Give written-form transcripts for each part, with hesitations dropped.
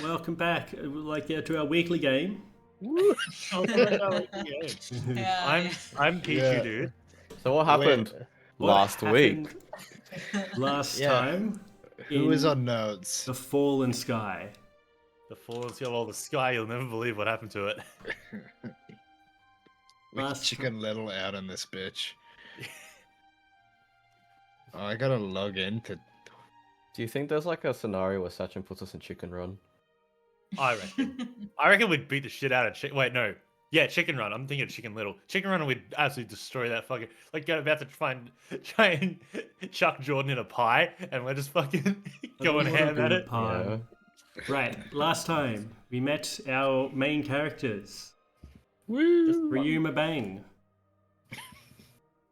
welcome back. To our weekly game. Yeah. I'm Pichu, Yeah. dude. So what happened What last week? happened last Yeah. time? Who is in on notes? The Fallen Sky? The falls, the sky. You'll never believe what happened to it. With Last Chicken Little out on this bitch. Oh, I gotta log in to. Do you think there's like a scenario where Sachin puts us in Chicken Run? I reckon we'd beat the shit out of Wait, no. Yeah, Chicken Run. I'm thinking of Chicken Little. Chicken Run would absolutely destroy that fucking. Like, go about to try and chuck Jordan in a pie, and we're just fucking going ham at it. Pie. Right. Last time we met our main characters, Woo! Ryuma Bang, It's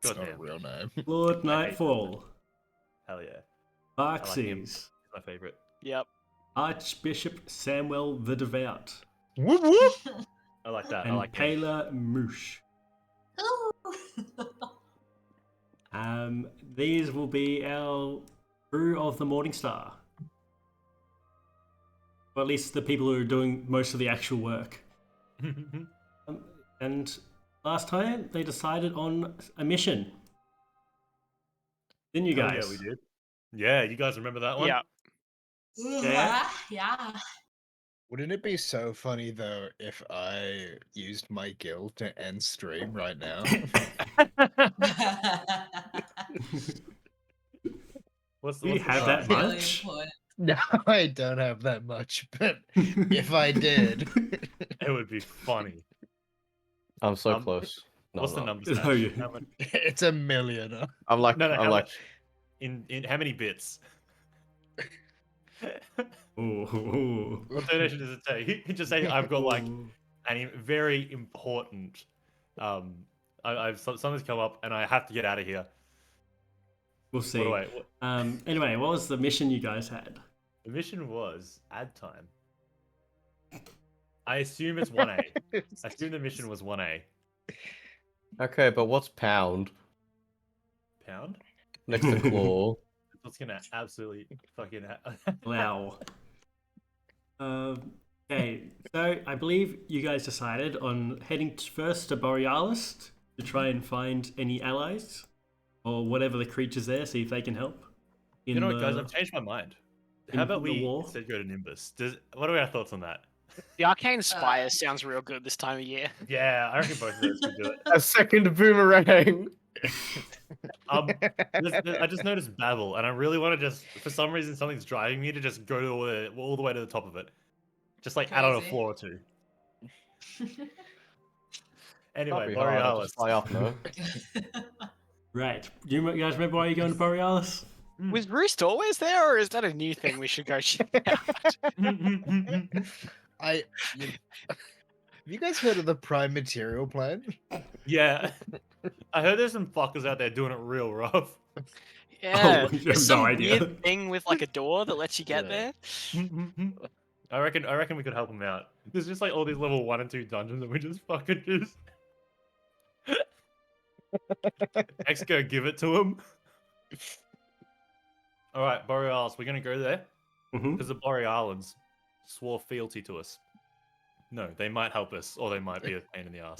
not a Goddamn. real name. Lord Nightfall, Hell yeah. Barxies, He's my favorite. Yep. Archbishop Samuel the Devout, Whoop whoop! I like that. I and like him. Pela Moosh. These will be our crew of the Morning Star. Or at least the people who are doing most of the actual work. And last time they decided on a mission. Didn't you Hell guys? yeah, we did. Yeah, you guys remember that one? Yeah. Yeah. Wouldn't it be so funny though if I used my guild to end stream right now? What's Do you the have that prize? much? No, I don't have that much, but if I did, It would be funny. I'm so Um, close. No, What's I'm the not. number? Oh, yeah. How much? it's a million. I'm like, No, no, I'm how like, much? In how many bits? Ooh. What donation does it take? You just say I've got like a very important. Something's come up and I have to get out of here. We'll see. What do I? Anyway, what was the mission you guys had? The mission was ad time. I assume it's 1A. I assume the mission was 1A. okay, but what's pound Pound? next to claw? That's gonna absolutely fucking. Wow. Okay, so I believe you guys decided on heading first to Borealis to try and find any allies or whatever the creatures there, see if they can help. You know what, guys? I've changed my mind. How about the we war? instead go to Nimbus? What are our thoughts on that? The Arcane Spire sounds real good this time of year. Yeah, I reckon both of those could do it. A second boomerang. I just noticed Babel, and I really want to just, for some reason, something's driving me to just go all the way to the top of it. Just like add on a Crazy. floor or two. Can't Anyway, be hard, I'll Borealis. just fly up, no? Right. Do you guys remember why you're going to Borealis? Was Roost always there, or is that a new thing we should go check out? Have you guys heard of the Prime Material Plan? Yeah. I heard there's some fuckers out there doing it real rough. Yeah, you have there's some no idea. weird thing with like a door that lets you get Yeah. there. I reckon we could help them out. There's just like all these level 1 and 2 dungeons that we just fucking just Exco give it to him. All right, Borealis, we're gonna go there Mm-hmm. because the Borealans swore fealty to us. No, they might help us, or they might be a pain in the ass.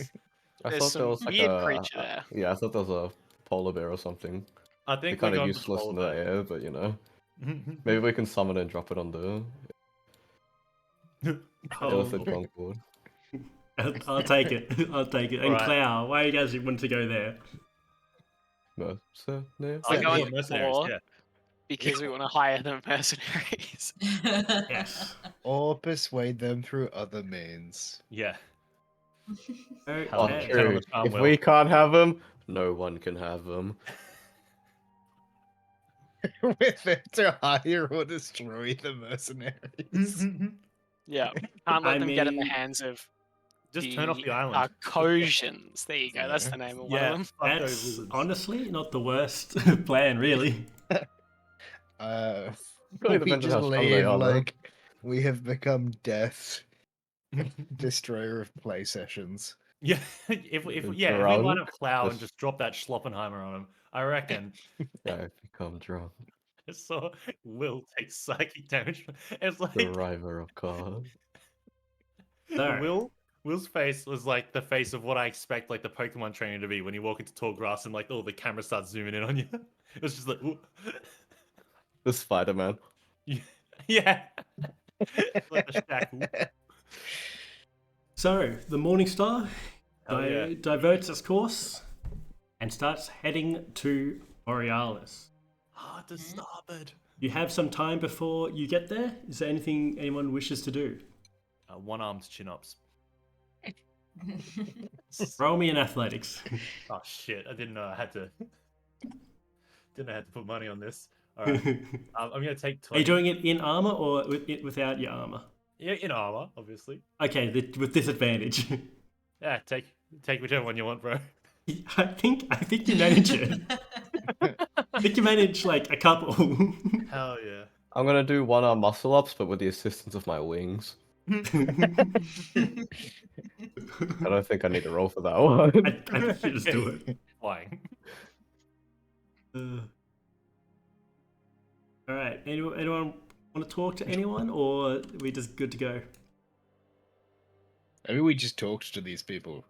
I There's thought some there was like weird a creature there. Yeah, I thought there was a polar bear or something. I They're think kind we're of going to useless in the Polar air, but you know, Bear. maybe we can summon and drop it on the elephant Concord. I'll take it. I'll take it. And Alright. Clow, why you guys want to go there? No, so no. I Oh, go yeah, into mercenaries, war. yeah. Because we want to hire them mercenaries. Yes. Or persuade them through other means. Yeah. Okay. Oh, Yeah. true. Charm If will. we can't have them, no one can have them. With it to hire or destroy the mercenaries. Yeah, can't let I them get in the mean, hands of Just turn off the island. Arcosians. There you go. That's Yeah. the name of one Yeah, of them. fuck those That's lizards. honestly not the worst plan, really. Really We depends on just how strong they leave are, though. like we have become death, destroyer of play sessions. Yeah, if we Drunk, line up Clow and just- just drop that Schloppenheimer on him, I reckon. Yeah, I've become drunk. I saw Will take psychic damage. It's The like driver of cars. So, Will's face was like the face of what I expect like the Pokemon trainer to be when you walk into tall grass and like all the camera starts zooming in on you. It was just like, ooh. The Spider-Man. Yeah. Like the shackle. so the Morning Star Hell yeah. diverts its course and starts heading to Borealis. Ah, to starboard. You have some time before you get there. Is there anything anyone wishes to do? One-armed chin-ups. Roll me in athletics. Oh shit! I didn't know I had to. Didn't know I had to put money on this. All right. I'm gonna take 20. Are you doing it in armor or without your armor? Yeah, in armor, obviously. Okay, with disadvantage. Yeah, take whichever one you want, bro. I think you manage it. I think you manage like a couple. Hell yeah. I'm gonna do one-arm muscle-ups, but with the assistance of my wings. I don't think I need to roll for that one. I think you just do it. Flying. All right. Anyone want to talk to anyone, or are we just good to go? Maybe we just talked to these people.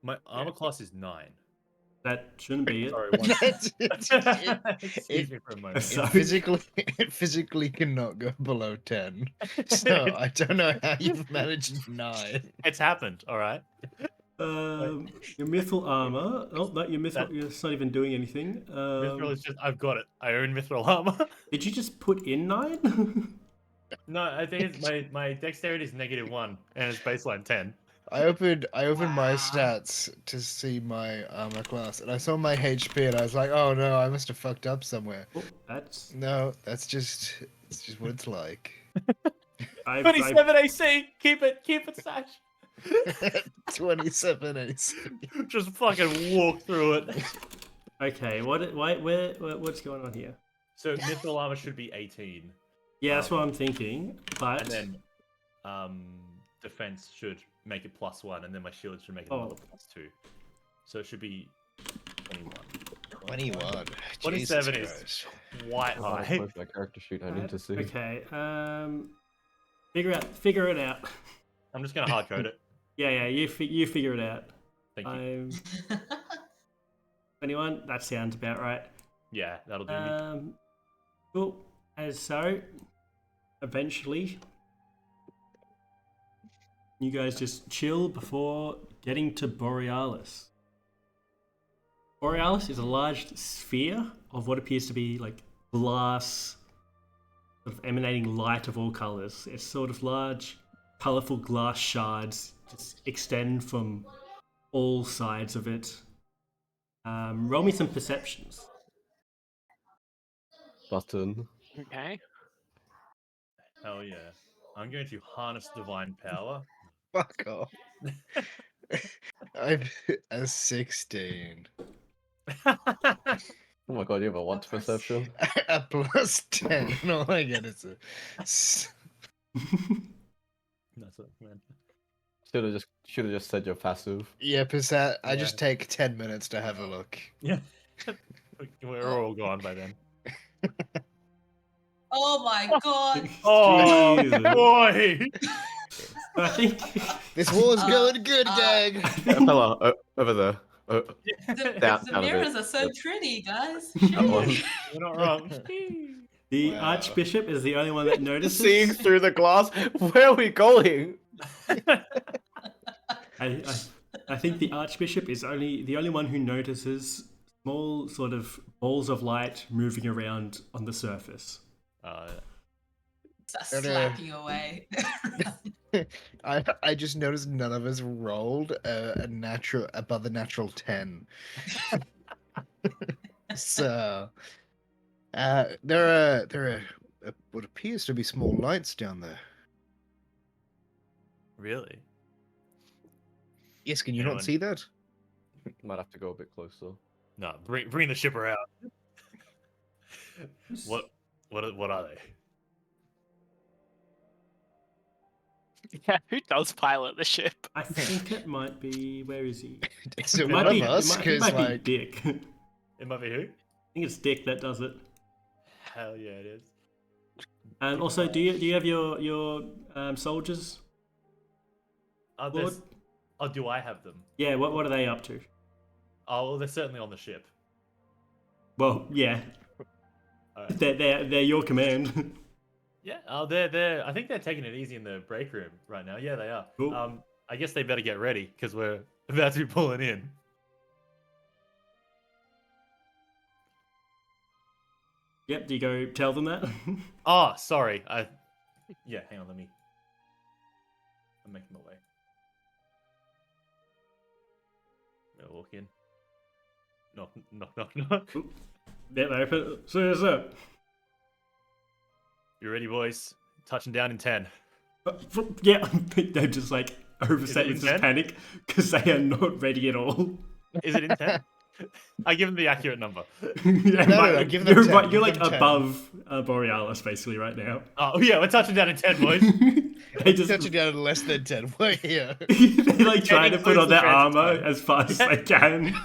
My armor class is 9. That shouldn't be it. Sorry, It- Excuse me for a moment. Sorry. it physically cannot go below 10. So I don't know how you've managed 9. It's happened, all right. Your mithril armor. Oh, no, your mithril. It's not even doing anything. Mithril is just. I've got it. I own mithril armor. Did you just put in 9? No, I think it's my dexterity is -1 and it's baseline 10. I opened my Wow. stats to see my armor class, and I saw my HP, and I was like, "Oh no, I must have fucked up somewhere." Oh, that's. No, it's just what it's like. 27 AC. Keep it, Sash. 27 AC. Just fucking walk through it. Okay, what's going on here? So mithril armor should be 18, Yeah, that's what I'm thinking. But and then defense should make it +1, and then my shield should make it Oh. another +2. So it should be 21. 21. 27 Jesus is Christ. quite Oh, high. where's my character sheet? I need to see. okay, figure it out. I'm just gonna hard code it. Yeah, you figure it out. Thank you. 21. That sounds about right. Yeah, that'll do me. Cool. As so, eventually, you guys just chill before getting to Borealis. Borealis is a large sphere of what appears to be like glass, sort of emanating light of all colors. It's sort of large, colorful glass shards just extend from all sides of it. Roll me some perceptions. Button. Okay. Hell yeah. I'm going to harness divine power. Fuck off. I'm a 16. Oh my god, you have a what perception? A +10. No, I get it. That's it, man. Should have just said you're passive. Yeah, percent. I Yeah. just take 10 minutes to have a look. Yeah. We're all gone by then. Oh my god. Oh Jesus. boy! I think This war's Uh, going good, gang. Fella, over there. The, Down- the down a bit. mirrors are so Yep. pretty, guys. That one. You're not wrong. the Wow. Archbishop is the only one that notices. Seeing through the glass. Where are we going? I think the Archbishop is the only one who notices small sort of balls of light moving around on the surface. Just slap you away. I just noticed none of us rolled above a natural 10. So there are what appears to be small lights down there. Really? Yes, can you Anyone- not see that? Might have to go a bit closer. No, bring the shipper out. What are they? Yeah, who does pilot the ship? I think it might be. Where is he? Is it It one of us? it Because might like, be Dick. I It might be who? think it's Dick that does it. Hell yeah, it is. And also, do you have your soldiers? There's- Oh, do I have them? Yeah. What are they up to? Oh, well, they're certainly on the ship. Well, yeah, Alright. they're your command. Yeah. Oh, they're. I think they're taking it easy in the break room right now. Yeah, they are. Cool. I guess they better get ready because we're about to be pulling in. Yep. Do you go tell them that? Oh, sorry. Yeah, hang on. I'm making my way. I'm gonna walk in. Knock, knock, knock, knock. Yeah, they open. Sir. You ready, boys? Touching down in 10. Yeah, they're just like overset in with just 10? panic because they are not ready at all. Is it in 10? I give them the accurate number. Yeah, No, give them 10, you're give like them 10. above Borealis basically right now. Oh, yeah, we're touching down in 10, boys. They just Touching down in less than 10. We're here. they like trying to put includes on the their transit armor time. as fast as they can.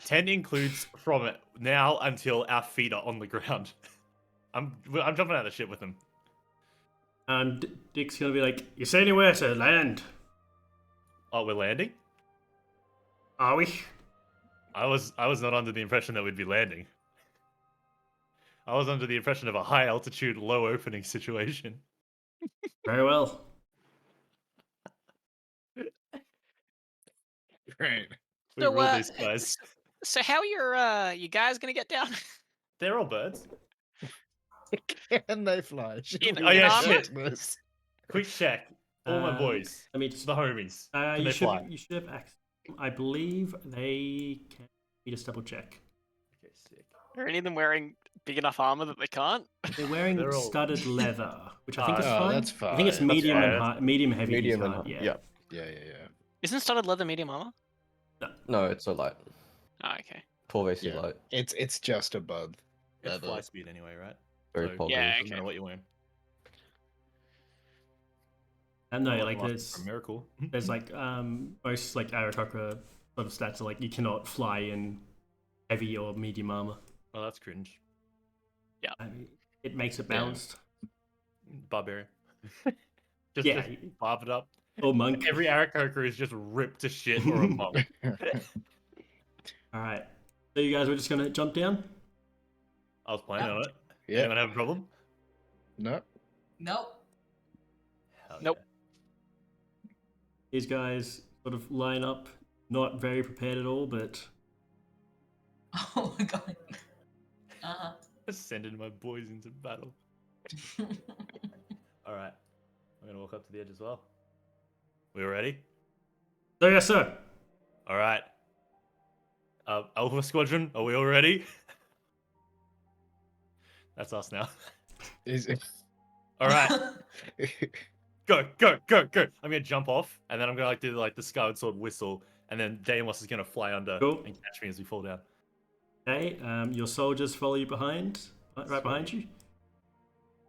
10 includes from it now until our feet are on the ground. I'm jumping out of the ship with them. And Dick's gonna be like, "You see anywhere to land? Oh, we're landing? Are we?" I was not under the impression that we'd be landing. I was under the impression of a high altitude, low opening situation. Very well. Right. We So, rule these guys. So how are you guys gonna get down? They're all birds. Can they fly? In- Oh yeah, armor? shit. Quick check. All my boys. Let me just. The homies. Can You they should fly? you should have access. I believe they can. Let me just double check. Okay, sick. Are any of them wearing big enough armor that they can't? They're wearing They're all- studded leather, which I think is Oh, fine. that's I think it's fine. medium That's and fine. high, medium heavy. Medium he's and hard, high. yeah. Yeah. Yeah. Isn't studded leather medium armor? No, it's a light. Oh, okay. 12 AC Yeah. light. It's just above. It's leather. fly speed anyway, right? Very So, poggers. Yeah, doesn't okay. matter what you're wearing. And no, Not like unless it's a miracle. there's like most like Aratokra sort of stats are like you cannot fly in heavy or medium armor. Oh, that's cringe. I mean, it makes it Yeah. balanced. Barbarian. Yeah. Just barb it up. Or monk. Every Aarakocra is just ripped to shit or a monk. All right. So you guys were just gonna jump down? I was planning on it. Yeah. Anyone have a problem? No. Nope. Hell Nope. These guys sort of line up, not very prepared at all, but Oh my god. Uh-huh. Yeah. Sending my boys into battle. All right. I'm gonna walk up to the edge as well. We all ready? so yes, sir. All right. Alpha Squadron, are we all ready? That's us now. Is it? All right. Go, go, go, go. I'm gonna jump off, and then I'm gonna do the Skyward Sword whistle, and then Deimos is gonna fly under Cool. and catch me as we fall down. Okay. Your soldiers follow you behind, right behind you.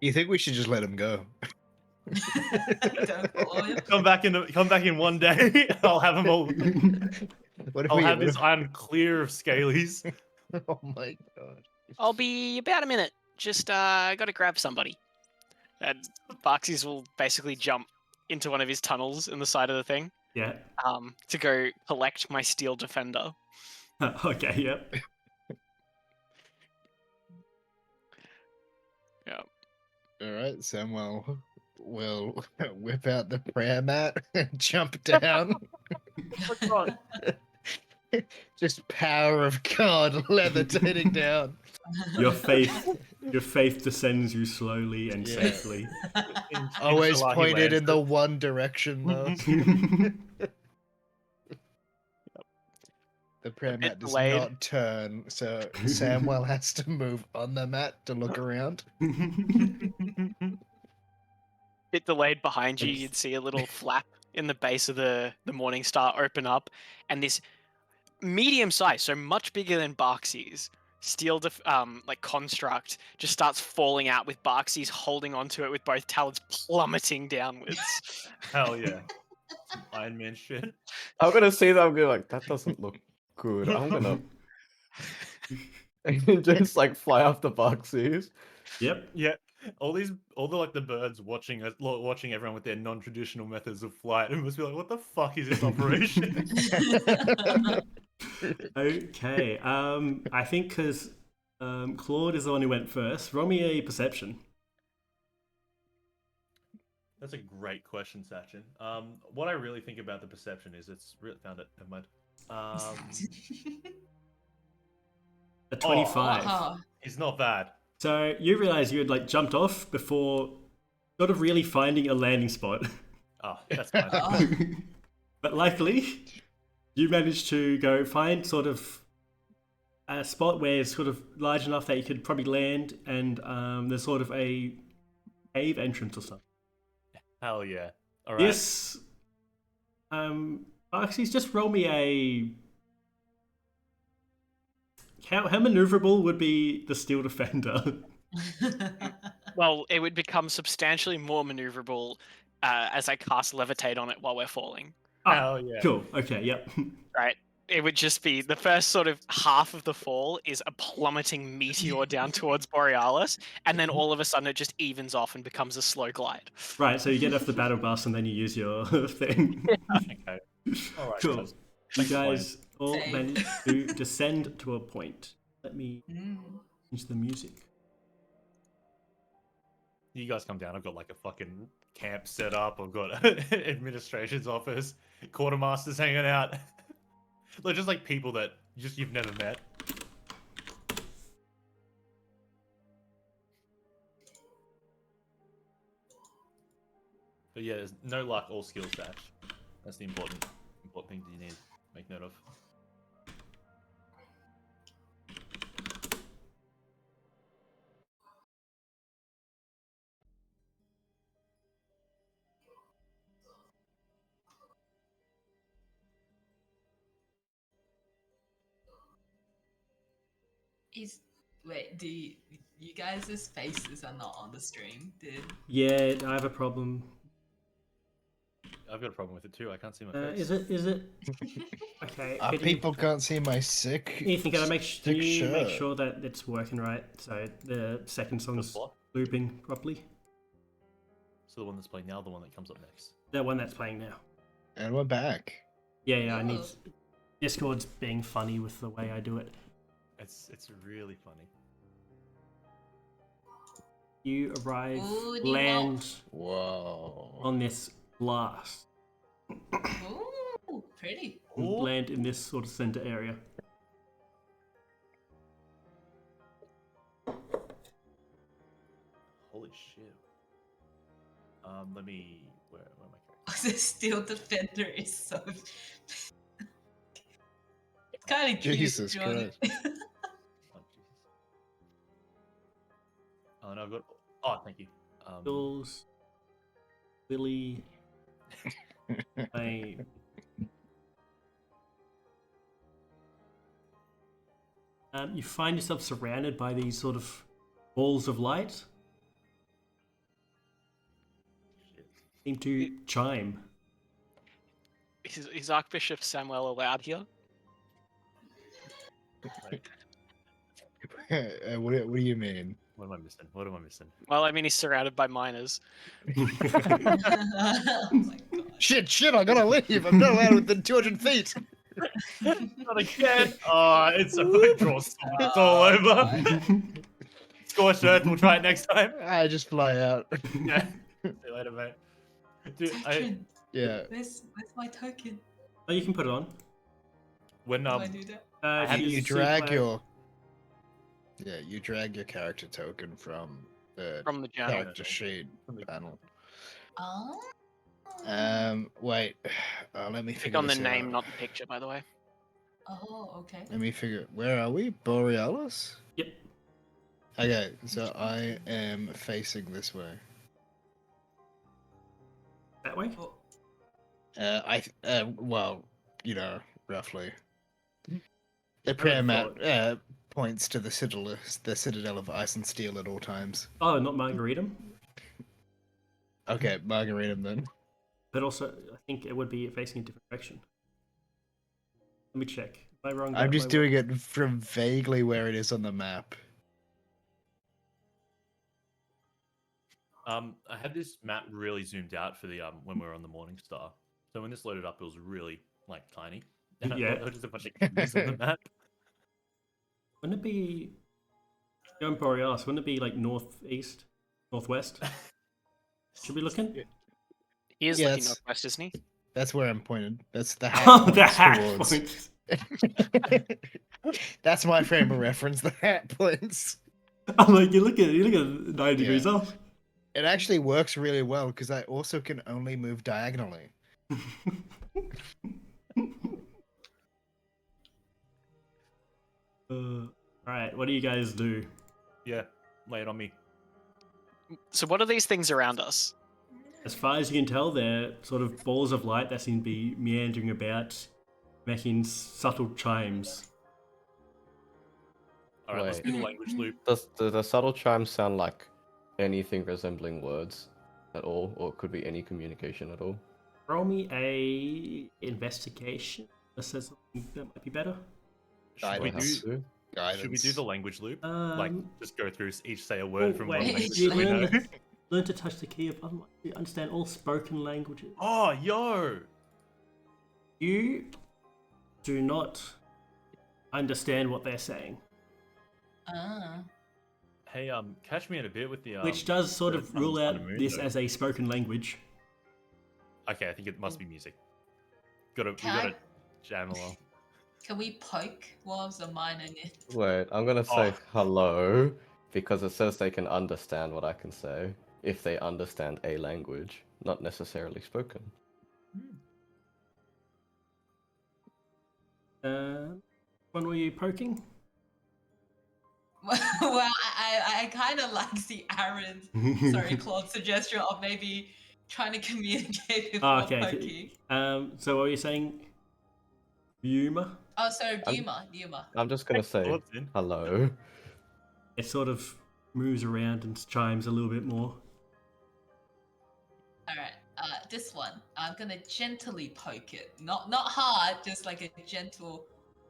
You think we should just let him go? Don't follow him. Come back in one day. I'll have them all. What if I'll we have what this if- island clear of scalies. Oh my god. I'll be about a minute. Just gotta grab somebody. And Barksies will basically jump into one of his tunnels in the side of the thing. Yeah. To go collect my steel defender. Okay. Yep. Yeah. All right, Samuel will whip out the prayer mat and jump down. Just power of God levitating down. Your faith descends you slowly and Yeah. safely. Always Inshallah, he pointed lands in the one direction though. The prayer bit mat does delayed. not turn, so Samuel has to move on the mat to look around. Bit delayed behind you, you'd see a little flap in the base of the Morning Star open up, and this medium size, so much bigger than Barksie's steel like construct just starts falling out with Barksie's holding onto it with both talons plummeting downwards. Hell yeah. Iron Man shit. I'm gonna see that. I'm gonna like, that doesn't look good. I'm gonna. and just like fly off the boxes. Yep. Yeah, all the like the birds watching us, watching everyone with their non-traditional methods of flight, and must be like, what the fuck is this operation? Okay. I think because Claude is the one who went first. Roll me a perception. That's a great question, Sachin. What I really think about the perception is it's really found it. Never mind. A 25. Oh, It's not bad. So you realize you had like jumped off before sort of really finding a landing spot. Oh, that's fine. oh. But luckily, you managed to go find sort of a spot where it's sort of large enough that you could probably land, and there's sort of a cave entrance or something. Hell yeah. All right. This, Arxies, just roll me a. How maneuverable would be the steel defender? Well, it would become substantially more maneuverable as I cast levitate on it while we're falling. Hell yeah. Cool. Okay. Yep. Right. It would just be the first sort of half of the fall is a plummeting meteor down towards Borealis, and then all of a sudden it just evens off and becomes a slow glide. Right. So you get off the battle bus and then you use your thing. Okay. All right. Cool. guys. You Thanks for playing. guys all Same. managed to descend to a point. Let me Mm. change the music. You guys come down. I've got like a fucking camp set up. I've got administration's office, quartermasters hanging out. They're just like people that you've never met. But yeah, there's no luck, all skill stats. That's the important thing that you need to make note of. Wait, you guys' faces are not on the stream, dude? Yeah, I have a problem. I've got a problem with it too. I can't see my face. Is it? Okay. could you- People can't see my sick. Ethan, can you sick make shirt. sure that it's working right? So the second song's what? looping properly. So the one that's playing now, the one that comes up next. The one that's playing now. And we're back. Yeah, I need. Oh. Discord's being funny with the way I do it. It's really funny. You arrive, Ooh, do you land Whoa. on this glass, Ooh, pretty. and land in this sort of center area. Holy shit. Let me. Where am I? The steel defender is so. It's kind of cute. Jesus Jordan. Christ. Oh, Jesus. Oh no, I've got. Oh, thank you. Jules, Willie, I. You find yourself surrounded by these sort of balls of light. Shit. Seem to chime. Is Archbishop Samuel allowed here? What do you mean? What am I missing? What am I missing? Well, I mean, he's surrounded by miners. Oh my god. Shit, I gotta leave. I'm not allowed within 200 feet. Not again! Oh, it's a draw. It's all over. Scorched earth. We'll try it next time. I just fly out. Yeah. See you later, mate. Dude, Token. Yeah. Where's my token? Oh, you can put it on. when Do I do that? If How do you use drag super- your? Yeah, you drag your character token from the From the journal. character sheet panel. Oh. Wait. Let me Click figure on the this name, out. not the picture, by the way. Oh, okay. Let me figure. Where are we? Borealis. Yep. Okay, so I am facing this way. That way. Oh, Well, roughly. The would've prayer mat points to the citadel of ice and steel at all times. Oh, not Margaritum, Okay, Margaritum then. but also I think it would be facing a different direction. Let me check. Am I wrong? I'm Am just I doing it from vaguely where it is on the map. I had this map really zoomed out for the when we were on the Morning Star. So when this loaded up, it was really like tiny. And I Yeah. thought there was just a bunch of keys on the map. Wouldn't it be going Borealis? Wouldn't it be like northeast, northwest? Should we looking? He is Yeah, looking that's- northwest, isn't he? That's where I'm pointed. That's the hat Oh, the points hat towards. points. That's my frame of reference. The hat points. I'm like, you look at 9 degrees Yeah. off. It actually works really well because I also can only move diagonally. Alright, what do you guys do? Yeah, lay it on me. So what are these things around us? As far as you can tell, they're sort of balls of light that seem to be meandering about, making subtle chimes. All right, let's Wait. do the language loop. Does the subtle chimes sound like anything resembling words at all, or it could be any communication at all? Roll me a investigation. That says something that might be better. Should we, Do I do, have to? Guidance. should we do the language loop? Like, just go through each say a word from one wait, language you that we know. learn to touch the key of unlock. You understand all spoken languages. Oh, yo! You do not understand what they're saying, Ah. Hey, catch me in a bit with the which does sort the of sun, rule sun out and moon, this though. as a spoken language. Okay, I think it must be music. We Can gotta I- jam along. Can we poke wolves or mine in it? Wait, I'm gonna say Oh. hello because it says they can understand what I can say if they understand a language, not necessarily spoken. When were you poking? Well, I kind of like the Aaron's, sorry, Claude's suggestion of maybe trying to communicate before Oh, okay. poking. So what were you saying? Yuma? Oh, sorry, I'm- Yuma. I'm just gonna say Thoughts in? hello. It sort of moves around and chimes a little bit more. All right, this one, I'm gonna gently poke it, not hard, just like a gentle,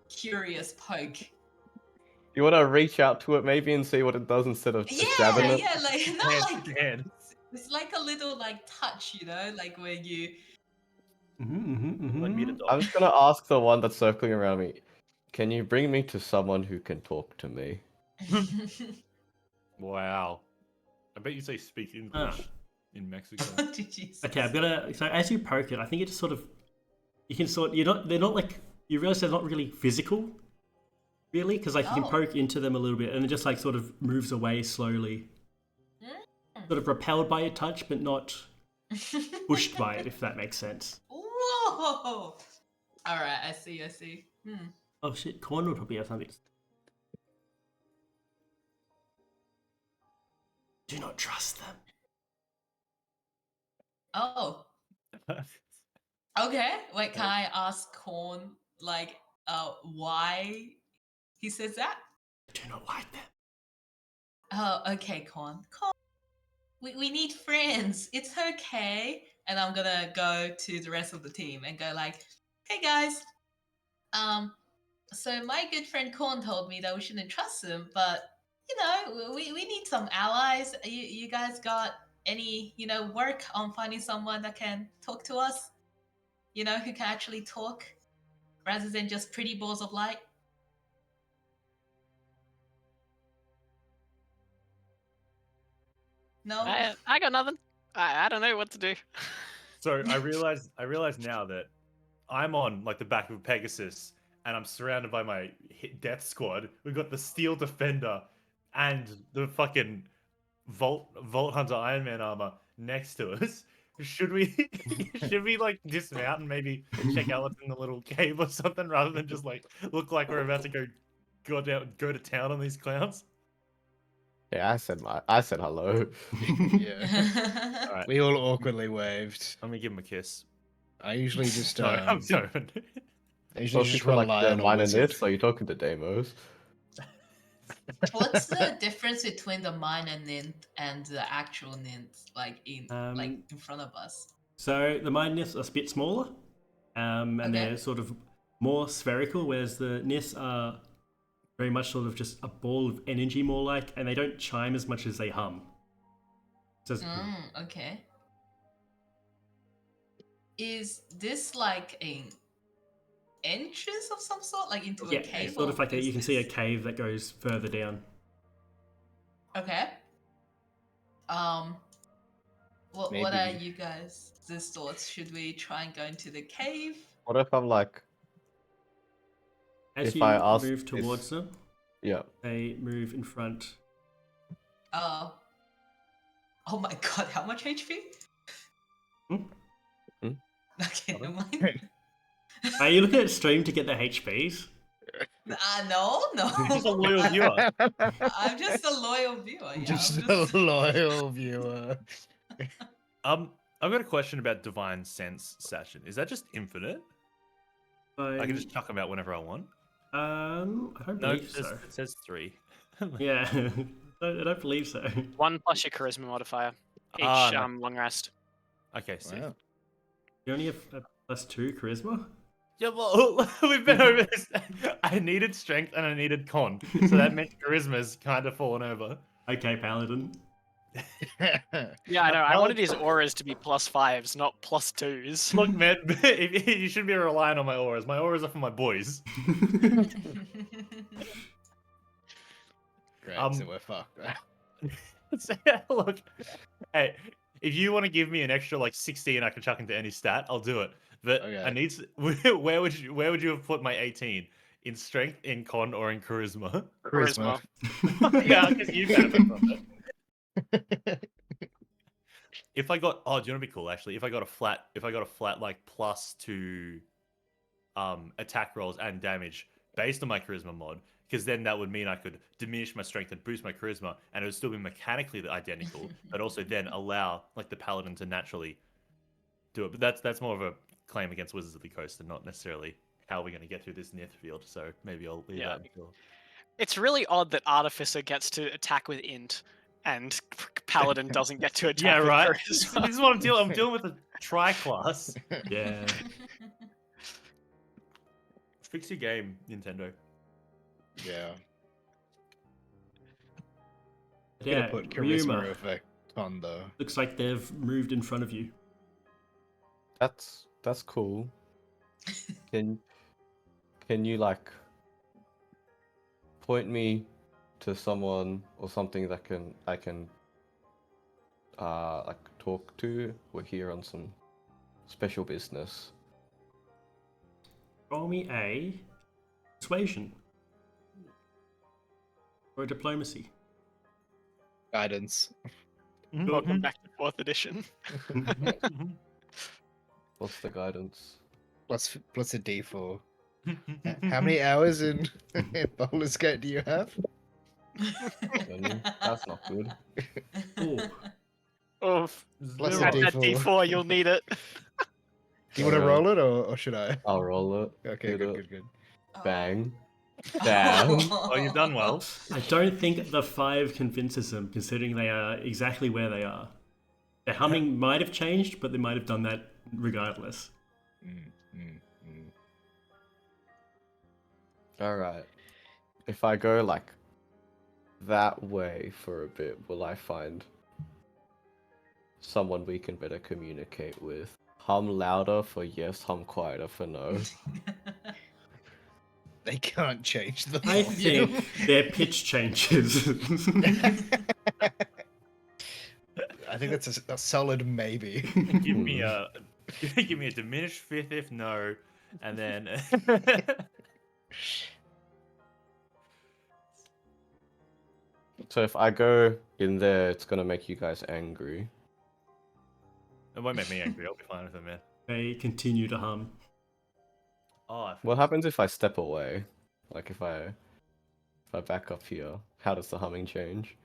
curious poke. You wanna reach out to it maybe and see what it does instead of just jabbing it? Yeah, like not Hand, like hand. it's like a little like touch, you know, like where you. Like me to I'm dog. just gonna ask the one that's circling around me. Can you bring me to someone who can talk to me? Wow. I bet you say speak English in Mexico. Jesus. Okay, I'm gonna. So as you poke it, I think it just sort of. You can sort. You're not. They're not like. You realize they're not really physical. Really, because like you can Oh. poke into them a little bit, and it just like sort of moves away slowly. Sort of repelled by your touch, but not pushed by it. If that makes sense. Whoa! All right, I see. Oh shit, Corn would probably have something. Do not trust them. Oh, okay. Wait, can I ask Corn like why he says that? Do not like them. Oh, okay, Corn. We need friends. It's okay. And I'm gonna go to the rest of the team and go like, hey guys, so my good friend Corn told me that we shouldn't trust him, but you know, we need some allies. You guys got any, work on finding someone that can talk to us? You know, who can actually talk rather than just pretty balls of light? No? I got nothing. I don't know what to do. So I realize now that I'm on like the back of a Pegasus and I'm surrounded by my death squad. We've got the Steel Defender and the fucking Vault Hunter Iron Man armor next to us. Should we like dismount and maybe check out what's in the little cave or something rather than just like look like we're about to go to town on these clowns? Yeah, I said hello. Yeah. All right, We all awkwardly waved. let me give him a kiss. I usually just No, I'm joking. I usually Talking just to like rely the on a minor wizard. nits, or you talking to Demos? What's the difference between the minor nymph and the actual nymph, like in front of us? So the mine nymphs are a bit smaller, and Okay. they're sort of more spherical, whereas the Nis are very much sort of just a ball of energy, more like, and they don't chime as much as they hum. So Okay. Is this like an entrance of some sort, like into a yeah, cave? it's sort of or like you is can see a this- cave that goes further down. Okay. What are Maybe- you guys' thoughts? Should we try and go into the cave? What if I'm like, As If you I ask move towards if- them, yeah, they move in front. Oh. Oh my god, how much HP? Hmm? Okay, never Pardon? mind. Are you looking at stream to get the HPs? No. You're just a loyal viewer. I'm just a loyal viewer. Yeah, Just I'm just... a loyal viewer. I've got a question about Divine Sense Session. Is that just infinite? I can just chuck them out whenever I want. I don't No, believe so. it says 3. Yeah, I don't believe so. 1 plus your charisma modifier. Each Ah, no. long rest. Okay, sick. Wow. You only have a +2 charisma. Yeah, well, we've been over this. I needed strength and I needed con, so that meant charisma's kind of fallen over. Okay, paladin. Yeah, I know. I Well- wanted his auras to be +5s, not +2s. Look, man, you should be relying on my auras. My auras are for my boys. Great, so we're fucked. So, look, hey, if you want to give me an extra like 16, I can chuck into any stat. I'll do it. But Okay. I need. Where would you have put my 18? In strength, in con, or in charisma? Charisma. Yeah, because you benefit from it. If I got, do you want to be cool? Actually, if I got a flat like +2, attack rolls and damage based on my charisma mod, because then that would mean I could diminish my strength and boost my charisma, and it would still be mechanically identical, but also then allow like the paladin to naturally do it. But that's more of a claim against Wizards of the Coast, and not necessarily how we're going to get through this Nith field. So maybe I'll leave that until. It's really odd that Artificer gets to attack with int, and Paladin doesn't get to attack Yeah, with right. charisma. This is what I'm dealing. I'm dealing with a tri-class. Yeah. Fix your game, Nintendo. Yeah. Yeah, Put charisma Ryuma, effect on though. looks like they've moved in front of you. that's cool. Can you like point me to someone or something that I can like talk to? We're here on some special business. Roll me a persuasion or a diplomacy. Guidance. Welcome back to 4th edition. What's the guidance? Plus a D4. How many hours in Baldur's Gate do you have? 20? That's not good. Oh, Oof. Plus Zero. a Add that D4. D4, you'll need it. Do you want to Uh, roll it or should I? I'll roll it. Okay, Hit good, it. good. Bang. Damn. Oh, you've done well. I don't think the 5 convinces them, considering they are exactly where they are. Their humming might have changed, but they might have done that regardless. Alright. If I go like that way for a bit, will I find someone we can better communicate with? Hum louder for yes, hum quieter for no. They can't change the I volume. think their pitch changes. I think that's a solid maybe. Give me a diminished fifth if no, and then So if I go in there, it's gonna make you guys angry. it won't make me angry. I'll be fine with it, man. They continue to hum. Oh, What happens if I step away? Like if I back up here, how does the humming change?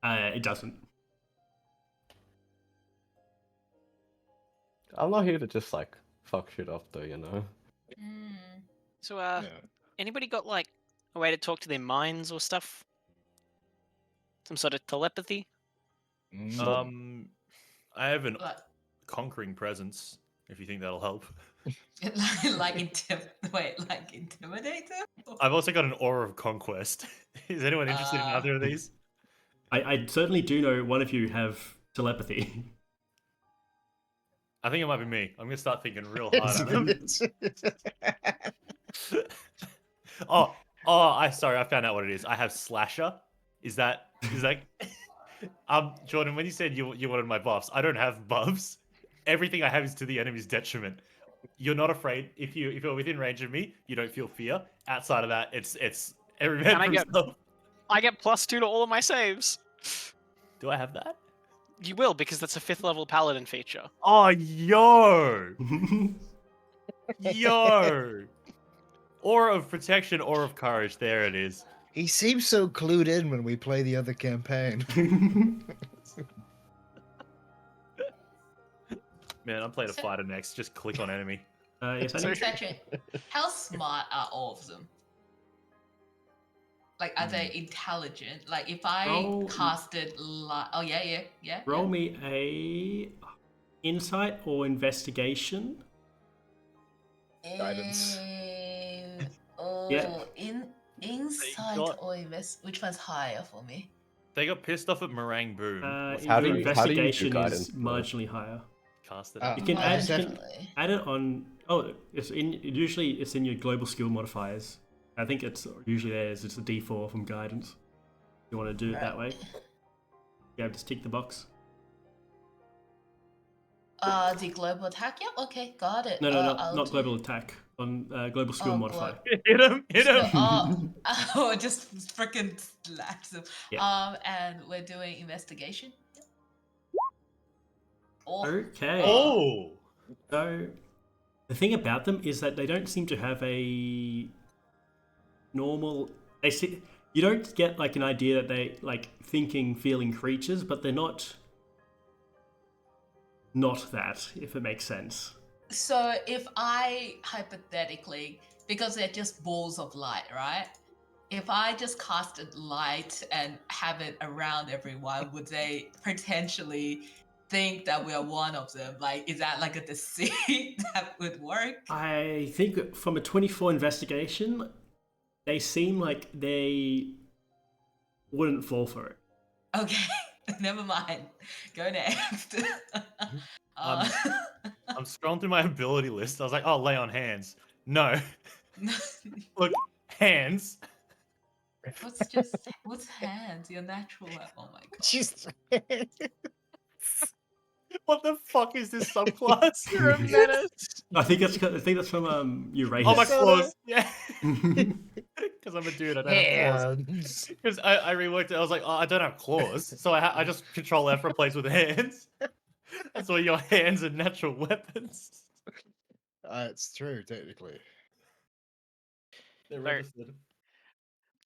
It doesn't. I'm not here to just like fuck shit up though, you know? So, Yeah. anybody got like a way to talk to their minds or stuff? Some sort of telepathy? Mm. I have an But conquering presence. if you think that'll help. like intimidate them? I've also got an aura of conquest. Is anyone interested in either of these? I certainly do know one of you have telepathy. I think it might be me. I'm gonna start thinking real hard on them. Sorry, I found out what it is. I have slasher. Is that Jordan, when you said you wanted my buffs, I don't have buffs. Everything I have is to the enemy's detriment. You're not afraid. If you're within range of me, you don't feel fear. Outside of that, it's every man And for himself. I get +2 to all of my saves. Do I have that? You will, because that's a 5th level paladin feature. Oh, yo! Yo! Aura of protection, aura of courage. There it is. He seems so clued in when we play the other campaign. Man, I'm playing a fighter next. Just click on enemy. Yes, I So- need Patrick, how smart are all of them? Like, are they intelligent? Like, if I Roll- casted oh yeah. roll me a insight or investigation. Guidance. Oh, Yeah. insight got- or invest? Which one's higher for me? They got pissed off at Meringue Boom. How do you do investigation guidance, is though? marginally higher. Cast it. You can add, Marginally. add it on. Oh, usually it's in your global skill modifiers. I think it's usually there. It's a D4 from guidance. You want to do it that way? Yeah, just tick the box. The global attack. Yep. Okay, got it. No, I'll not do- global attack. On global skill Oh, modifier. Hit him! Hit him! Oh, just freaking slaps him. Yeah. And we're doing investigation. Oh, Okay. Oh! So the thing about them is that they don't seem to have a normal. You don't get like an idea that they like thinking, feeling creatures, but they're not that. If it makes sense. so if I hypothetically, because they're just balls of light, right? If I just casted light and have it around everyone, would they potentially think that we are one of them? Like, is that like a deceit that would work? I think from a 24 investigation, they seem like they wouldn't fall for it. Okay, never mind. Go next. Uh, I'm scrolling through my ability list. I was like, oh, lay on hands. No. Look, hands. what's hands? Your natural. Oh my god. Jeez. What the fuck is this subclass? You're a menace. I think that's from Uranus. Oh, my Yes. claws. Yeah. Because I'm a dude. I don't have claws. Hands. Because I reworked it. I was like, oh, I don't have claws. So I just control F replace with hands. That's why your hands are natural weapons. It's true, technically. They're Sorry. registered.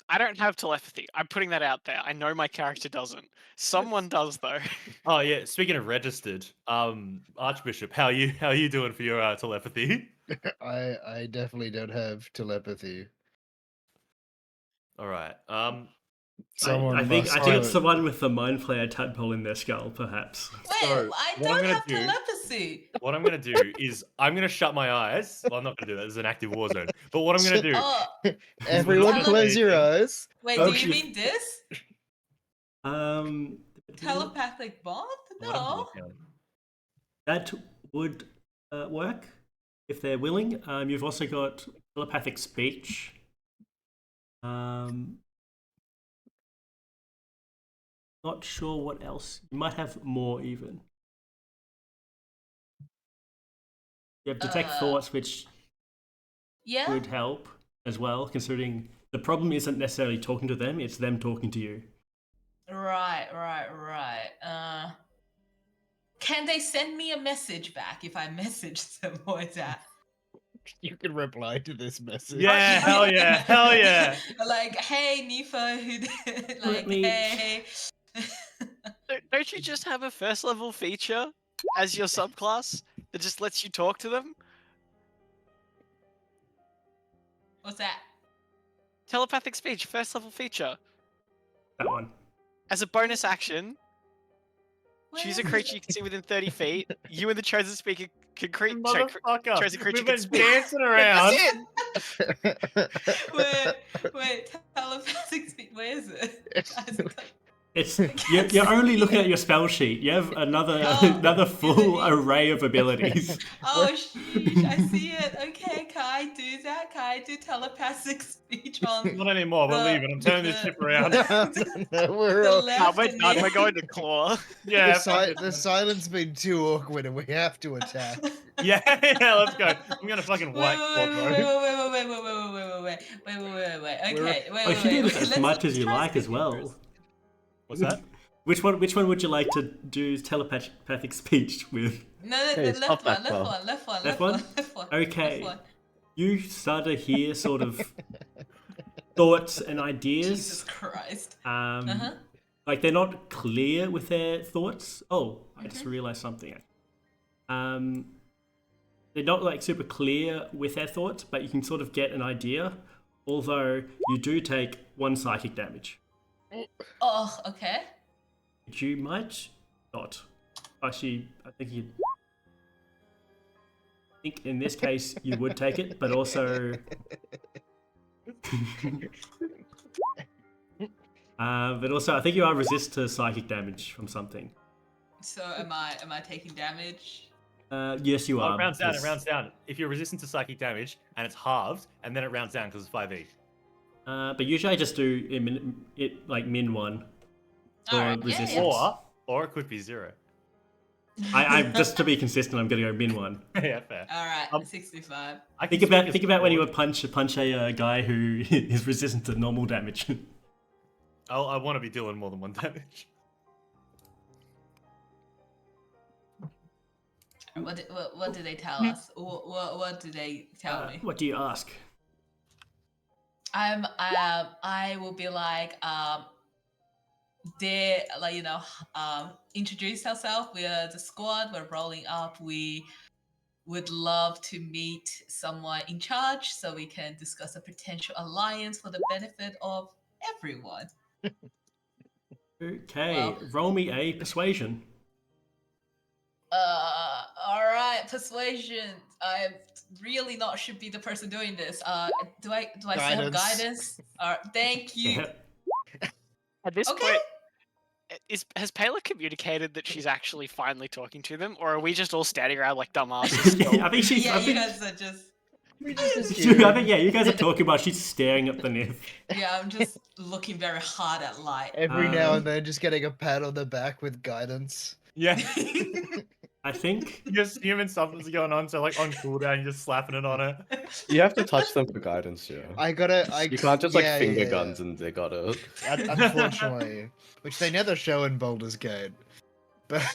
I don't have telepathy. I'm putting that out there. I know my character doesn't. Someone does though. Oh yeah. Speaking of registered, Archbishop, how are you doing for your telepathy? I definitely don't have telepathy. All right. Someone I think must it's do the one with the mind flayer tadpole in their skull, perhaps. Wait, So, I what I'm don't gonna have do- telepathy. What I'm gonna do is I'm gonna shut my eyes. Well, I'm not gonna do that. This is an active war zone. But what I'm gonna do? Oh, it. Everyone Tele- close your eyes. wait, Oh, do you shit. mean this? Telepathic bond? What am I No. looking at? That would work if they're willing. You've also got telepathic speech. Not sure what else. You might have more even. You have detect thoughts, which Yeah. would help as well, considering the problem isn't necessarily talking to them; it's them talking to you. Right. Can they send me a message back if I message them, or is that? You can reply to this message. Yeah, hell yeah, hell yeah. Like, hey, Nifo, who did? Like, Let me- hey. Don't you just have a first level feature as your subclass that just lets you talk to them? What's that? Telepathic speech, first level feature. That one. As a bonus action, She's a Where is creature it? you can see within 30 feet. You and the chosen speaker can create. Motherfucker, chosen creature we've can been speak. dancing around. Wait, telepathic speed. Where is it? It's you're only looking at your spell sheet. You have another Oh, another full is it- array of abilities. Oh, sheesh, I see it. Okay, can I do that? Can I do telepathic speech on Not anymore. We're the- leaving. I'm turning this the- ship around. No, we're the all, left we're and done. near? We're going to claw. Yeah, the silence been too awkward and we have to attack. yeah, let's go. I'm gonna fucking Wait, white claw, bro. wait. We're- Okay, Oh, you can do this as let's- much as you let's try like as speaking well. first. What's that? Which one would you like to do telepathic speech with? No, Hey, the stop left that, one, left one. Left one? Okay. You start to hear sort of thoughts and ideas. Jesus Christ. Like they're not clear with their thoughts. Oh, I just realized something. They're not like super clear with their thoughts, but you can sort of get an idea. Although you do take 1 psychic damage, Oh, okay. which you might not. Actually, I think in this case you would take it, but also. But also, I think you are resist to psychic damage from something. So am I taking damage? Yes, you Oh, are. it rounds down. It because- rounds down. If you're resistant to psychic damage and it's halved, and then it rounds down because it's 5e. But usually I just do it like min 1 for Alright, yeah, resistance. yeah. Or it could be 0. I'm just to be consistent. I'm gonna go min 1. Yeah, fair. Alright, 65. I Think can about speak as think about when you forward. would punch a guy who is resistant to normal damage. I want to be dealing more than 1 damage. What do they tell us? What do they tell me? What do you ask? I will be like, they like introduce ourselves. We are the squad. We're rolling up. We would love to meet someone in charge so we can discuss a potential alliance for the benefit of everyone. Okay, Well- roll me a persuasion. All right, persuasion. I really not should be the person doing this. Do I still have Guidance. guidance? Thank you. At this Okay. point, has Payla communicated that she's actually finally talking to them, or are we just all standing around like dumbasses? Still? I think she's. Yeah, I you think, guys are just. I think you guys are talking about. She's staring at the nymph. Yeah, I'm just looking very hard at light. Every now and then, just getting a pat on the back with guidance. Yeah. I think. Just human something's going on, so like on cooldown, you're just slapping it on her. You have to touch them for guidance, yeah. You You can't just like yeah, finger yeah. guns and they got it. Unfortunately, which they never show in Baldur's Gate. But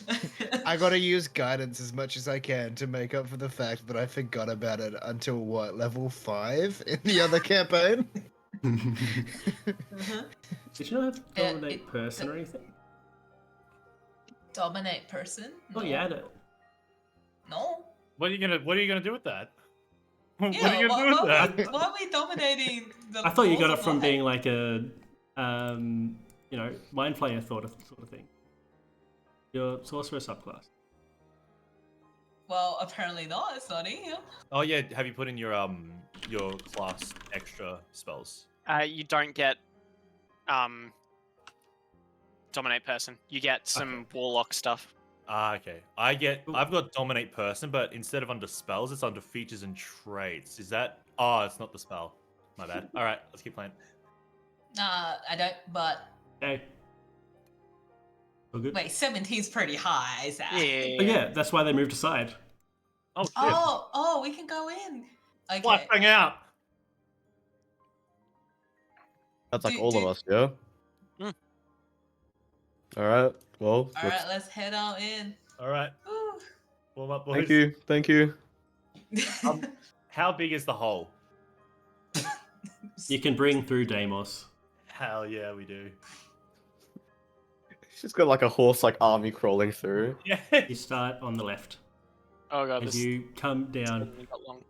I gotta use guidance as much as I can to make up for the fact that I forgot about it until level 5 in the other campaign. Did you not have Yeah, dominate person or anything? Dominate person? Oh, you had it. No. What are you gonna do with that? What Yeah, are you gonna do with that? why are we dominating the I thought you got walls it of from light? being like a, mind flayer sort of thing. Your sorcerer subclass. Well, apparently not. It's not in here. Oh yeah, have you put in your class extra spells? You don't get dominate person. You get some warlock stuff. Ah, okay. I've got dominate person, but instead of under spells, it's under features and traits. Is that? Oh, it's not the spell. My bad. All right, let's keep playing. I don't. But Okay. All good. wait, 17's pretty high. Is that? But yeah, that's why they moved aside. Oh shit! Oh, we can go in. Okay. Flashing out. That's like Do- all of do- us, yeah? Mm. Alright, well, All let's- right, let's head on in. All right, Woo. warm up, boys. thank you. How big is the hole? You can bring through Deimos. Hell yeah, we do. She's got like a horse like army crawling through. Yeah. You start on the left. Oh god, As this you come down, only got long.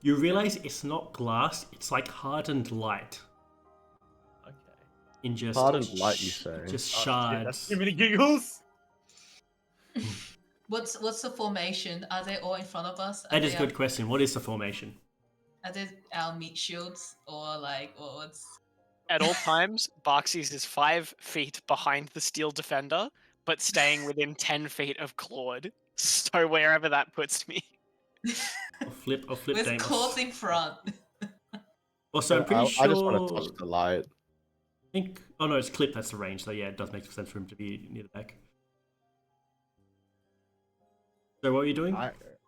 you realize it's not glass, it's like hardened light. Okay. In just Hardened light, you say? Just Oh, shit, shards. that's too many giggles. What's the formation? Are they all in front of us? Are That is they a good question. What is the formation? Are they our meat shields or like what's? At all times, Barxies is 5 feet behind the steel defender, but staying within 10 feet of Claude. So wherever that puts me. I'll flip With Deimos. claws in front. Also, I'm pretty sure. I just want to touch the light. I think. Oh no, it's clip. That's the range. So yeah, it does make sense for him to be near the back. So what are you doing?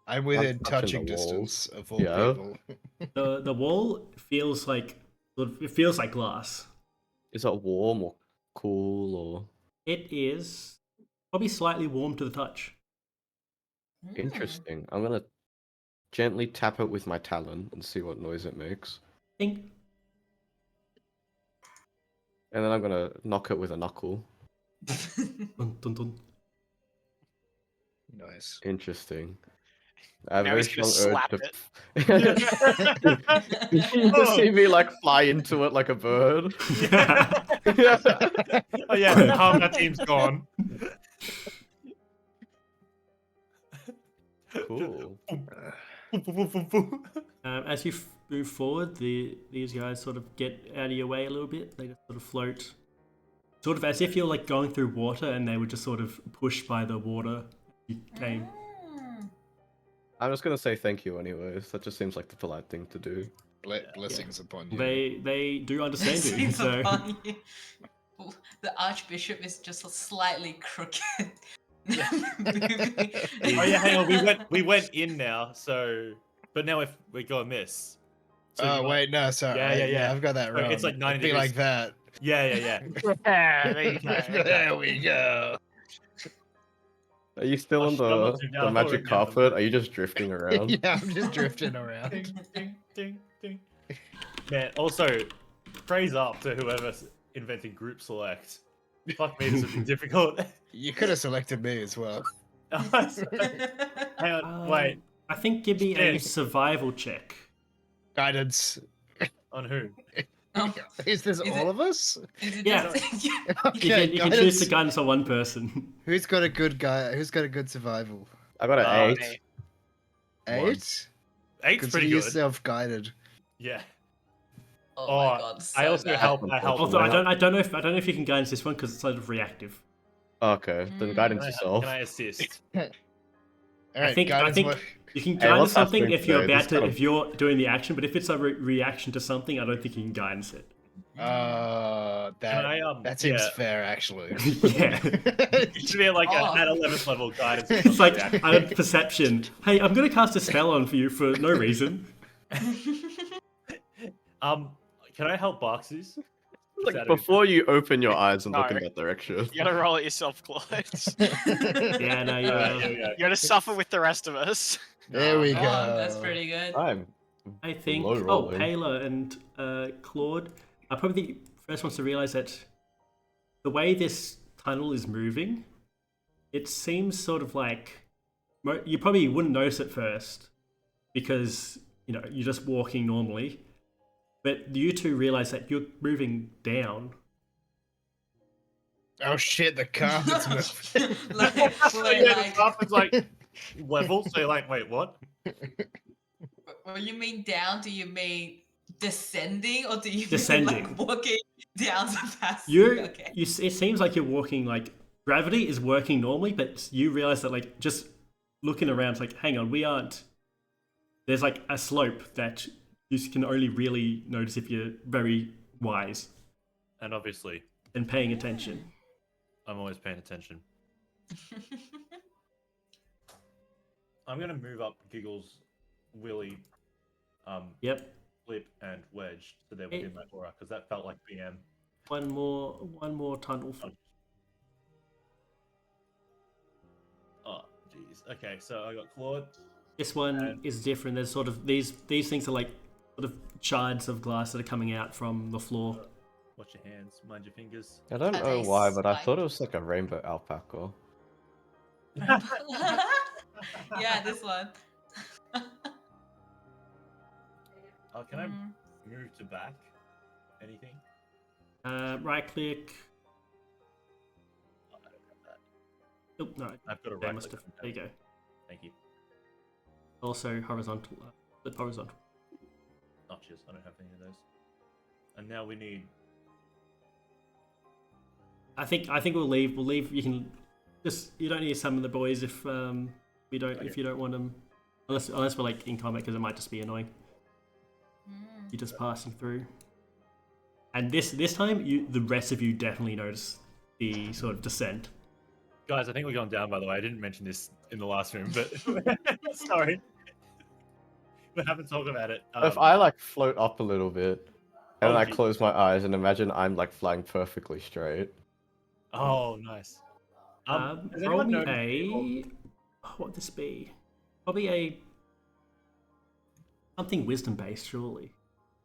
I'm within touching touching the wall. distance of all Yeah. people. The wall feels like it feels like glass. Is it warm or cool or It is probably slightly warm to the touch. interesting? I'm gonna gently tap it with my talon and see what noise it makes. Think. And then I'm gonna knock it with a knuckle. Dun, dun, dun. Nice. Interesting. I have a Now very he's gonna strong urge slap to. You just see me like fly into it like a bird. Oh yeah, half our team's gone. Cool. As you move forward, these guys sort of get out of your way a little bit. They just sort of float, sort of as if you're like going through water, and they were just sort of pushed by the water you came. I'm just gonna say thank you anyways. That just seems like the polite thing to do. Blessings upon you. They do understand you. Seems So upon you. Ooh, the Archbishop is just slightly crooked. Moving. Oh yeah, hang on. We went in now, so but now if we go amiss. So Oh you got- wait, no, sorry. Yeah. I've got that So wrong. it's like 90 It'd be degrees. like that. Yeah. there you go. There we go. Are you still Oh, on shit, I'm not too the down. I thought we were magic down the carpet? road. Are you just drifting around? Yeah, I'm just drifting around. Ding, ding, ding. Man, also, praise up to whoever's inventing group select. Fuck me, this would be difficult. You could have selected me as well. Hang on, wait. I think give me a Shit. survival check. Guidance. On who? Oh, Is this Is all it- of us? is it Yeah. just- You Okay, can choose the guidance on one person. Who's got a good guy? Who's got a good survival? I got an Oh, 8. Hey, 8. Eight's Consider pretty good. yourself guided. Yeah. Oh Oh, my god. So I also bad. help. I help. Although Why I don't know if you can guidance this one because it's sort of reactive. Okay, then Mm. guidance Can yourself. I assist? All right, think- I guidance. think- what- You can Hey, guidance what's something happening if you're today? about This to kind of- if you're doing the action, but if it's a reaction to something, I don't think you can guidance it. That seems fair actually. Yeah. It should be like Oh. at 11th level guidance. It's like I have perception. Hey, I'm gonna cast a spell on for you for no reason. Can I help boxes? Like before you open your eyes and look in No. that direction. you gotta roll it yourself, Claude. Yeah, no, you Here we go. You gotta suffer with the rest of us. There we Oh, go. that's pretty good. I'm I think. low Oh, rolling. Payla and Claude are probably the first ones to realize that the way this tunnel is moving, it seems sort of like you probably wouldn't notice at first because you're just walking normally, but you two realize that you're moving down. Oh shit, the carpet's moving. Like, Yeah, we're the like, carpet's like level, so you're like, wait, what? when you mean down, do you mean descending or do you mean Descending. like walking down the passage? You're Okay. it seems like you're walking like gravity is working normally, but you realize that like just looking around, it's like, hang on, we aren't. There's like a slope that you can only really notice if you're very wise And obviously, and paying attention. I'm always paying attention. I'm gonna move up Giggles, Willy, Yep. Flip, and Wedge so they're within my aura because that felt like BM. One more tunnel. Oh, jeez. Okay, so I got Claude. This one is different. There's sort of these things are like sort of shards of glass that are coming out from the floor. Watch your hands, mind your fingers. I don't Are know they why, but I spiked? thought it was like a rainbow alpaca. Yeah, this one. Can I Mm. move to back? Anything? Right click. Oh, no, I've got a they right must click have. on There you tab. go. Thank you. Also horizontal. Flip horizontal. Oh, cheers. I don't have any of those. And now we need. I think we'll leave. We'll leave. You can just. You don't need to summon the boys if we don't. If you don't want them, unless we're like in combat, because it might just be annoying. You're just passing through. And this time, the rest of you definitely notice the sort of descent. Guys, I think we're going down, by the way. I didn't mention this in the last room, but sorry. We haven't talked about it. If I like float up a little bit, and then I gee. close my eyes and imagine I'm like flying perfectly straight. Oh, nice. Has Roll anyone me noticed- a. What would this be? Probably a. Something wisdom based, surely.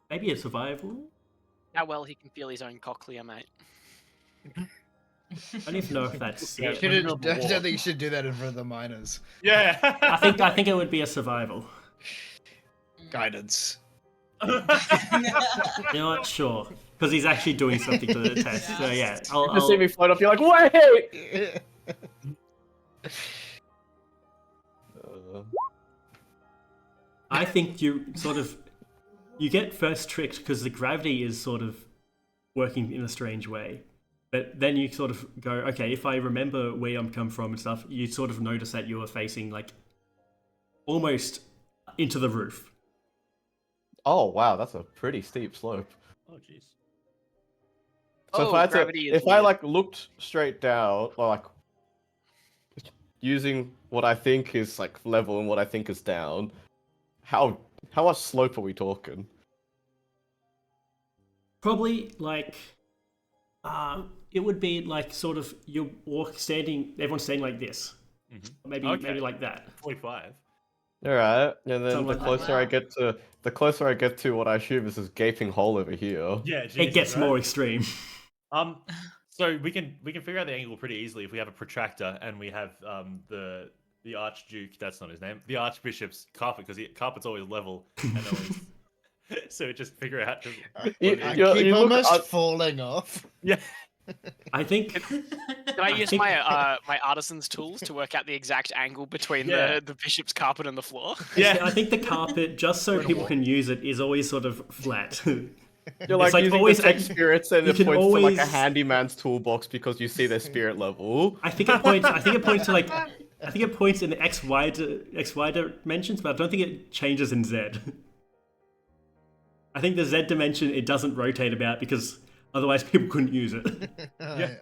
Maybe a survival? How well he can feel his own cochlea, mate. I don't even know if that's Yeah, it. should- I Miserable don't war. think you should do that in front of the miners. Yeah. I think it would be a survival. Guidance. You're not sure. Because he's actually doing something to the test. So yeah, You just see me float up, you're like, wait! I think you sort of you get first tricked because the gravity is sort of working in a strange way. But then you sort of go, okay, if I remember where I'm come from and stuff, you sort of notice that you are facing like almost into the roof. Oh wow, that's a pretty steep slope. Oh, jeez. So Oh, gravity is if I weird. like looked straight down, or like using what I think is like level and what I think is down, how much slope are we talking? Probably like it would be like sort of you're everyone's standing like this. Maybe Okay. maybe like that. 45. All right, and then Something the like that. closer I get to what I assume is this gaping hole over here. Yeah, It Jesus, gets right? more extreme. So we can figure out the angle pretty easily if we have a protractor and we have the Archduke. That's not his name. The Archbishop's carpet, because carpet's always level and always. So we just figure out. You- I you- keep you look almost up- falling off. Yeah. I think Can I use think- my my artisan's tools to work out the exact angle between Yeah. the bishop's carpet and the floor? Yeah. I think the carpet, just so We're in a people war. can use it, is always sort of flat. You're like, like using always- the tech spirits and you it can points to like a always- handyman's toolbox because you see their spirit level. I think it points to like I think it points in the XY dimensions, but I don't think it changes in Z. I think the Z dimension it doesn't rotate about because otherwise people couldn't use it. Yeah.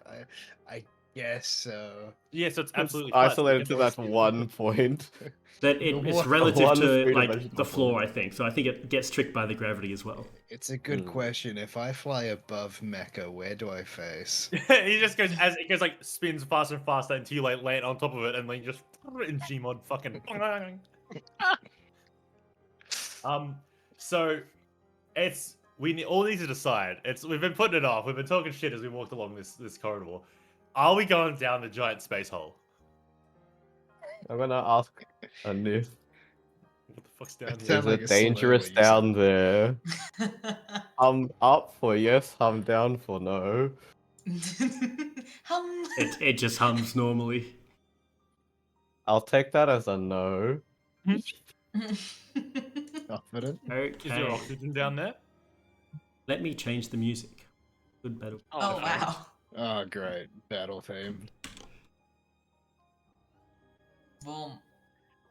I guess so. Yeah, so it's It's absolutely flat, so we isolated can to always that see it. one point. That it's One relative to three-dimensional like the floor, point. I think. So I think it gets tricked by the gravity as well. It's a good question. If I fly above Mecca, where do I face? He just goes as it goes like spins faster and faster until you like land on top of it and then just in Gmod fucking. So it's we all need to decide. We've been putting it off. We've been talking shit as we walked along this corridor. Are we going down the giant space hole? I'm gonna ask Anith, What the fuck's down It here? sounds is like it a slur dangerous what you down there? I'm up for yes, I'm down for no. It just hums normally. I'll take that as a no. Confident. Is there Okay. oxygen down there? Let me change the music. Good battle. Oh no. wow. Oh, great. Battle theme. Boom.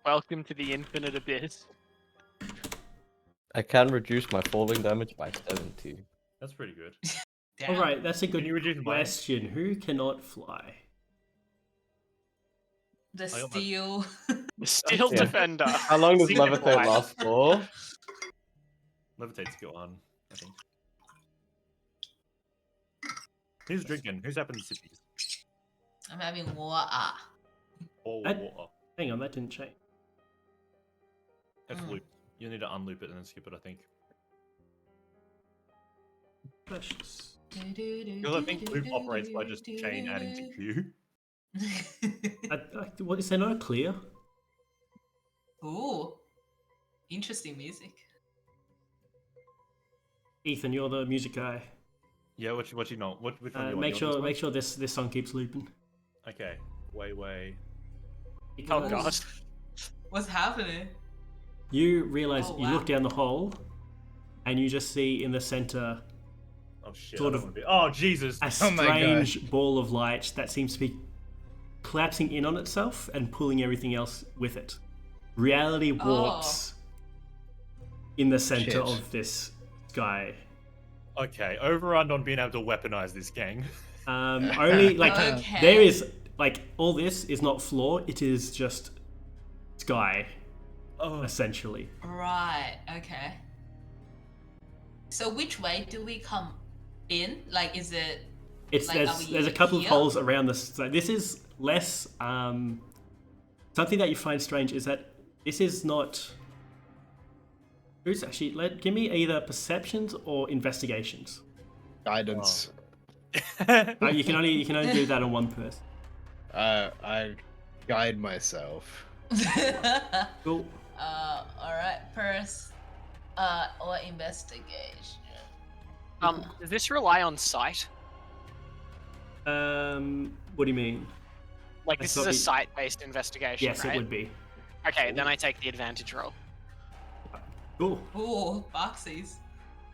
Welcome to the infinite abyss. I can reduce my falling damage by 70. That's pretty good. Damn. All right, that's a good you reduce mine? question. Who cannot fly? The got my- steel. The steel Yeah. defender. How long does Secret levitate line. last for? Levitate's skill on, I think. Who's drinking? Who's happened to sippy? I'm having water. Oh, That- water. Hang on, that didn't change. That's loop. You need to unloop it and then skip it, I think. Precious. Because I think loop operates by just chain adding to queue. What is there not a clear? Ooh. Interesting music. Ethan, you're the music guy. Yeah, what you know? Which one do you want? Make You want this sure this song keeps looping. one? Okay. Way. Oh Because god. What's happening? You realize Oh, you wow. look down the hole, and you just see in the center Oh shit. Sort I of- don't wanna be... Oh Jesus. a Oh my strange ball of light that seems to be collapsing in on itself and pulling everything else with it. Reality warps in the center Shit. of this sky. Okay, overrun on being able to weaponize this gang. Only like Okay. there is like all this is not floor; it is just sky, Oh. essentially. Right. Okay. So which way do we come in? Like, is it? It's Like, are there's a we couple of here? holes around this. So this is less. Something that you find strange is that this is not. Who's actually? Give me either perceptions or investigations. Guidance. You can only do that on one person. I guide myself. Cool. All right. First, or investigation. Does this rely on sight? What do you mean? Like I this thought is a we- sight-based investigation, Yes, right? it would be. Okay, then I take the advantage roll. Cool. Ooh, boxies.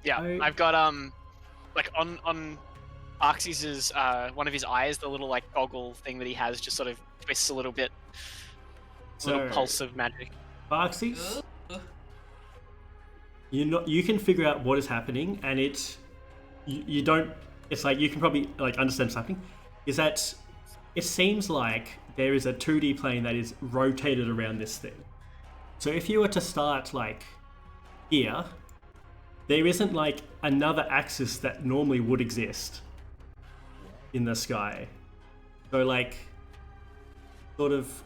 Yeah, I- I've got like on Arxes' one of his eyes, the little like goggle thing that he has just sort of twists a little bit. Little So, pulse of magic. Barxies, Ooh. you can figure out what is happening, and you don't. It's like you can probably like understand something. Is that it seems like there is a 2D plane that is rotated around this thing. So if you were to start like here, there isn't like another axis that normally would exist in the sky. So like sort of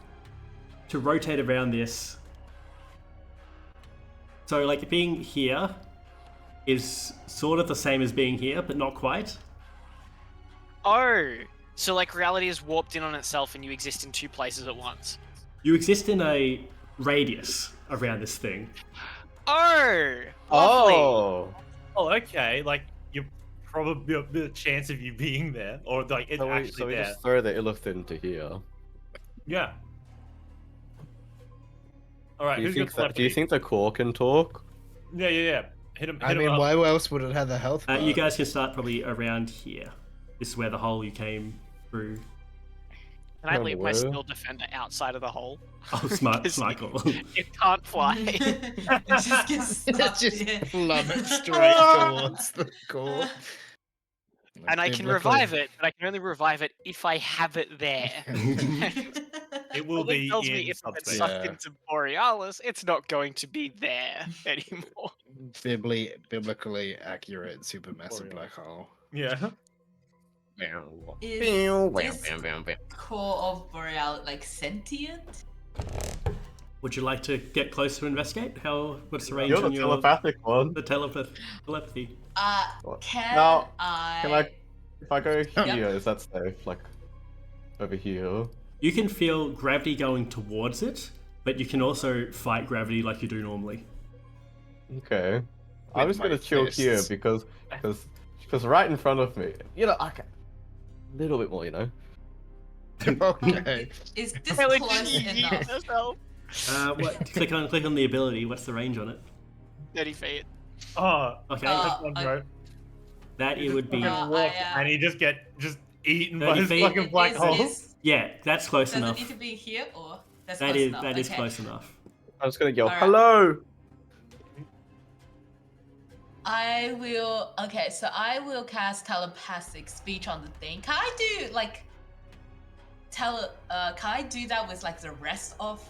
to rotate around this. So like being here is sort of the same as being here, but not quite. Oh, so like reality is warped in on itself, and you exist in two places at once. You exist in a radius around this thing. Oh, lovely. Oh, Oh, okay. Like you're probably a bit of chance of you being there, or like it's so we, actually so we there. just throw the illith into here. Yeah. All right. Do you Who's think got that? Do you telepathy? think the core can talk? Yeah. Hit him. I mean, up. why else would it have the health bar? You guys can start probably around here. This is where the hole you came through. Can I leave my Hello. skill defender outside of the hole? Oh, smart, 'Cause smart call. It can't fly. It just gets stuck just there. plummet straight towards the core. And I can revive it, but I can only revive it if I have it there. It will Well, that be tells in me if it's subspace. sucked Yeah. into Borealis, it's not going to be there anymore. Biblically accurate supermassive black hole. Yeah. Is this core of Boreal like sentient? Would you like to get closer to investigate? What's the range You're the on your telepathic one. telepathy? What? Can Now, I? Can I? If I go Yep. here, is that safe? Like over here? You can feel gravity going towards it, but you can also fight gravity like you do normally. Okay. I'm With just gonna my chill here fists. because right in front of me, I can a little bit more, Okay. Is this I close enough? Yourself. What? click on the ability. What's the range on it? 30 feet. Oh. Okay, That's one, bro. that it would be. Uh, Walk, I, and he just eaten 30 by his feet. fucking black hole. Yeah, that's close does it enough. need to be here or that's That close is enough? that is Okay. close enough. I'm just gonna yell, Alright. hello! I will. Okay, so I will cast telepathic speech on the thing. Can I do like can I do that with like the rest of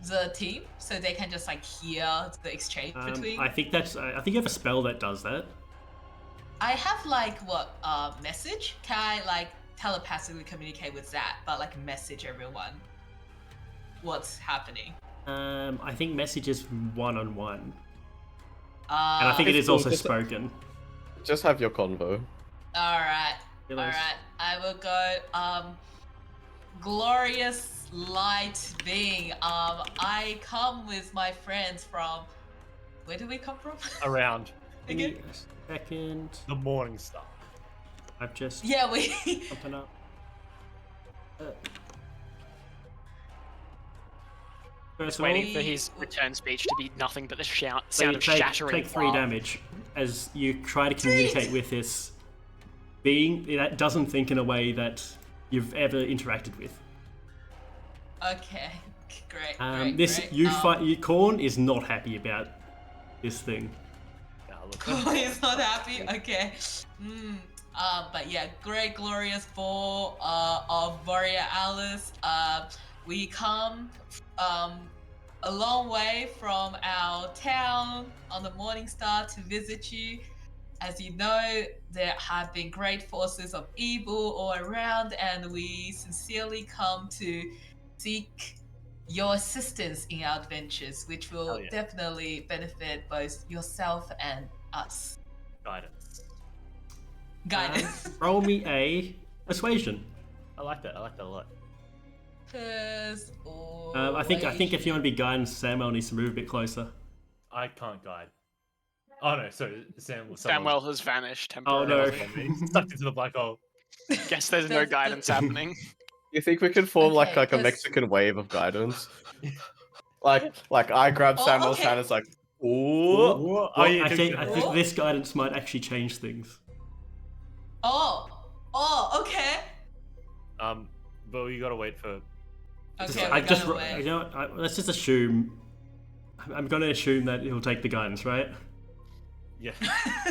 the team so they can just like hear the exchange between? I think you have a spell that does that. I have like what message? Can I like telepathically communicate with that, but like message everyone what's happening? I think message is one-on-one, Uh, and I think it is cool, also just- spoken. Just have your convo. All right. It All is. right. I will go. Glorious light being. I come with my friends from. Where do we come from? Around Give me Again? a second. the morning star. I've just Yeah, we. something up. First of Waiting all, for his return speech to be nothing but the so sound you of shattering take 3 glass. damage as you try to communicate with this being that doesn't think in a way that you've ever interacted with. Okay, great. This great. Korn is not happy about this thing. Yeah, look, Corn is not happy. Okay. But yeah, great glorious ball of Warrior Alice. We come a long way from our town on the Morning Star to visit you. As you know, there have been great forces of evil all around, and we sincerely come to seek your assistance in our adventures, which will Hell yeah. definitely benefit both yourself and us. guidance. Guidance. Roll me a persuasion. I like that a lot. I think if you want to be guidance, Samuel needs to move a bit closer. I can't guide. Oh no, sorry, Samuel has vanished Oh temporarily. no. Stuck into the black hole. Guess there's no guidance happening. You think we could form like Okay, a 'cause- Mexican wave of guidance? like I grab Oh, Samuel's okay. hand. It's like, ooh. Oh Well, yeah, I think Oh. this guidance might actually change things. Oh, okay. But you gotta wait for. Okay, I we just, gotta wait. you know, let's just assume. I'm gonna assume that he'll take the guidance, right? Yeah.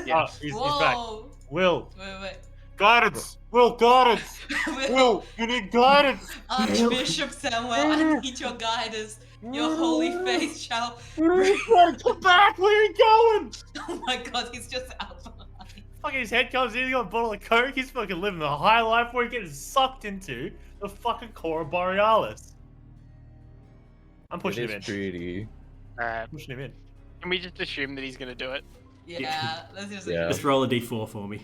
Yeah. Oh, he's back. Whoa. Will, Wait. guidance. Will, guidance. Will, you need guidance. Archbishop Samuel, I need your guidance. Your holy faith shall. Come back. Where are you going? Oh my god, he's just out behind. Fucking his head comes in, he's got a bottle of coke, he's fucking living the high life where he gets sucked into the fucking core of Borealis. I'm pushing him in. Pretty. Alright. Pushing him in. Can we just assume that he's gonna do it? Yeah, let's just. Yeah. Just roll a d4 for me.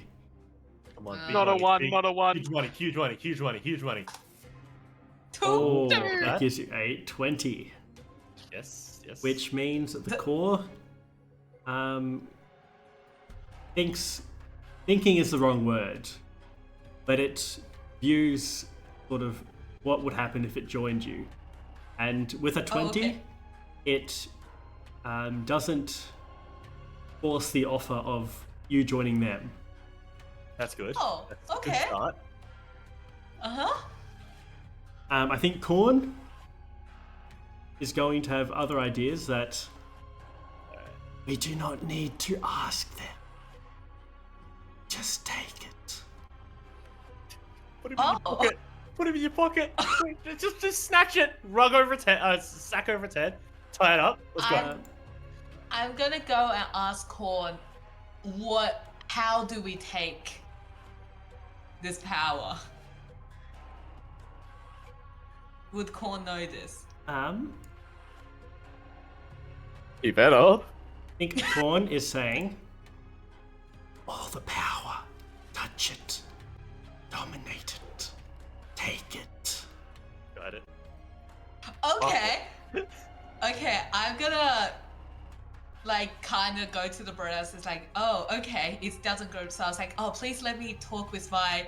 Come on. Uh, big Not a money, one, big- not a one. Huge money, huge money, huge money, huge money. Oh, Two. that gives you a 20, Yes, yes. which means that the core thinking is the wrong word, but it views sort of what would happen if it joined you, and with a 20, okay. it doesn't force the offer of you joining them. That's good. Oh, That's a good okay. start. Uh-huh. I think Korn is going to have other ideas that we do not need to ask them. Just take it. Put him in your pocket. Put him in your pocket. just snatch it. Rug over its head. Sack over its head. Tie it up. Let's go. I'm gonna go and ask Korn, how do we take this power? Would Korn know this? You better. I think Korn is saying, all the power, touch it, dominate it, take it. Got it. Okay. Okay, I'm gonna kind of go to the brothers. It's like, oh, okay, it doesn't go. So I was like, oh, please let me talk with my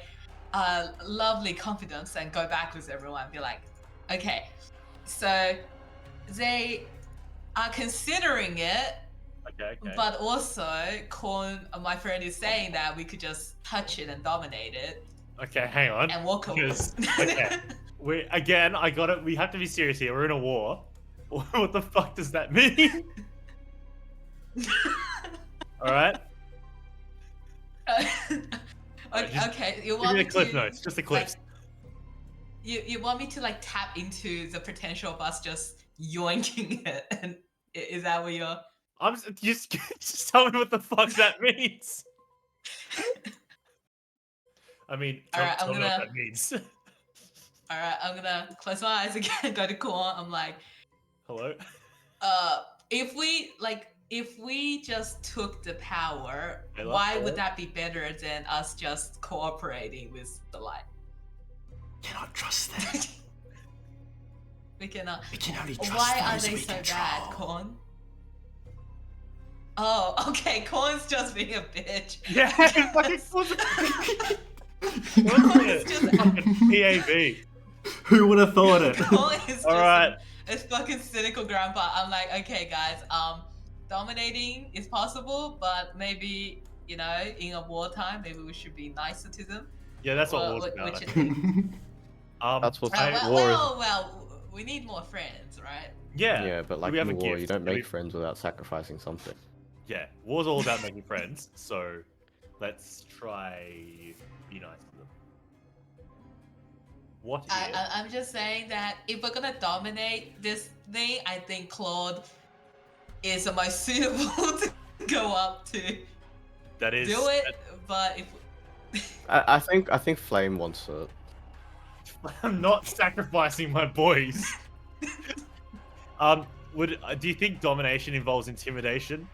lovely confidence and go back with everyone and be like, okay, so they are considering it, Okay. but also my friend is saying that we could just touch it and dominate it Okay, hang on. and walk away. Because, okay. I got it. We have to be serious here. We're in a war. What the fuck does that mean? Alright? Okay, you Give want me me the clip to, notes. Just the clips. You want me to tap into the potential of us just yoinking it? And is that what you're? Just tell me what the fuck that means. I mean, Alright, tell I'm me what gonna- that means. All right, I'm gonna close my eyes again. Go to Korn. I'm like, Hello? if we just took the power, Hello? why would that be better than us just cooperating with the light? Cannot trust them. We cannot. We can only trust Why are those they we so control. bad, Korn? Oh, okay. Korn's just being a bitch. Yeah, fucking what's Korn's just. fucking PAV. Who would have thought it? Korn is just. Alright. It's fucking cynical grandpa. I'm like, okay, guys, dominating is possible, but maybe, you know, in a wartime, maybe we should be nicer to them. Yeah, that's what war's What about. you think? That's what I- war is. Well, we need more friends, right? yeah, Yeah, but like we have in a war, gift. you don't Do we- make friends without sacrificing something. Yeah, war's all about making friends. So let's try be nice to them. What if? I'm just saying that if we're gonna dominate this thing, I think Claude is the most suitable to go up to That is. do it. But if I think Flame wants it. I'm not sacrificing my boys. Do you think domination involves intimidation?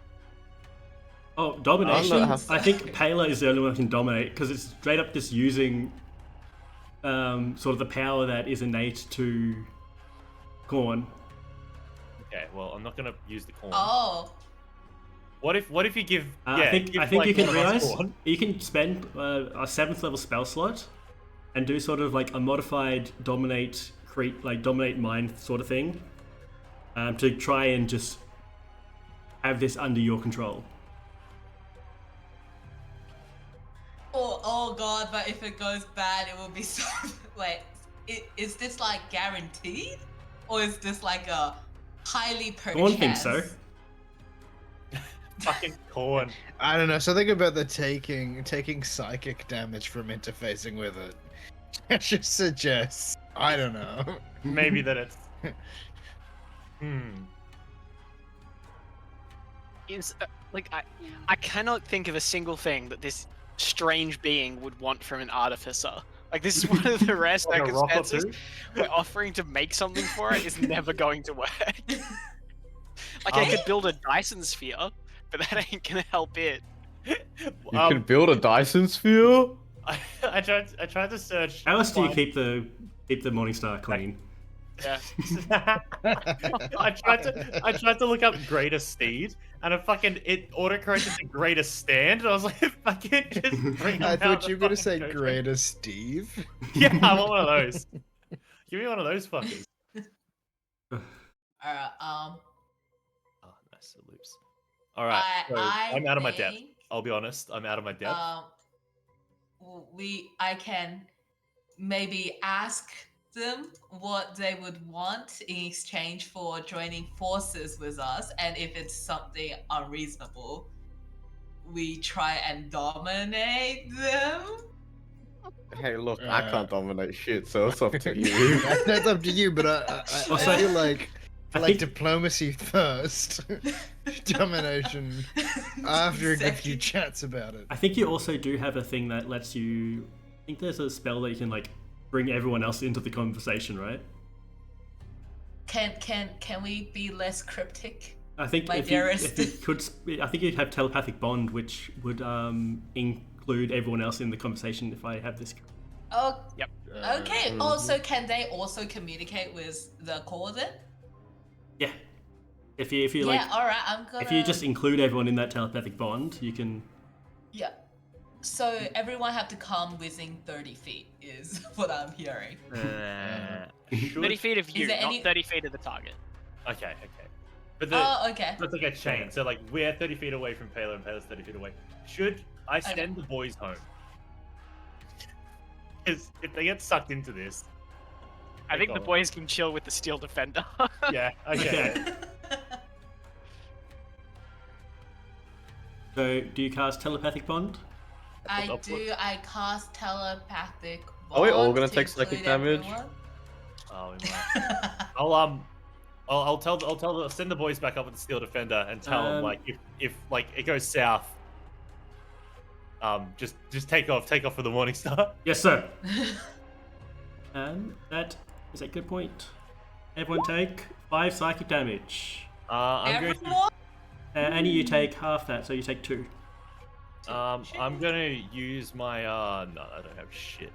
Oh, domination. I'm not- I think Pela is the only one who can dominate because it's straight up just using sort of the power that is innate to Corn. Okay, well, I'm not gonna use the corn. oh, What if you give? I think give, you like, can one of us realize corn? you can spend a 7th level spell slot and do sort of like a modified dominate mind sort of thing to try and just have this under your control. oh god! But if it goes bad, it will be so. Wait, is this like guaranteed, or is this like a highly perchance? Corn thinks so. Fucking corn. I don't know. Something about the taking psychic damage from interfacing with it. I should suggest. I don't know. Maybe that it's. Is like I cannot think of a single thing that this strange being would want from an artificer. Like this is one of the rare Like a rock or circumstances two? where offering to make something for it is never going to work. Like I could build a Dyson sphere, but that ain't gonna help it. You can build a Dyson sphere. I tried to search. How else do you find- keep the Morningstar clean? Yeah. I tried to look up greatest steed, and it autocorrected to greatest stand, and I was like, fucking just bring I out thought the you were gonna fucking say coach. greatest Steve. Yeah, I want one of those. Give me one of those fuckers. Alright, Oh, nice loops. All right, so I'm out of my depth. think, I'll be honest, I'm out of my depth. I can maybe ask them what they would want in exchange for joining forces with us, and if it's something unreasonable, we try and dominate them. Hey, look, I Uh, can't dominate shit, so it's up to you. That's up to you, but I Also, feel like I like think- diplomacy first, domination after a good few Second. chats about it. I think you also do have a thing that lets you. I think there's a spell that you can like bring everyone else into the conversation, right? Can we be less cryptic? I think My if you dearest. could, I think you'd have telepathic bond, which would include everyone else in the conversation. If I have this, Oh, Yep. okay. Mhm. Also, can they also communicate with the core then? yeah. If you Yeah, like, all right. I'm gonna. if you just include everyone in that telepathic bond, you can. Yeah. So everyone have to come within 30 feet is what I'm hearing. 30 feet of you, there not any- 30 feet of the target. Okay. But Oh, okay. that's like a chain. So like we're 30 feet away from Pela, and Pela's 30 feet away. Should I send the boys home? Because if they get sucked into this, I think the go. boys can chill with the steel defender. yeah, okay. Okay. So, do you cast telepathic bond? I Up do. I cast telepathic. Are we all bond gonna to take psychic include damage? everyone. Oh, we might. I'll send the boys back up with the steel defender and tell them like if like it goes south, just take off for the morning star. Yes, sir. And that is a good point. Everyone take 5 psychic damage. I'm going to Everyone? And you take half that, so you take 2. I'm gonna use my no, I don't have shit.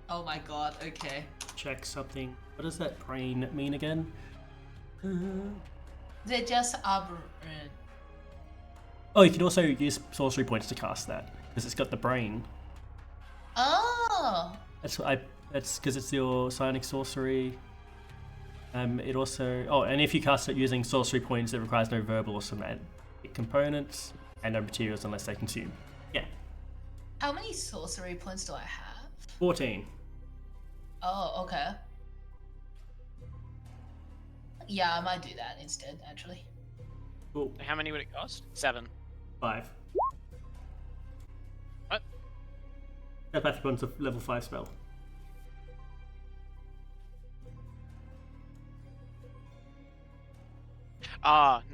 Oh my god. Okay. Check something. What does that brain mean again? They're just aberrant. Oh, you can also use sorcery points to cast that because it's got the brain. Oh. That's what It's because it's your psionic sorcery. It also... Oh, and if you cast it using sorcery points, it requires no verbal or somatic components and no materials unless they consume. Yeah. How many sorcery points do I have? 14. Oh, okay. Yeah, I might do that instead, actually. Cool. How many would it cost? 7. 5. What? Telepathic one's a level 5 spell.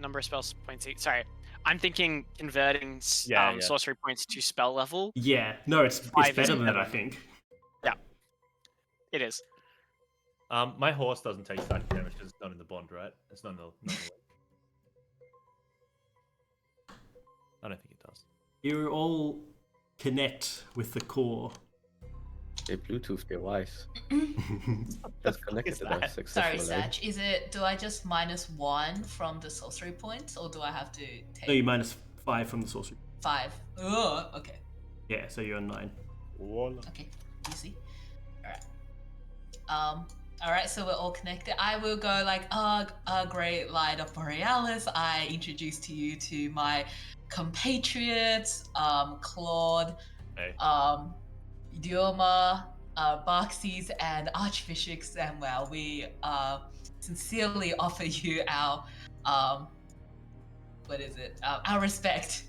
Number of spell points. Sorry, I'm thinking converting Yeah. sorcery points to spell level. Yeah. No, it's 5 better is than that, I 7. think. It is. My horse doesn't take psychic damage because it's not in the bond, right? It's not in the I don't think it does. You all connect with the core. A Bluetooth device. That's connected to that? us Sorry, successfully. Sach. Do I just -1 from the sorcery points, or do I have to take No, you minus 5 from the sorcery. 5? Oh, okay. Yeah, so you're on 9. Okay, easy. Alright. Alright, so we're all connected. I will go like, great light of Borealis. I introduce to you to my compatriots, Claude, Hey. Dioma, Barxies, and Archbishop Samuel. We sincerely offer you our our respect.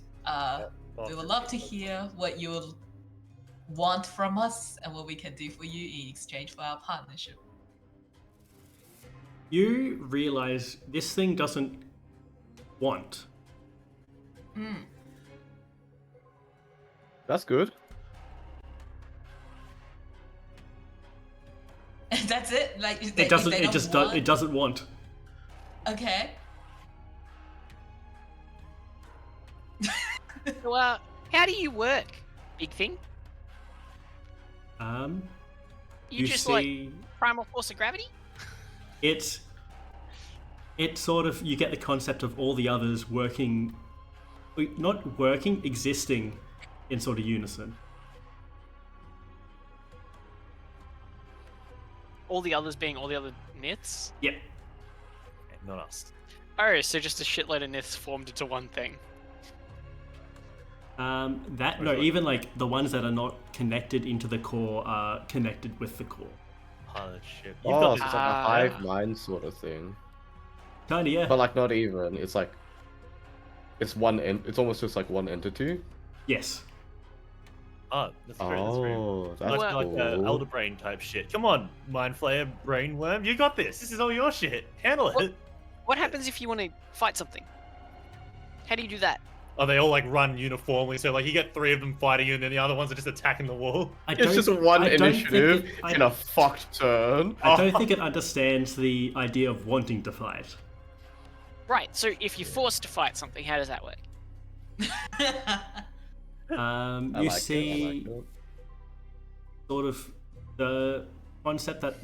We would love to hear what you would want from us and what we can do for you in exchange for our partnership. You realize this thing doesn't want. That's good. That's it. Like It doesn't. It just does. It doesn't want. Okay. So, how do you work, big thing? You just like see primal force of gravity? it's sort of, you get the concept of all the others working, not working, existing in sort of unison. All the others being all the other myths? Yep. Not us. Oh, so just a shitload of myths formed into one thing. Even like the ones that are not connected into the core are connected with the core. Oh shit! You've Oh, got so this. it's like a hive mind sort of thing. Kinda, yeah. But like not even. It's like it's one. It's almost just like one entity. Yes. Oh, that's great. That's great. Oh, that's Like cool. elder brain type shit. Come on, mind flayer, brain worm, you got this. This is all your shit. Handle it. What? What happens if you want to fight something? How do you do that? Oh, they all like run uniformly, so like you get 3 of them fighting you, and then the other ones are just attacking the wall. It's just one I don't initiative think it- in a fucked turn. I don't think it understands the idea of wanting to fight. Right, so if you're forced to fight something, how does that work? I You like see it, I like it. sort of the concept that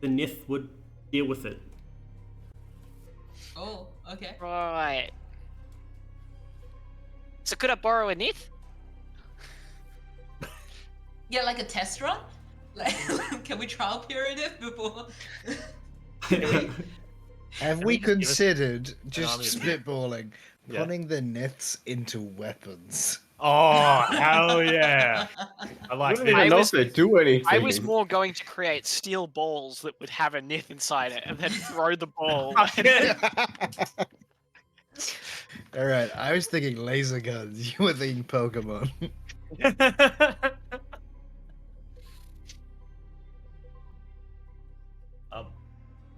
the Nith would deal with it. Oh, okay. Right. So could I borrow a nith? Yeah, like a test run? Like, can we trial period it before? Have Can we we just give us considered just army of- spitballing, Yeah. putting the neths into weapons? Oh, hell yeah! I like I don't this. even know was- if they do anything. I was more going to create steel balls that would have a nith inside it and then throw the ball. All right, I was thinking laser guns. You were thinking Pokemon.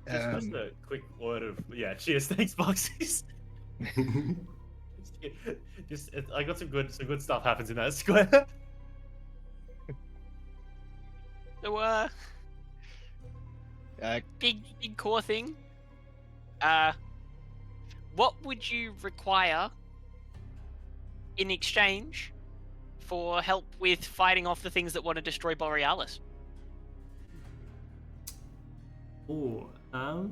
Just a quick word of cheers, thanks, Boxies. I got some good stuff happens in that square. So, big core thing. What would you require in exchange for help with fighting off the things that want to destroy Borealis? Ooh, I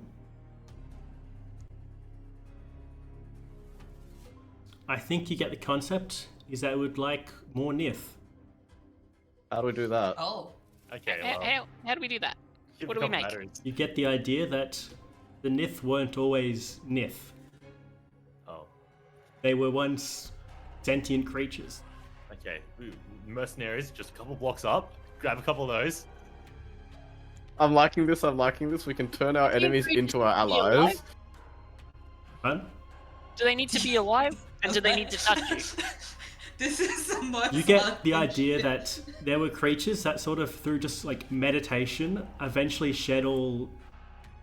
think you get the concept. Is that it would like more Nith. How do we do that? Oh. Okay, well, How do we do that? give What a do we couple make? batteries. You get the idea that the Nith weren't always Nith. Oh, They were once sentient creatures. okay. Ooh, mercenaries, just a couple blocks up. Grab a couple of those. I'm liking this. We can turn our enemies into our be alive? allies. Huh? Do they need to be alive? And do they need to touch you? This is the most You get the fun idea shit. that there were creatures that sort of through just like meditation eventually shed all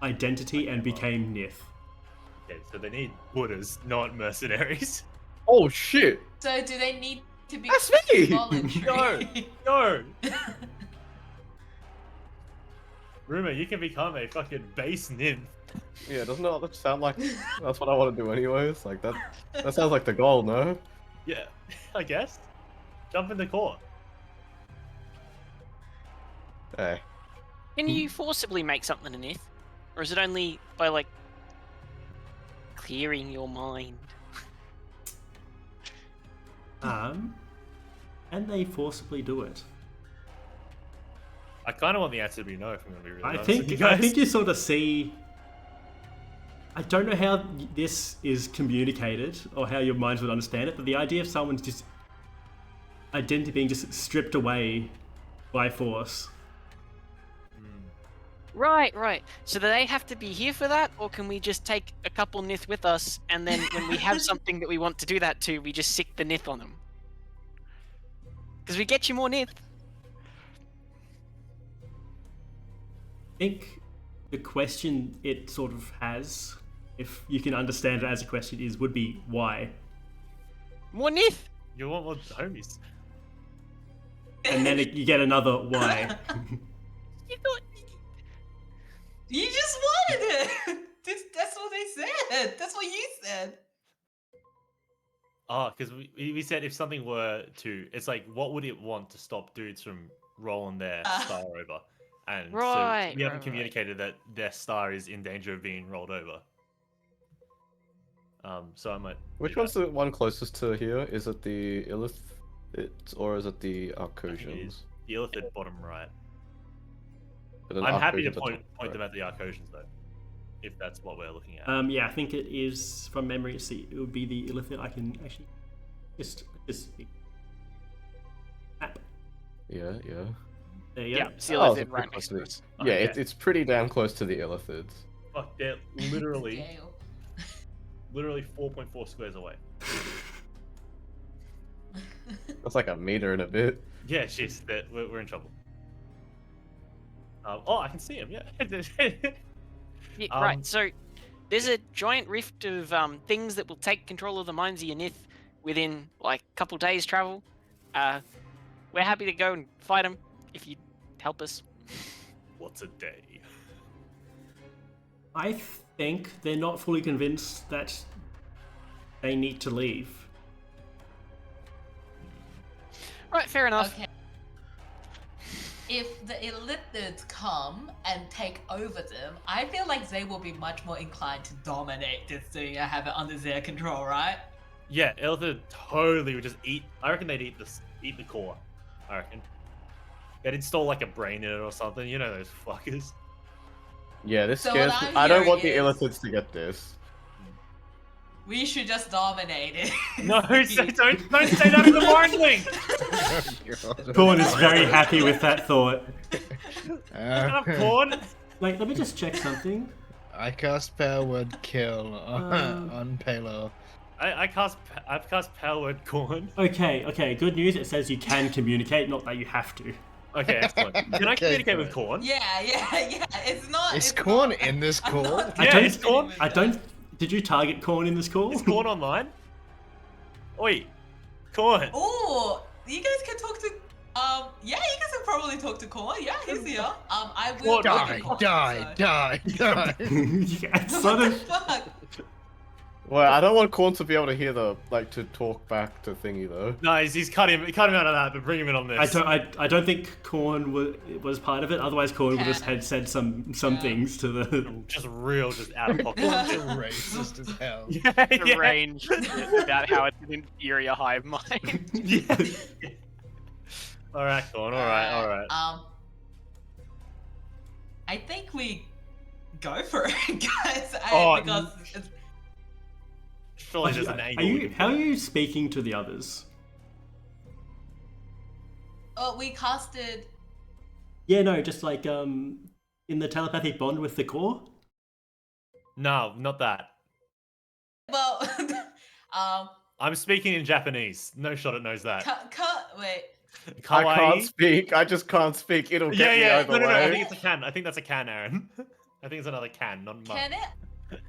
identity and became Nith. Okay, so they need Buddhas, not mercenaries. Oh shit! So do they need to be That's me! voluntary? No! Rumor, you can become a fucking base nymph. Yeah, doesn't that sound like that's what I want to do anyways? Like that. That sounds like the goal, no? Yeah, I guess. Jump in the core. Hey. Can you forcibly make something a Nith? Or is it only by, like, clearing your mind? And they forcibly do it. I kind of want the answer to be no, if I'm going to be really I honest with you think I guys. think you sort of see. I don't know how this is communicated or how your minds would understand it, but the idea of someone's just identity being just stripped away by force. Right. So do they have to be here for that? Or can we just take a couple Nith with us, and then when we have something that we want to do that to, we just sick the Nith on them? Because we get you more Nith. I think the question it sort of has, if you can understand it as a question, would be why, More Nith! You want more homies. and then you get another why. You thought... You just wanted it. That's what they said. That's what you said. Oh, because we said if something were to, it's like, what would it want to stop dudes from rolling their star over? And Right, so we haven't right. communicated that their star is in danger of being rolled over. So I might. Which do one's that. the one closest to here? Is it the Illith, or is it the I think it Arcosians? is the Illithid bottom right. But an I'm happy to Arcosian's at point top them right. at the Arcosians though, if that's what we're looking at. Yeah, I think it is from memory. It would be the Illithid. I can actually just map. Yeah. Yeah, There you go. it's the Oh, Illithid it's right pretty next close to to us. Yeah, Okay. it's pretty damn close to the Illithids. Fuck, they're literally Gale. 4.4 squares away. That's like a meter and a bit. Yeah, jeez, we're in trouble. Oh, I can see him. Yeah. Yeah, right, so there's a giant rift of things that will take control of the minds of your Nith within, like, a couple days' travel. We're happy to go and fight them if you help us. What's a day? I think they're not fully convinced that they need to leave. Right, fair enough. Okay. If the Illithids come and take over them, I feel like they will be much more inclined to dominate this thing and have it under their control, right? Yeah, Illithid totally would just eat. I reckon they'd eat the core. I reckon. They'd install like a brain in it or something. You know those fuckers. Yeah, this So scares what me. I'm I don't want the hearing is- Illithids to get this. We should just dominate it. No, don't say that in the mind link. Corn is very happy with that thought. Shut up, Corn. Wait, let me just check something. I cast Power Word Kill Um, on Palo. I've cast Power Word Corn. Okay, good news. It says you can communicate, not that you have to. Okay, excellent. Can I Okay, communicate good. with Corn? Yeah. It's not. Is it's Corn not- in this I'm call? not I Yeah, don't- it's Corn. I don't. Did you target Corn in this call? Is Corn online? Oi, Corn. Oh, you guys can talk to. Yeah, you guys can probably talk to Corn. Yeah, he's here. I will. Die, Corn, die, so- die, die. Yeah, it's What sort the of. fuck? Well, I don't want Korn to be able to hear to talk back to Thingy though. No, he's cut him out of that, but bring him in on this. I don't think Corn was part of it. Otherwise, Corn would have had said some Yeah. things to the. Just out of pocket. Racist as hell. The range about how it's an inferior hive mind. Yeah. All right, Corn. All right. I think we go for it, guys. Oh, Because it's, Surely there's an Are angle. we you? can How are put it. you speaking to the others? we casted. Yeah, no, just like in the telepathic bond with the core. No, not that. Well, I'm speaking in Japanese. No shot it knows that. wait. I can't Kawaii. speak. I just can't speak. It'll get me Yeah. either No. I way. think it's a can. I think that's a can, Aaron. I think it's another can, not mum. Can it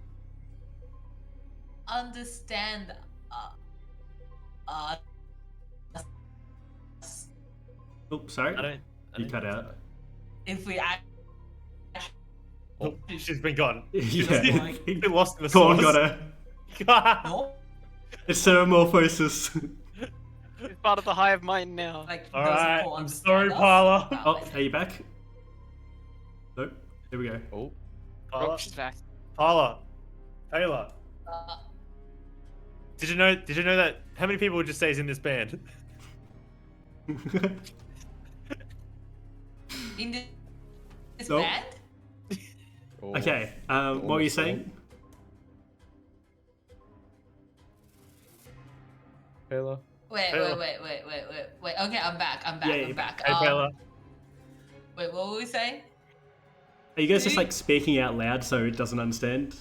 understand uh Oh, sorry, I don't. you cut out. if we act Oh, she's been gone. Yeah, We lost in the Corn sauce. got her. no? It's metamorphosis. It's part of the hive mind now. Like All does right, the core I'm understand sorry, us? Paula. No, Oh, like- are you back? Nope. There we go. Oh, Paula. Oh, she's back. Paula. Taylor. uh, Did you know that how many people would just say is in this band? in this Nope. band? oh. Okay. What were you saying? Taylor. Wait. Taylor. Okay, I'm back. I'm Yeah, back. Hey, Taylor. Wait, what were we saying? Are you guys just See? like speaking out loud so it doesn't understand?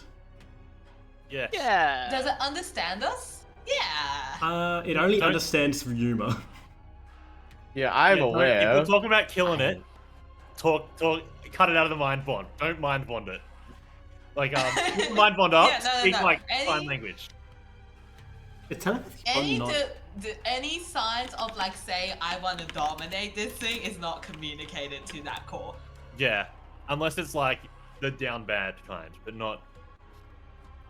Yeah. Yeah. Does it understand us? Yeah. It only Don't- understands humor. Yeah, I'm Yeah, don't- aware. If we're talking about killing it, talk. Cut it out of the mind bond. Don't mind bond it. Like keep the mind bond up. Yeah, no. Speak like Any- sign language. It's telepathy. Any not... any signs of like saying I want to dominate this thing is not communicated to that core. Yeah, unless it's like the down bad kind, but not.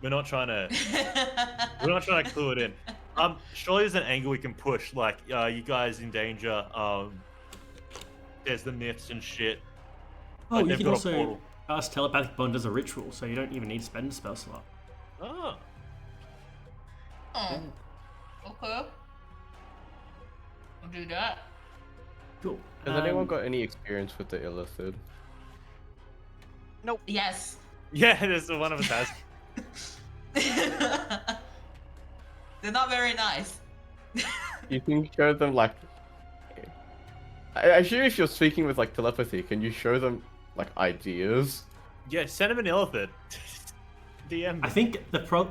We're not trying to. We're not trying to clue it in. Surely there's an angle we can push. Like, you guys in danger. There's the myths and shit. Oh, Like, you they've can got a also portal. cast telepathic bond as a ritual, so you don't even need to spend a spell slot. Oh. Oh, okay. I'll do that. Cool. Has anyone got any experience with the illithid? Yes. Yeah, there's one of us has. They're not very nice. You can show them like. I assume if you're speaking with like telepathy, can you show them like ideas? Yeah, send him an illithid. DM. I think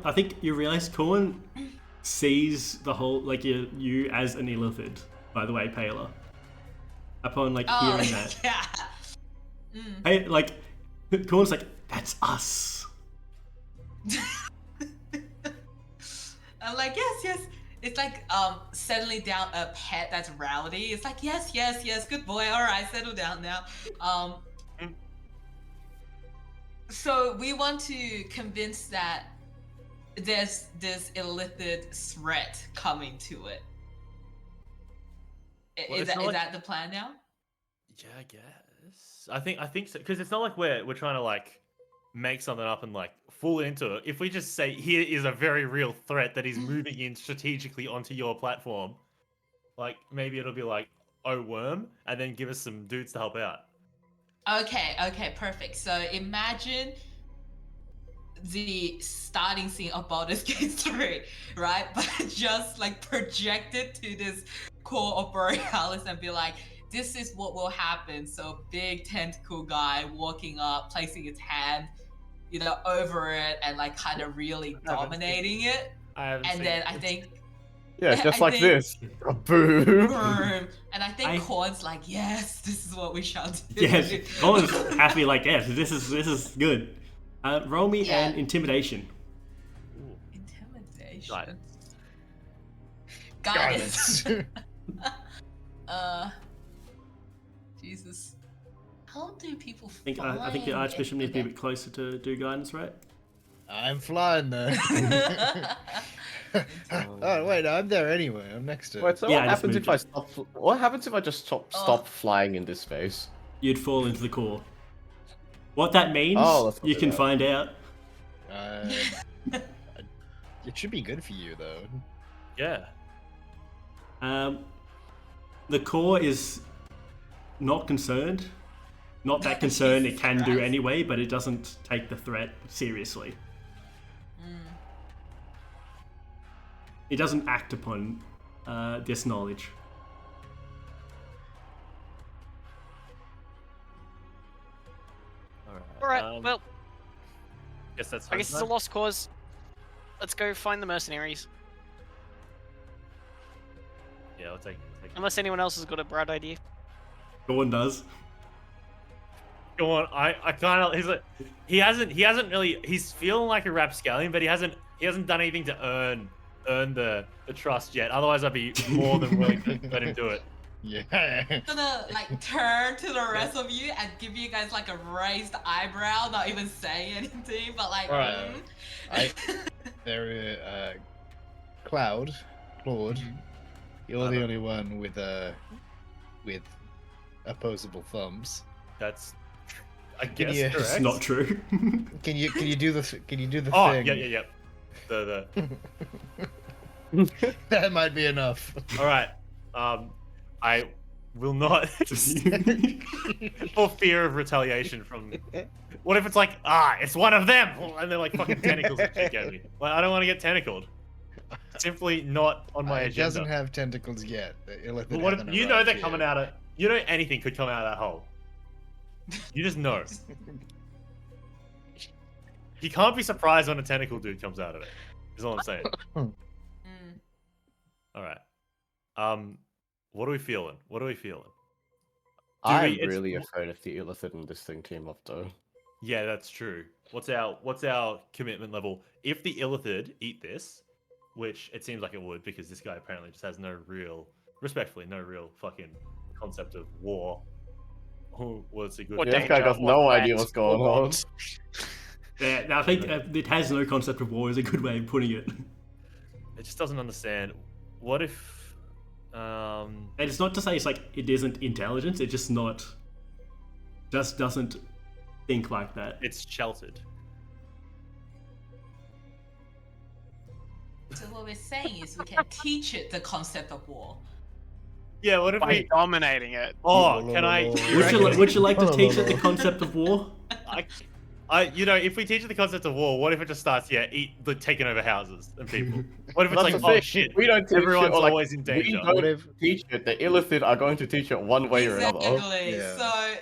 I think you realize Corn sees the whole like you as an illithid. By the way, Paler. Upon like Oh, hearing that, yeah. Mm. hey, like Corn's like that's us. I'm like, yes. It's like settling down a pet that's rowdy. It's like, yes, good boy. All right, settle down now. So we want to convince that there's this illithid threat coming to it. Well, Is it's not like- that the plan now? Yeah, I guess. I think so because it's not like we're trying to like make something up and like fall into it. If we just say here is a very real threat that is moving in strategically onto your platform, like maybe it'll be like oh worm, and then give us some dudes to help out. Okay, perfect. So imagine the starting scene of Baldur's Gate 3, right? But just like project it to this core of Borealis and be like, this is what will happen. So big tentacle guy walking up, placing his hand, over it and like kind of really I haven't dominating it. I haven't And seen then it. I think Yeah, just I like think- this. Boom. boom. And I think I- Corn's like, yes, this is what we shall do. Yes, Corn's happy like yes, this is good. Roll me Yeah. an intimidation. Intimidation. Guidance. Guidance. Jesus. How do people I think the Archbishop needs to be a bit closer to do guidance, right? I'm flying though. Oh wait, no, I'm there anyway. I'm next to it. Wait, so Yeah, what I just happens moved if I it. stop? What happens if I just stop flying in this space? You'd fall into the core. What that means, Oh, let's not you do can that. find out. It should be good for you though. Yeah. The core is not concerned not that concerned. It Jesus can do Christ. anyway, but it doesn't take the threat seriously. Mm. It doesn't act upon this knowledge. All right. Alright, well, guess that's. I guess it's a lost cause. Let's go find the mercenaries. Yeah, I'll take. Unless anyone else has got a bright idea. No one does. Go on. I kind of. He's like, he hasn't really. He's feeling like a rapscallion, but he hasn't done anything to earn the trust yet. Otherwise, I'd be more than willing to let him do it. Yeah. Gonna like turn to the rest of you and give you guys like a raised eyebrow, not even saying anything, but like. Right. There, Claude, you're the only one with opposable thumbs. That's. I Can guess you- correct. It's not true. Can you do the Oh, thing? yeah. The. That might be enough. All right. I will not, for fear of retaliation from. What if it's like, it's one of them, and they're like fucking tentacles and shit at me? Like, I don't want to get tentacled. Simply not on my It agenda. doesn't have tentacles yet. Illithid But what if haven't you know arrived they're yet. coming out of? You know anything could come out of that hole. You just know. You can't be surprised when a tentacle dude comes out of it. Is all I'm saying. Mm. All right. What are we feeling? I'm it's- really afraid if the Illithid and this thing team up though. Yeah, that's true. What's our commitment level? If the Illithid eat this, which it seems like it would, because this guy apparently just has no real fucking concept of war. Oh, what's a good? What This danger, guy got what no idea threats, what's going what on. bombs. Yeah, I think it has no concept of war is a good way of putting it. It just doesn't understand. What if? And it's not to say it's like it isn't intelligence. It just doesn't think like that. It's sheltered. So what we're saying is we can teach it the concept of war. Yeah. What if By we? dominating it. Oh, can I? Would you like to teach it the concept of war? If we teach it the concept of war, what if it just starts, taking over houses and people? What if it's That's like, the oh thing, shit, we don't teach everyone's it, or, like, always in danger. We don't teach it. The Illithid are going to teach it one way or another. Exactly. Yeah. So.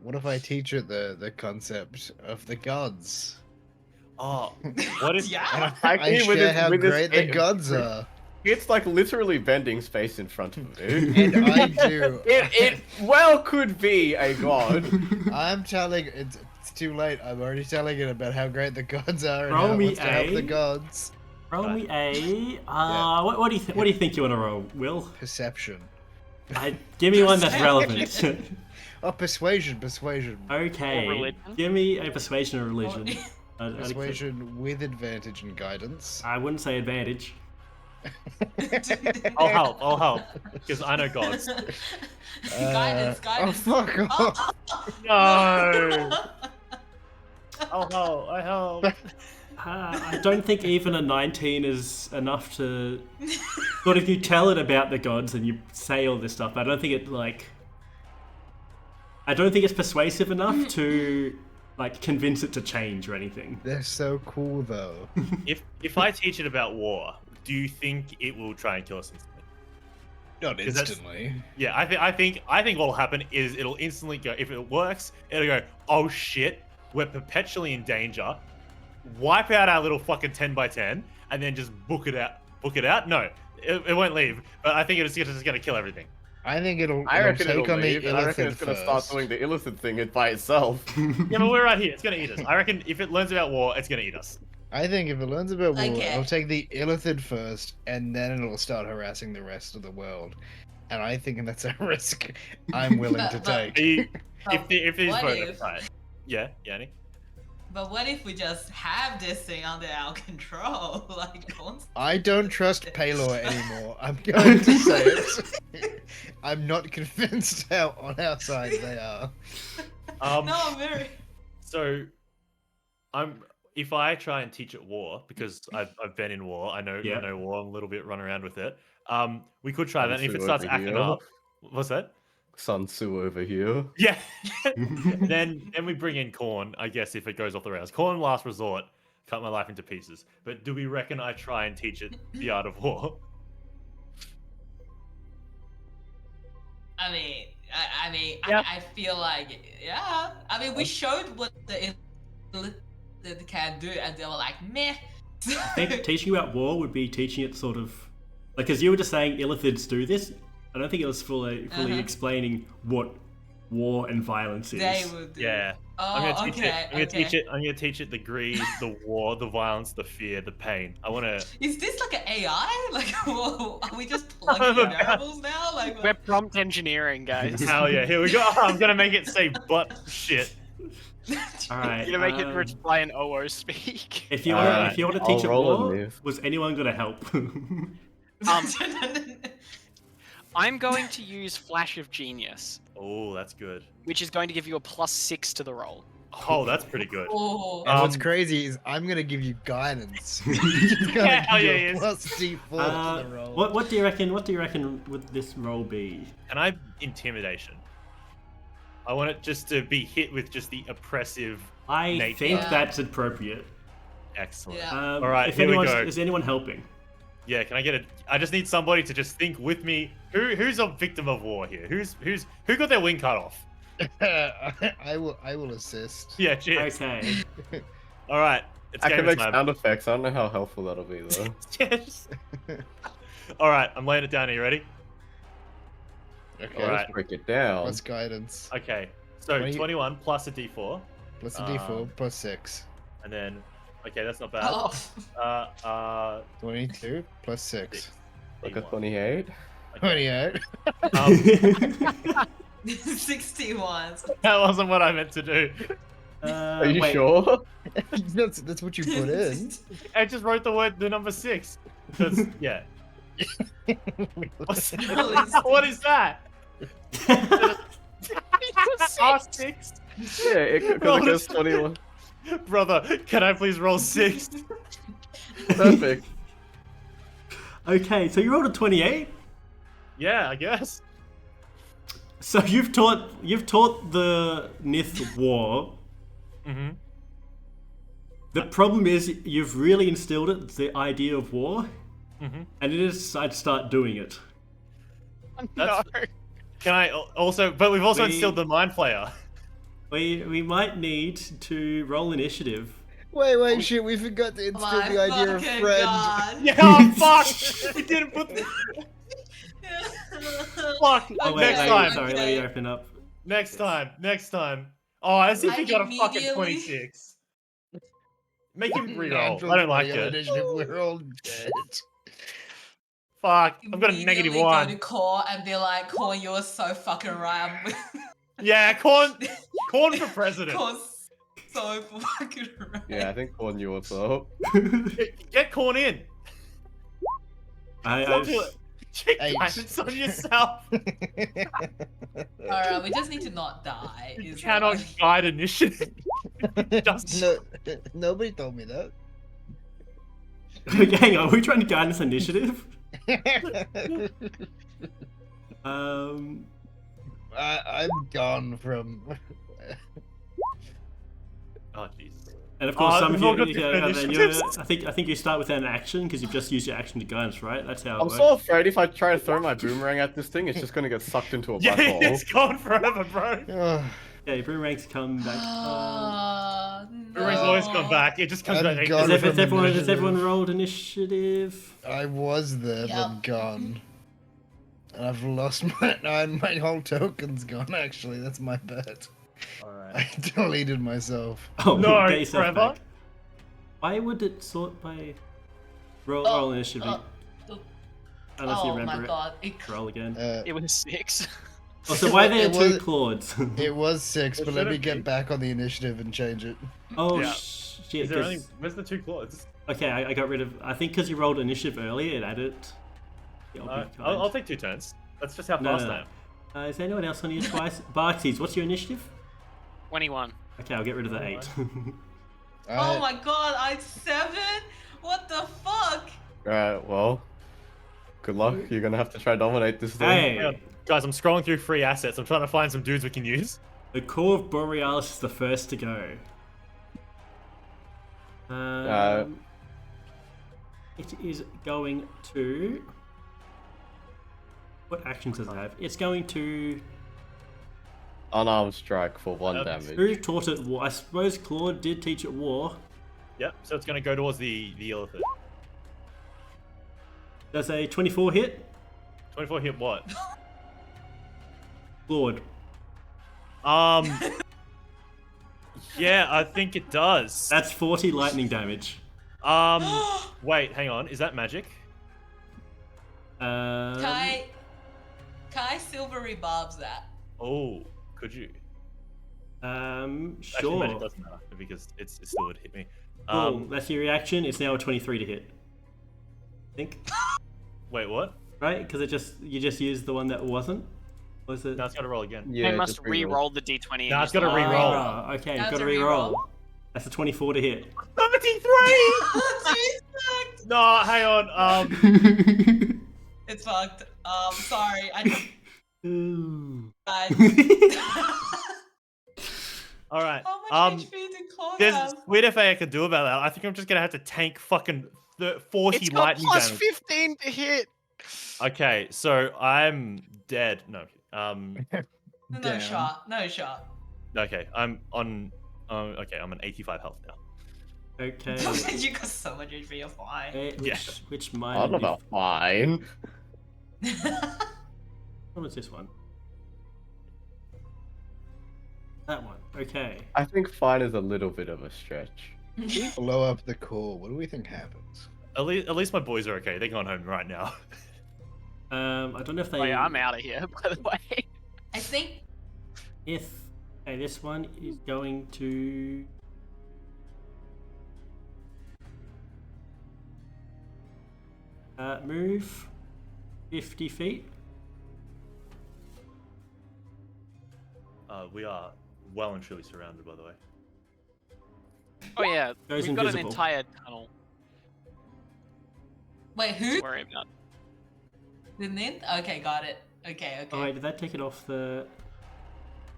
What if I teach it the concept of the gods? Oh, what if? Yeah. I Actually, with share this- how with this great the game- gods are. It's like literally bending space in front of you. And I do. It well could be a god. I'm telling it's too late. I'm already telling it about how great the gods are and Roll how it me wants to help a. the gods. Roll me a. What do you think you want to roll, Will? Perception. Give me one that's relevant. Oh, persuasion. Okay. Or religion? Give me a persuasion or religion. Persuasion with advantage and guidance. I wouldn't say advantage. I'll help, because I know gods. Guidance. Oh, fuck off. No. I help. I don't think even a 19 is enough to. But if you tell it about the gods and you say all this stuff, I don't think it's persuasive enough to convince it to change or anything. They're so cool, though. If I teach it about war, do you think it will try and kill us instantly? Not 'Cause that's- instantly. Yeah, I think what'll happen is it'll instantly go. If it works, it'll go, oh shit, we're perpetually in danger. Wipe out our little fucking 10x10 and then just book it out. No, it won't leave. But I think it's just gonna kill everything. I think it'll I reckon take it'll on leave, the and I reckon Illithid it's gonna first. start doing the Illithid thing by itself. Yeah, but we're right here. It's gonna eat us. I reckon if it learns about war, it's gonna eat us. I think if it learns about war, Okay. it'll take the Illithid first, and then it'll start harassing the rest of the world. And I think that's a risk I'm willing to But- take. But If these what vote if- right. Yeah, Yanni. But what if we just have this thing under our control? Constantly? I don't trust Paylor anymore. I'm going to say it. I'm not convinced how on our side they are. No, I'm very. So, if I try and teach it war, because I've been in war, I know war. I'm a little bit run around with it. We could try that. And if it starts acting up, what's that? Sun Tzu over here. Yeah. then we bring in Corn, I guess, if it goes off the rails. Corn, last resort, cut my life into pieces. But do we reckon I try and teach it the art of war? I mean, Yeah. I feel like, yeah. I mean, we showed what the can do, and they were like, meh. I think teaching about war would be teaching it sort of like, because you were just saying illithids do this. I don't think it was fully explaining what war and violence is. They would do. Yeah. Oh, I'm gonna teach okay. it. I'm gonna teach it. I'm gonna teach it the greed, the war, the violence, the fear, the pain. I want to. Is this like an AI? Like, whoa, are we just plugging in variables now? Like, We're prompt engineering, guys. Hell yeah! Here we go. I'm gonna make it say butt shit. All right. You're gonna make it reply in OO speak. If you want to I'll teach it roll on war, this. was anyone gonna help? I'm going to use Flash of Genius, Oh, that's good. which is going to give you a +6 to the roll. Oh, that's pretty good. oh, And what's Um, crazy is I'm gonna give you guidance. You're Yeah, gonna give you yeah, a yes. plus D4 to the roll. what do you reckon? What do you reckon would this roll be? Can I intimidation? I want it just to be hit with just the oppressive. I Nature. think Yeah. that's appropriate. Excellent. Yeah. All right, if here we anyone's, go. is anyone helping? Yeah, can I get it? I just need somebody to just think with me. Who's a victim of war here? Who got their wing cut off? I will assist. Yeah, cheers. Okay. All right, it's I can game make time. sound effects. I don't know how helpful that'll be though. Yes. All right, I'm laying it down. Are you ready? Okay. Okay, Alright. let's break it down. Plus guidance. Okay. So 20 21 plus a D4, Plus a D4 plus 6. and then okay, that's not bad. oh. 22 plus 6. Like a 81. 28. 28. Um, 61. that wasn't what I meant to do. Are you wait. sure? that's what you put in. I just wrote the number 6. Because yeah. What is that? R6? Yeah, it Roll goes a- 21. Brother, can I please roll 6? Perfect. Okay, so you rolled a 28. Yeah, I guess. So you've taught the Nith war. Mm-hmm. The problem is you've really instilled it the idea of war, Mm-hmm. and it is decided to start doing it. No. That's- Can I also? But we've also We- instilled the mind flayer. We might need to roll initiative. Wait, shit, we forgot to Oh instill my the idea of fucking friend. God. Yeah, oh, fuck! We didn't put the... Fuck! Oh wait, Next wait, time. sorry, let me open up. Next time. Oh, as if I he got a fucking immediately- 26. Make him reroll. Natural I don't like 20 on it. initiative, we're all dead. Fuck. I've got a Immediately negative go to 1. Core and be like, Core, you were so fucking right. Yeah, corn for president. Core's so fucking right. Yeah, I think Corn knew what's up. Get corn in. I Take Eight. guidance on yourself. Alright, we just need to not die. You is cannot what- guide initiative. Just- No, nobody told me that. hang on, are we trying to guide this initiative? Um, I'm gone from. Oh Jesus. and of course, some of we've all you, got different and then initiatives. I think you start with an action because you've just used your action to guidance, right? That's how it I'm works. so afraid if I try to throw my boomerang at this thing, it's just gonna get sucked into a Yeah, black hole. it's gone forever, bro. Oh, Yeah, your boomerangs come back. No. Everybody's always come back. It just comes I'm back. gone. Has from everyone initiative. rolled initiative? I was there, Yep. but gone. And I've lost my whole token's gone. Actually, that's my bad. Alright. I deleted myself. Oh, No, get yourself forever? back. Why would it sort by roll Oh, initiative? oh, Unless you oh remember my it. god. Roll again. It was 6. Oh, so why are there it two was- Claudes? It was 6, It but let me shouldn't get be. back on the initiative and change it. Oh Yeah. shit! Is there 'cause- only... Where's the 2 claws? Okay, I got rid of. I think because you rolled initiative earlier, it added. Yeah, I'll take 2 turns. That's just how No, fast no, I no. am. Is anyone else on here twice? Barksies, what's your initiative? 21. Okay, I'll get rid of the 8. Oh my god, I'm 7? What the fuck? Alright, well. Good luck. You're gonna have to try dominate this thing. Hang on. Hey, Guys, I'm scrolling through free assets. I'm trying to find some dudes we can use. the core of Borealis is the first to go. It is going to. What actions does it have? It's going to. Unarmed strike for 1 damage. Who taught it war? I suppose Claude did teach it war. Yep. So it's going to go towards the elephant. Does a 24 hit? 24 hit what? Claude. Yeah, I think it does. That's 40 lightning damage. Wait, hang on. Is that magic? Kai silvery barbs that. Oh, could you? Actually, Sure. magic doesn't matter because it still would hit me. Cool. That's your reaction. It's now a 23 to hit. I think. Wait, what? Right? Because you just used the one that wasn't. Was it? No, it's got to roll again. Yeah, They must just reroll. re-roll the d20. Nah, and it's gotta use the- re-roll. Okay, That's got to a re-roll. reroll. That's a 24 to hit. 73! No, hang on. It's fucked. Sorry. Ooh. Guys. All right. How much HP did Claude There's have? weird FA I can do about that. I think I'm just gonna have to tank fucking 40 It's got lightning plus damage. 15 to hit. Okay, so I'm dead. No. No Damn. shot. No shot. Okay, I'm on. Okay, I'm on 85 health now. Okay. You got so much HP, you're fine. Which I mine? don't know about fine. What was this one? That one. Okay. I think fine is a little bit of a stretch. Blow up the core. What do we think happens? At least my boys are okay. They're going home right now. I don't know if they. Oh yeah, I'm out of here, by the way. I think If okay, this one is going to. Move 50 feet. We are well and truly surrounded, by the way. Oh yeah, Goes we've got an invisible. entire tunnel. wait, who? Don't worry about. The Nin? Okay, got it. Okay. Oh wait, did that take it off the?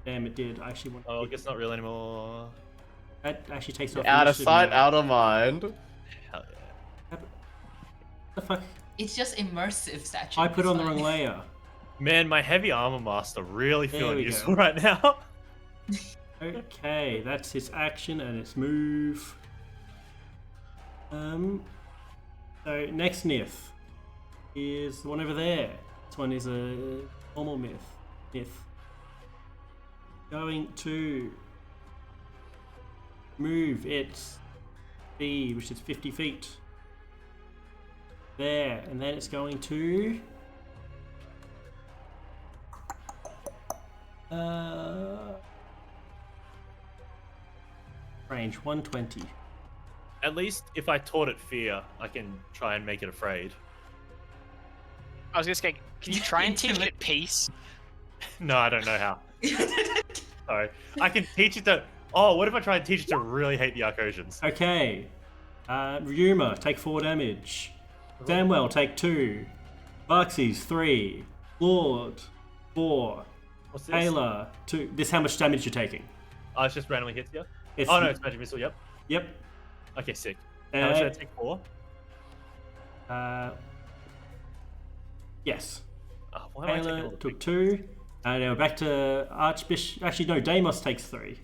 Damn, it did. I actually want. Oh, I guess not real anymore. That actually takes off. Out of initiative sight, now. out of mind. Hell yeah. What the fuck? It's just immersive saturation. I put on the it's wrong fine. layer. Man, my heavy armor master really There feeling we go. useful right now. Okay, that's his action and its move. So next myth is the one over there. This one is a normal myth. Going to move its speed, which is 50 feet. There, and then it's going to range 120. At least if I taught it fear, I can try and make it afraid. I was just going. Can you try and teach it peace? No, I don't know how. Sorry. I can teach it to. Oh, what if I try and teach it to really hate the Arcosians? Okay. Ryuma, take 4 damage. Samwell, take 2. Barksies, 3. Lord, 4. What's this? Taylor, 2. This is how much damage you're taking. Oh, it's just randomly hits you? It's, Oh no, it's magic missile, yep. Yep. Okay, sick. How much should I Uh, take 4? yes. Oh, why am I taking all Taylor the took big- 2. And now we're back to Archbishop. Actually, no, Deimos takes 3.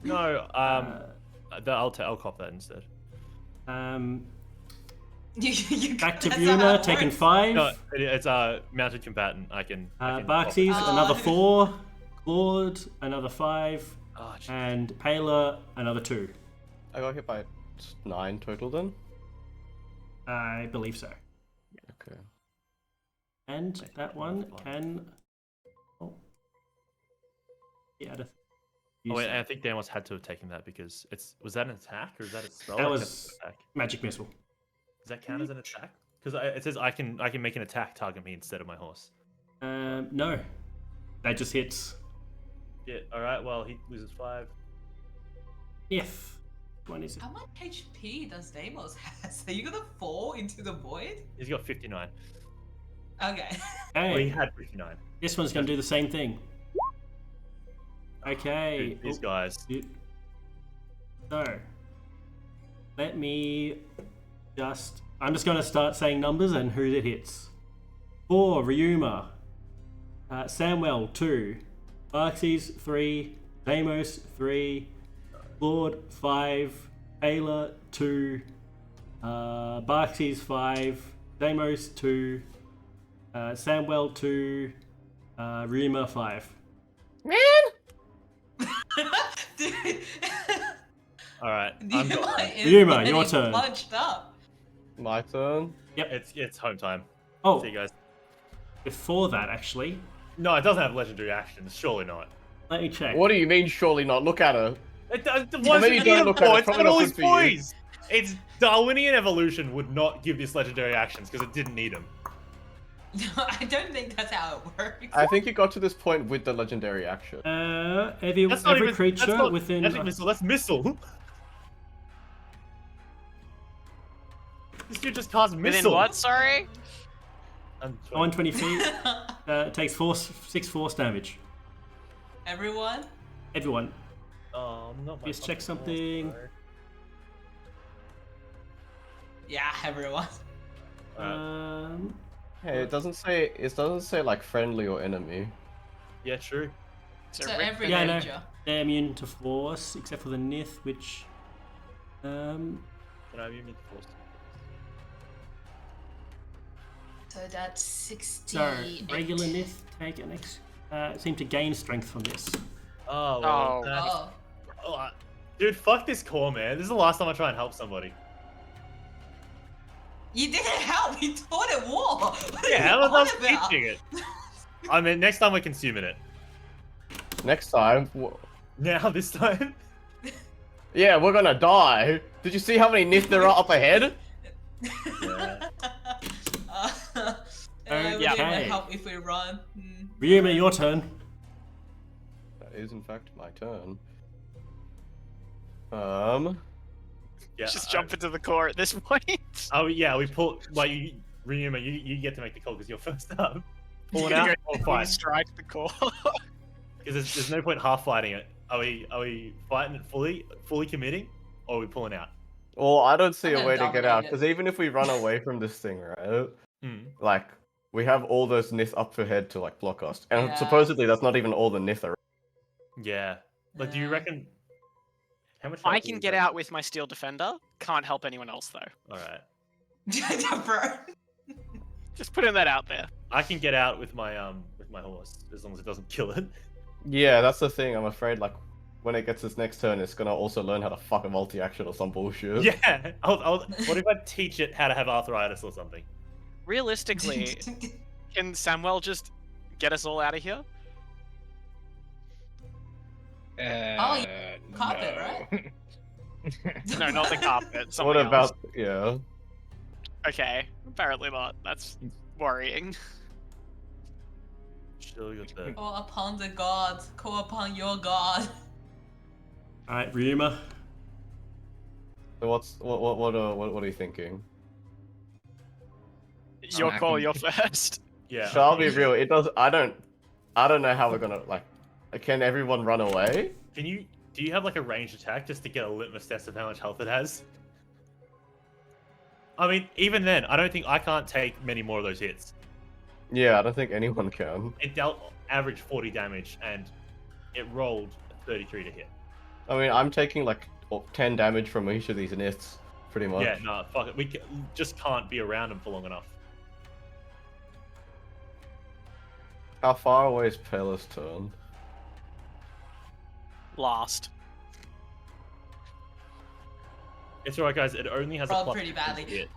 No, I'll cop that instead. Back to That's not how Ryuma, it taking works. 5. No, it's a mounted combatant. I can cop Barksies, it. another 4. Claude, another 5. Oh, jeez. And Paler, another 2. I got hit by 9 total then. I believe so. Okay. And that one can. Oh. Yeah, Oh wait, I think Damos had to have taken that because was that an attack or is that a spell? That or was- just an attack? magic missile. Does that count as an attack? Because it says I can make an attack target me instead of my horse. No, that just hits. Yeah. All right. Well, he loses 5. If one is it? How much HP does Deimos have? Are you gonna fall into the void? He's got 59. Okay. Well, he Hey, had 59. this one's going to do the same thing. Okay. Dude, these oh, guys. So, let me just... I'm just going to start saying numbers and who it hits. 4, Ryuma. Samwell, 2. Barxies, 3. Deimos, 3. Lord, 5. Ayla, 2. Barxies, 5. Deimos, 2. Samwell, 2. Ryuma, 5. Dude. All right, I'm Ryuma going. is Ryuma, your getting turn. Bunched up. My turn. It's home time. Oh, See you guys. before that, actually, No, it doesn't have legendary actions. Surely not. let me check. What do you mean? Surely not. Look at her. It does. Well, maybe don't look at it, It's probably got all not his good for you. boys. It's Darwinian evolution would not give this legendary actions because it didn't need them. I don't think that's how it works. I think you got to this point with the legendary action. Every That's not even creature that's not within... magic missile. That's missile. This dude just casts missile. Within what? Sorry. I'm 120 feet, takes 6 force damage. Everyone? Everyone. Not my Just check fucking horse, something. bro. Yeah, everyone. Hey, it doesn't say. It doesn't say like friendly or enemy. Yeah, true. So So Rick- every Yeah, I know. creature. They're immune to force, except for the Nith, which... Can I be immune to force? So that's 60. So, regular Nith take an seem to gain strength from this. Oh, well, Oh. Oh. dude, fuck this core, man. This is the last time I try and help somebody. You didn't help. You taught it war. What are Yeah, you I on was about? teaching it. I mean, next time we're consuming it. Next time. Now, this time. Yeah, we're gonna die. Did you see how many Nith there are up ahead? Yeah. It would Okay. even help if we run. Ryuma, your turn. That is in fact my turn. Yeah. Just jump into the core at this point. Oh yeah, we pull. Like you, Ryuma, you get to make the call because you're first up. Pulling out or We fight? strike the core. Because there's no point half fighting it. Are we fighting it fully committing, or are we pulling out? Well, I don't see I'm a gonna way to get out dominate it. because even if we run away from this thing, right? Hmm. Like we have all those Nith up ahead to like block us, and Yeah. supposedly that's not even all the Nith are. Yeah. Like, do you Yeah. reckon? How much? I help do can you get have? out with my steel defender. Can't help anyone else though. All right. Bro. Just putting that out there. I can get out with my horse as long as it doesn't kill it. Yeah, that's the thing. I'm afraid like when it gets its next turn, it's gonna also learn how to fuck a multi-action or some bullshit. Yeah. What if I teach it how to have arthritis or something? Realistically, can Samuel just get us all out of here? Carpet, right? No, not the carpet. What Something about else. yeah? Okay, apparently not. That's worrying. Still got the. Call upon the gods. Call upon your god. Alright, Ryuma. So what are you thinking? Your call. You're first. Yeah. So I'll be real. It does. I don't know how we're gonna like. Can everyone run away? Do you have like a ranged attack just to get a litmus test of how much health it has? I mean, even then, I can't take many more of those hits. Yeah, I don't think anyone can. It dealt average 40 damage and it rolled 33 to hit. I mean, I'm taking like 10 damage from each of these Niths, pretty much. Yeah, no, fuck it. Just can't be around them for long enough. How far away is Pela's turn? Last. It's alright, guys. It only has a Rolled plus pretty 2 badly. hit.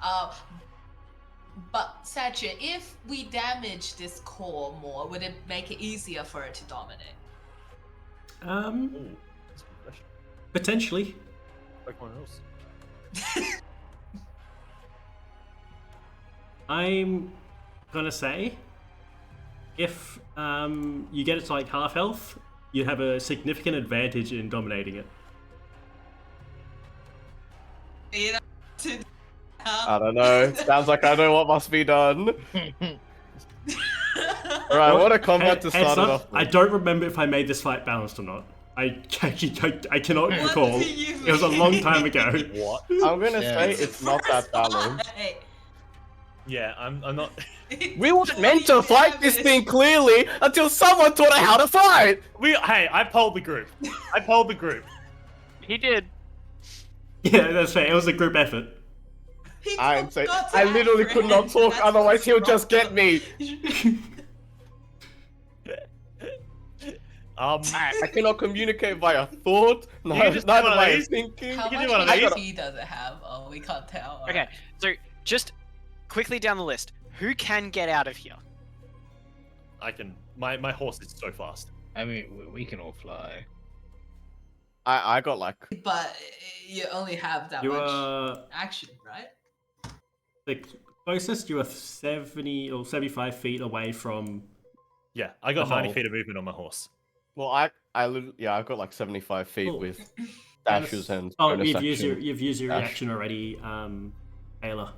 But Satya, if we damage this core more, would it make it easier for it to dominate? Ooh, that's a good question. Potentially. Pokemon else. I'm gonna say, if you get it to like half health, you have a significant advantage in dominating it. You know, I don't know. Sounds like I know what must be done. Right, what a Hey, combat to heads start it up, off I with. don't remember if I made this fight balanced or not. I cannot What recall. do you It was a long time ago. What? I'm gonna Yeah. say It's it's the not that first balanced. fight. Yeah, I'm not. We weren't meant 20 to fight this damage. thing clearly until someone taught us how to fight! Hey, I polled the group. I polled the group. He did. Yeah, that's fair. It was a group effort. He I'm saying, forgot to I literally add could not friends. talk, That's otherwise what's he'll just get wrong. me. Alright. I cannot communicate via thought, can just do neither one of via these. thinking. How You can much do one of HP these. does it have? Oh, we can't tell. Okay, so just quickly down the list. Who can get out of here? I can. My horse is so fast. I mean, we can all fly. I got like, But you only have that You much are action, right? the closest. You are 70 or 75 feet away from. Yeah, I got The 90 hole. feet of movement on my horse. well, I've got like 75 feet Cool. with dashes and Oh, bonus you've used your dash. reaction already, Ayla.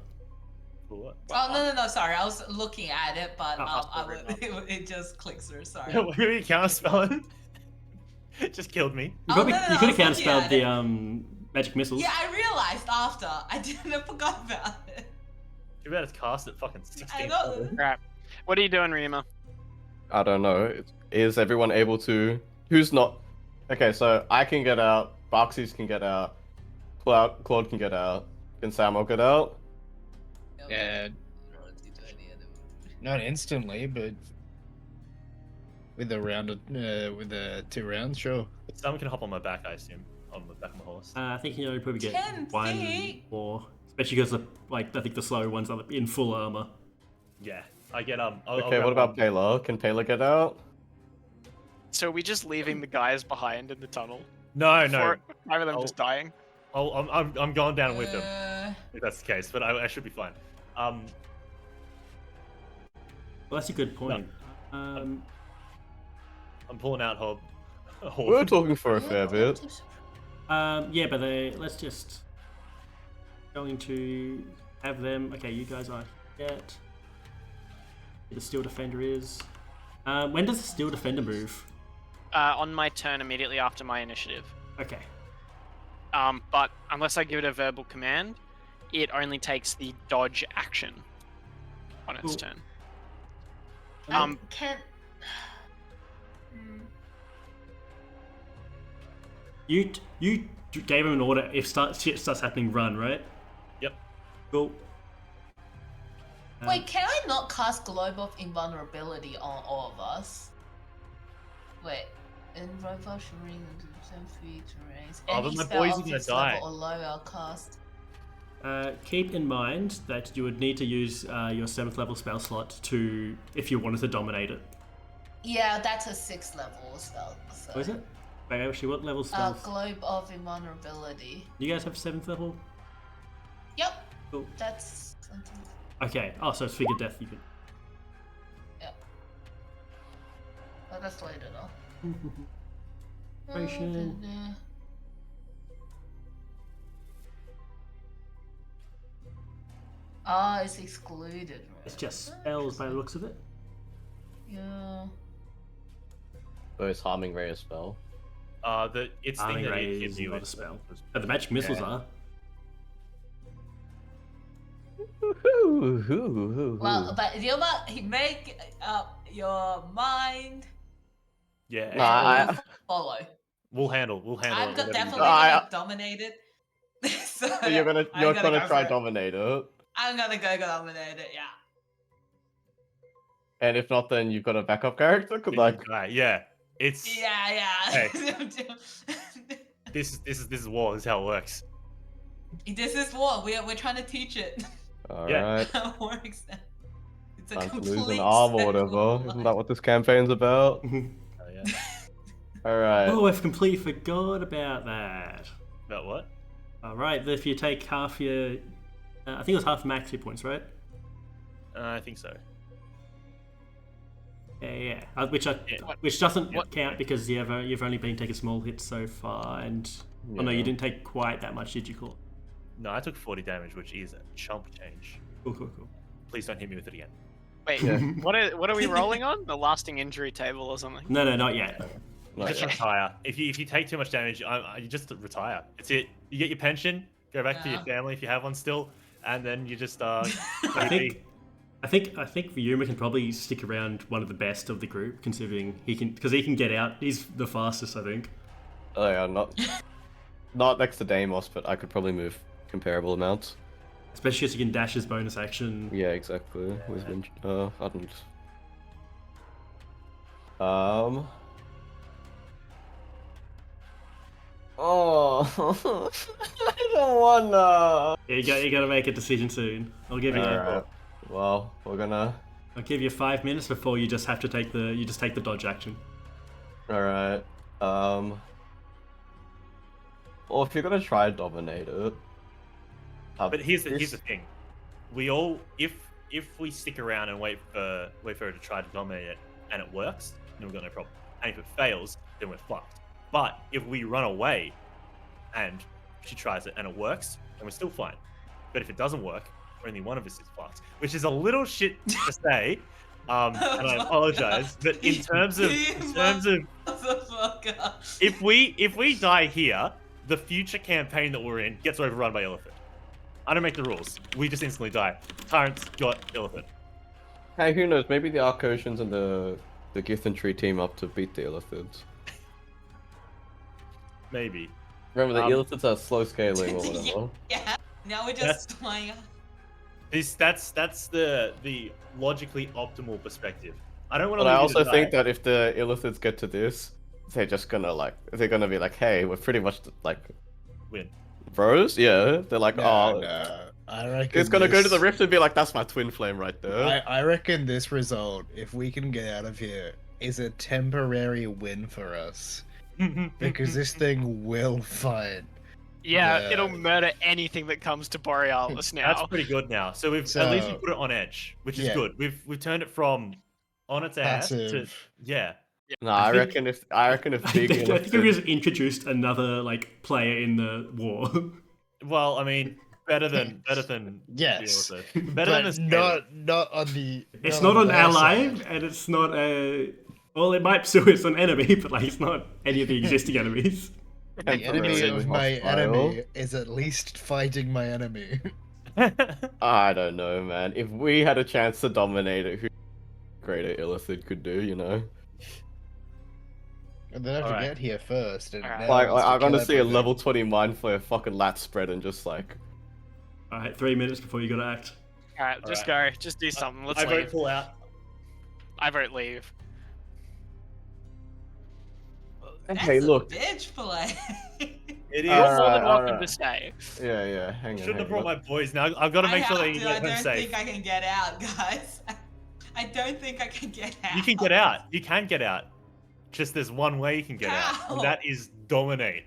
What? Oh no, sorry. I was looking at it, but Oh, I would, it just clicks through. Sorry. What are you counterspelling? It just killed me. You, Oh, probably, no, no, you I could was have looking counterspelled at the it. magic missiles. Yeah, I realized after. I didn't forgot about it. You better cast it fucking 16 I know. times. Alright. What are you doing, Rima? I don't know. Is everyone able to? Who's not? Okay, so I can get out. Barksies can get out. Claude can get out. Can Samuel get out? Yeah. Not instantly, but with the 2 rounds, sure. Someone can hop on my back, I assume. On the back of my horse. I think you know probably get 10 one feet? more, especially because I think the slow ones are in full armor. Yeah, I get I'll Okay, grab what about one. Pela? Can Pela get out? So are we just leaving the guys behind in the tunnel? No, no. Four of them Oh. just dying? I'm going down with them Uh, if that's the case, but I should be fine. Well, that's a good point. I'm pulling out Hob. We were talking for a fair bit. Yeah, but let's just going to have them. Okay, you guys are yet. The steel defender is. When does the steel defender move? On my turn immediately after my initiative. Okay. But unless I give it a verbal command, it only takes the dodge action on its Cool. turn. can. You gave him an order. If shit starts happening, run. Right. Yep. Cool. Wait, can I not cast Globe of Invulnerability on all of us? Wait. In Robust Ring, 10 feet range. Oh, Any but my spell boys are of gonna this die. level or lower I'll cast. Keep in mind that you would need to use your 7th level spell slot to if you wanted to dominate it. Yeah, that's a 6th level spell. So. What is it? Wait, actually, what level spells? Globe of Invulnerability. You guys have 7th level? Yep. Cool. That's something. Okay. Oh, so it's figure death. You can. Yep. Oh, that's later though. Potion. Ah, it's excluded. Right? It's just spells by the looks of it. Yeah. Oh, it's harming ray a spell. It's Arming thing that ray it hits is you not a with. spell. But the magic missiles Yeah. are. Well, but you make up your mind. Yeah, And Nah, we'll follow. we'll handle I'm it. whatever you definitely do. gonna dominate it. So So you're gonna I'm you're gonna gonna go try for it. dominate it, I'm gonna go dominate it. Yeah. and if not, then you've got a backup character. Could like Right, yeah. It's Yeah. this is war. This is how it works. This is what we're trying to teach it. all Yeah. right, How it works. It's a time to complete lose an arm or set whatever. of Isn't that what this campaign's about? Oh, yeah. All right. Oh, I've completely forgot about that. About what? Alright, if you take half your. I think it was half max hit points, right? I think so. Yeah. Which doesn't count because you've only been taking small hits so far, and oh no, you Yeah. didn't take quite that much, did you, Claw? No, I took 40 damage, which is a chump change. Cool. Please don't hit me with it again. Wait, Yeah. what are we rolling on? The lasting injury table or something? No, not yet. Not Just yet. retire. If you take too much damage, you just retire. It's it. You get your pension, go back to your Yeah. family if you have one still, and then you just I think Yuma can probably stick around one of the best of the group, considering he can get out. He's the fastest, I think. Oh yeah, not next to Deimos, but I could probably move comparable amounts. Especially as you can dash his bonus action. Yeah, exactly. With I don't. Oh, I don't wanna. Yeah, you gotta make a decision soon. I'll give you. Alright. Well, we're gonna. I'll give you 5 minutes before you just have to take the dodge action. Alright. Well, if you're gonna try and dominate it. But here's the thing. We all if we stick around and wait for her to try to dominate it and it works, then we've got no problem. And if it fails, then we're fucked. But if we run away and she tries it and it works, then we're still fine. But if it doesn't work, only one of us is fucked. Which is a little shit to say. And I apologize. But in terms of Motherfucker. if we die here, the future campaign that we're in gets overrun by Elephant. I don't make the rules. We just instantly die. Tyrant's got Elephant. Hey, who knows? Maybe the Arcosians and the Githantry team up to beat the Illithids. Maybe. Remember, the Illithids are slow scaling or whatever. Yeah. Now we're just flying. That's the logically optimal perspective. I don't want to. But I also think that if the Illithids get to this, they're just gonna be like, hey, we're pretty much like win. Bros, yeah. They're like, No. I reckon it's gonna go to the rift and be like, that's my twin flame right there. I reckon this result, if we can get out of here, is a temporary win for us. Because this thing will fight. Yeah, Yeah. it'll murder anything that comes to Borealis now. That's pretty good now. So we've at least we put it on edge, which is good. We've turned it from on its ass to Passive. yeah. No, I reckon if big I think we Illithid... just introduced another player in the war. Well, I mean, better than Yes. better than But the not on the. It's not an their ally, side. and it's not a. Well, it might still it's an enemy, but it's not any of the existing enemies. The enemy Temporarily of my hostile. enemy is at least fighting my enemy. I don't know, man. If we had a chance to dominate it, who greater Illithid could do, you know? And then I have to Alright. get here first. And Alright. now Like, it's to I'm gonna kill see a everything. level 20 Mind Flayer fucking lat spread and just like... Alright, 3 minutes before you gotta act. Alright, just go. Just do something. Let's I vote leave. pull out. I vote leave. Hey, That's look. a bitch play. It is. You're more than Alright, welcome alright. to stay. Yeah, hang on. Shouldn't have hang brought on. my boys. Now I've got to make sure that you I get home don't safe. think I can get out, guys. I don't think I can get out. You can get out. You can get out. Just there's one way you can get out, How? and that is dominate.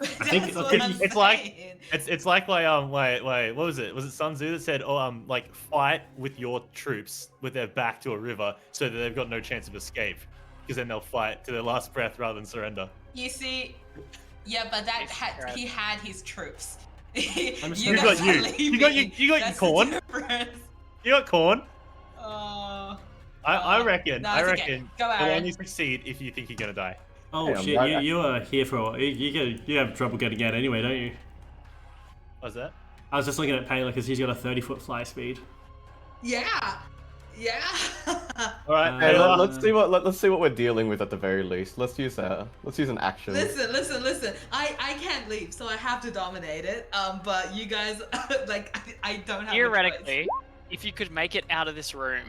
think- That's what I'm it's like- saying. It's like wait, what was it? Was it Sun Tzu that said, like fight with your troops with their back to a river so that they've got no chance of escape, because then they'll fight to their last breath rather than surrender. You see, yeah, but he had his troops. I'm you sorry. guys You got are you. leaving. You got your That's the corn. difference. You got corn. I Oh, reckon. no, I it's okay. reckon. Go, You'll Aaron. only succeed if you think you're gonna die. Oh Hey, I'm shit, right. you are here for a while. You have trouble getting out anyway, don't you? What's that? I was just looking at Paler because he's got a 30-foot fly speed. Yeah. Yeah. All right. Hey, Uh, let's see what we're dealing with at the very least. Let's use an action. Listen. I can't leave, so I have to dominate it. But you guys, I don't have. a Theoretically, if you could make it out of this room,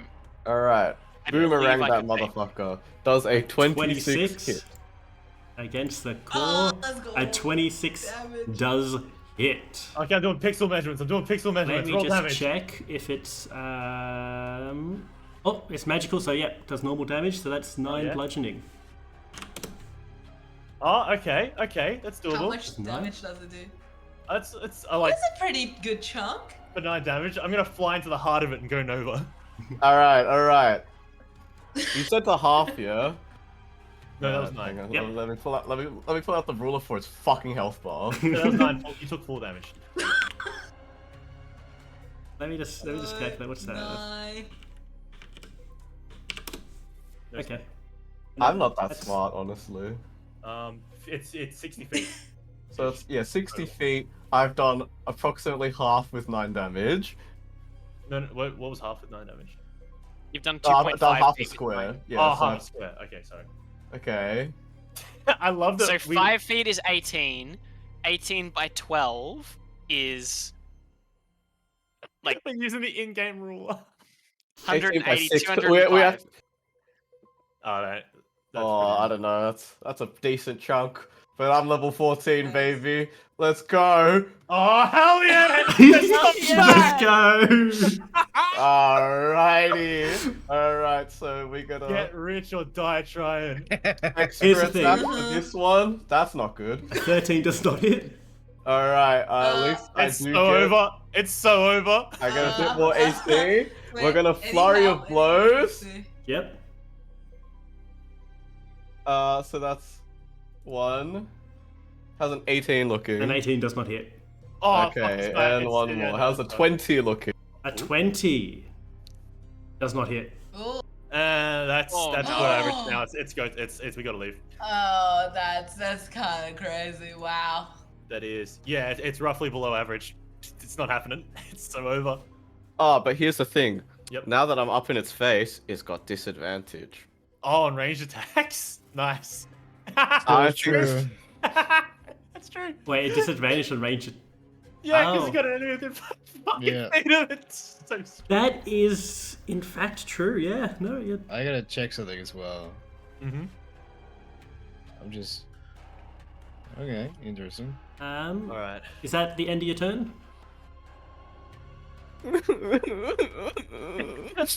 All right, I believe boomerang I that could take- motherfucker. Does a 26 hit. Against the core. Oh, let's go. A 26 Damage. does hit. Okay, I'm doing pixel measurements. Let me Roll just damage. check if it's oh, it's magical, so yeah, does normal damage, so that's 9 yeah? bludgeoning. Oh, okay, that's doable. How much Nice. damage does it do? It's I like That's a pretty good chunk. for 9 damage. I'm gonna fly into the heart of it and go Nova. All right. You said the half, yeah. No, that was Hang 9. on, Yep. Let me pull out the ruler for its fucking health bar. No, that was 9. You took 4 damage. Let me just calculate. What's that? No. Okay. I'm not that That's- smart, honestly. It's 60 feet. So it's, yeah, 60 feet. I've done approximately half with 9 damage. No, what was half with 9 damage? You've done Oh, 2.5 I've done half a feet with square. nine. Yeah, oh, so half a square. Okay, sorry. okay. I love that. So 5 feet is 18. 18 by 12 is like we're using the in-game ruler. 18 by 180, 6. 205. We have, Oh, no. I don't know. That's a decent chunk. But I'm level 14, baby. Let's go. Oh, hell yeah! Let's go. Alrighty. Alright, so we gotta Get rich or die trying. extra Here's the thing. attack for this one. That's not good. 13 does not hit. Alright, at least I It's do so get. over. It's so over. I get a bit more AC. We're Wait, gonna any flurry help? of blows. Yep. So that's 1. How's an 18 looking? An 18 does not hit. Oh, Okay, fuck, it's bad. and It's- one yeah, more. no, How's a it's fine. 20 looking? A 20 does not hit. Ooh. That's Oh, that's no. what average now. It's we gotta leave. Oh, that's kind of crazy. Wow. That is, yeah, it's roughly below average. It's not happening. It's so over. Oh, but here's the thing. Yep. Now that I'm up in its face, it's got disadvantage. Oh, and ranged attacks. Nice. That's true. That's true. Wait, a disadvantage on range. Yeah, because Oh. you got an enemy within fucking Yeah. feet of it. It's so sweet. That is, in fact, true. Yeah. No. Yeah. I gotta check something as well. Mm-hmm. I'm just. Okay, interesting. All right. Is that the end of your turn?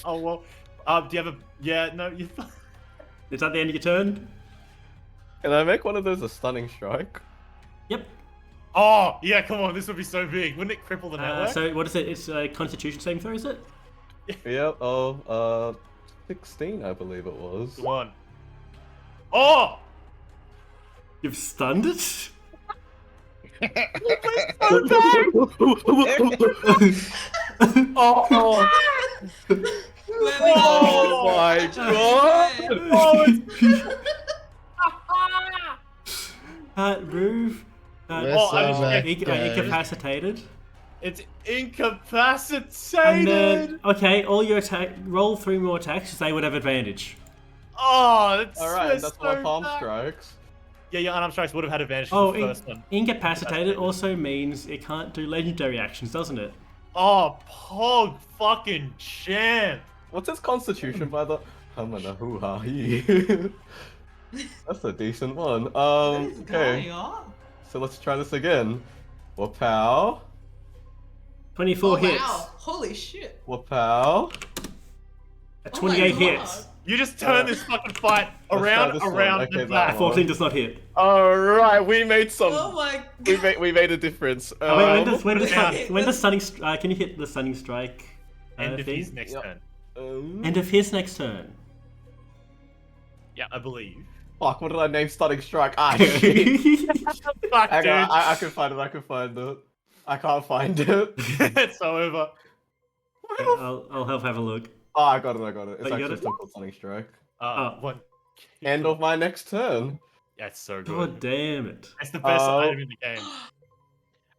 Oh well. Do you have a? Yeah. No. You. Is that the end of your turn? Can I make one of those a stunning strike? Yep. Oh yeah. Come on. This would be so big. Wouldn't it cripple the network? So what is it? It's a Constitution saving throw, is it? Yep. 16, I believe it was. Come on. Oh. You've stunned it. Oh. Oh my god! Move. We're oh, so I was- back, Incapacitated. It's And incapacitated. then, okay, all your attack. Roll 3 more attacks because they would have advantage. Oh, that's Alright, that's so my palm bad. strikes. Yeah, your unarmed strikes would have had advantage Oh, for the first one. incapacitated also means it can't do legendary actions, doesn't it? Oh, Pog fucking champ. What's its constitution by the? Hamana hoo-ha hee. That's a decent one. What is Okay. going on? So let's try this again. Wapow. 24 Oh, hits. wow. Holy shit. Wapow. A Oh my 28 God. hits. You just turn this fucking fight let's try around, this one. around, Okay, and that back. A 14 does not hit. Alright, we made some. Oh my We god. made a difference. Oh, wait, Yeah. when does stunning? Can you hit the stunning strike? End of thing? his next Yep. turn, End of his next turn. I believe. Fuck, what did I name stunning strike? Ah, shit. Fuck, Hang dude. on, I can find it, I can't find it. It's so over. I'll help have a look. Oh, I got it. It's Oh, you got actually it? still called stunning strike. Oh. One. End of my next turn. That's so good. God damn it. That's the best Oh. item in the game.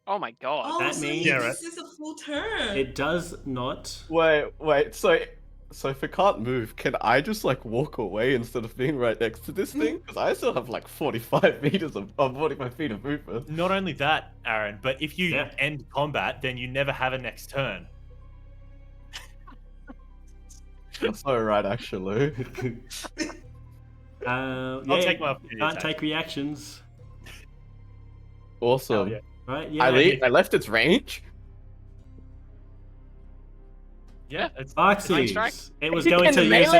Oh my god. Oh, That so means- Yeah, this is a full turn. It does not. Wait, so if it can't move, can I just like walk away instead of being right next to this thing? Because I still have like 45 meters of 45 feet of movement. Not only that, Aaron, but if you Yeah. end combat, then you never have a next turn. That's so right, actually. Yeah, I'll take my opportunity can't attack. take reactions. Awesome. yeah. Right? Yeah. I left its range. Yeah, it's Arxies. It was going to use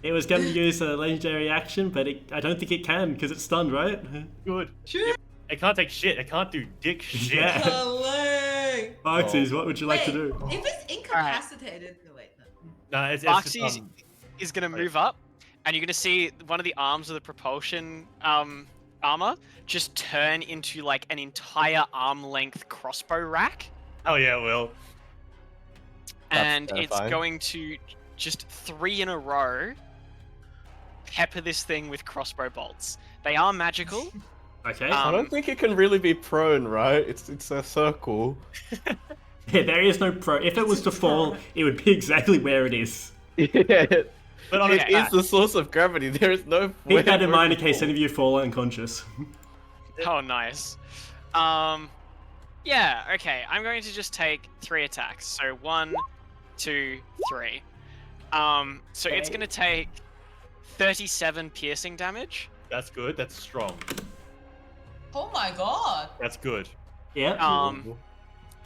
It was going to use a legendary action, but I don't think it can because it's stunned, right? good. Sure. It can't take shit. It can't do dick shit. Yeah. Golly. Arxies, what would you like to Wait, do? If it's incapacitated, no, wait, no. No, it's Foxy's just, is gonna wait. move up, and you're gonna see one of the arms of the propulsion armor just turn into like an entire arm length crossbow rack. oh yeah, it will. and it's terrifying. going to just 3 in a row pepper this thing with crossbow bolts. They are magical. Okay. I don't think it can really be prone, right? It's a circle. Yeah, there is no pro. If it was to fall, it would be exactly where it is. Yeah. But on It Okay. is the source of gravity. There is no. Keep that in way mind in to case fall. any of you fall unconscious. Oh, nice. Yeah, okay. I'm going to just take 3 attacks. So 1, 2, 3. So it's going to take 37 piercing damage. That's good. That's strong. Oh my god. That's good. Yeah.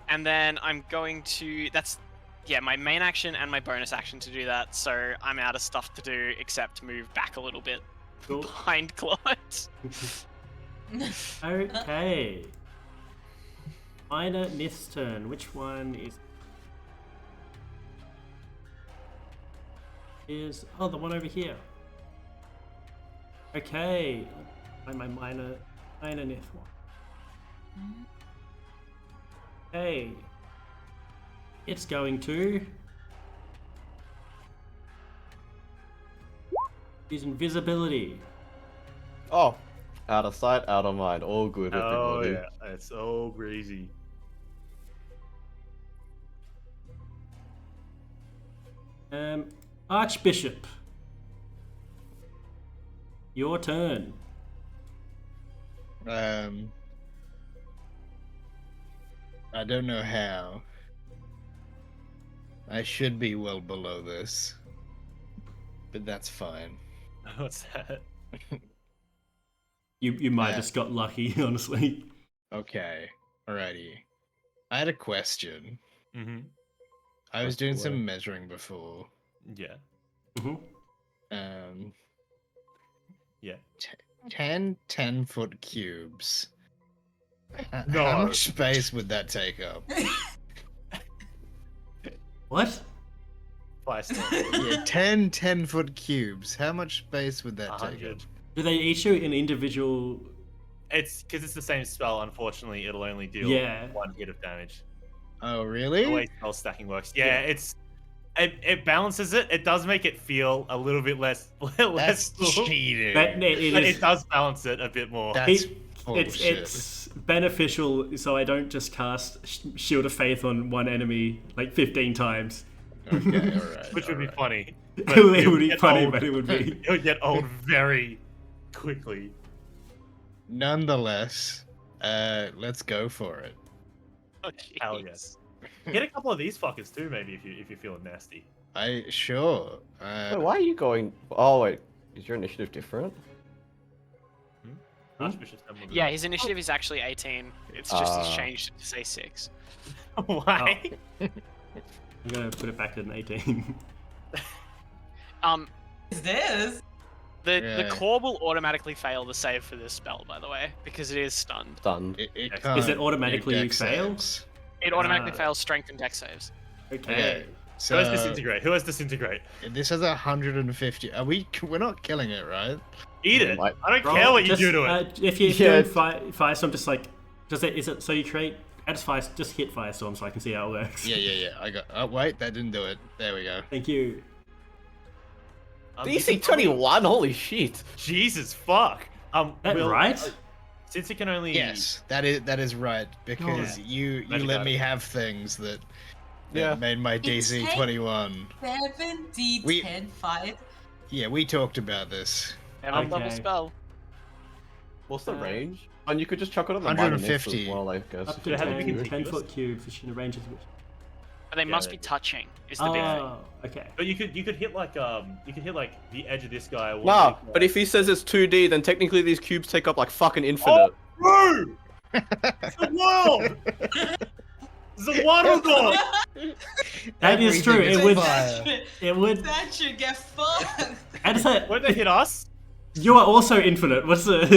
And then I'm going to... That's, yeah, my main action and my bonus action to do that. So I'm out of stuff to do except move back a little bit Cool. behind Claude. Okay. Minor Nith's turn. Which one is oh, the one over here. Okay. Find my minor Nith one. Okay. It's going to use invisibility. Oh, out of sight, out of mind. All good. Oh Everybody. yeah, it's so breezy. Archbishop. Your turn. I don't know how. I should be well below this, but that's fine. What's that? You might Yeah. have just got lucky, honestly. Okay, alrighty. I had a question. Mm-hmm. I was What's doing the some word? measuring before. Yeah. Mhm. Um, Yeah. 10-foot cubes. How No. much space would that take up? What? 5 stars. Yeah, 10-foot cubes. How much space would that take up? 100. Do they issue an individual? It's because it's the same spell. Unfortunately, it'll only deal Yeah. 1 hit of damage. Oh, The really? way spell stacking works. Yeah, Yeah. it balances it. It does make it feel a little bit less That's cool, cheating. It but is. it does balance it a bit more. That's It's bullshit. beneficial, so I don't just cast Shield of Faith on one enemy like 15 times. Okay, alright. Which would be funny. It would be get funny, old. but it would be. It would get old very quickly. Nonetheless, let's go for it. Oh, Hell jeez. yes. Get a couple of these fuckers too, maybe if you're feeling nasty. Sure. Wait, why are you going? Oh wait, is your initiative different? Archbishop's done with it. Yeah, his initiative is actually 18. It's just he's Ah. changed to say 6. Why? I'm gonna put it back at an 18. Is this? The Yeah. core will automatically fail the save for this spell, by the way, because it is stunned. Stunned. It Is it can't do automatically dex fail? saves. It automatically Ah. fails strength and dex saves. Okay. Okay. Who has So disintegrate? Who has disintegrate? this has 150. We're not killing it, right? Eat it. Might- I don't Roll- care what you just, do to it. If you're Yeah. doing Firestorm, just like, is it so you create? Just hit Firestorm so I can see how it works. Yeah. I got. Oh wait, that didn't do it. There we go. Thank you. You DC can probably- 21. Holy shit. Jesus fuck. That Will, right? Since it can only Yes, that is right because you Magic let item. me have things that Yeah. made my DC take- 21. 7d10 We- 5. Yeah, we talked about this. 7th level Okay. spell. What's the Uh, range? And you could just chuck it on the 150. as well, I guess. Up if to you have it want be to. contiguous? 10-foot cube, which in the range of which. But they Yeah, must they be do. touching, is the big thing. Oh, okay. But you could hit like the edge of this guy. or Nah, this guy. but if he says it's 2D, then technically these cubes take up like fucking infinite. Bro! It's the world! It's a water god! That is true. Everything It is would. fire. It would. That should get fucked. And it's like, Won't they hit us? you are also infinite. What's the?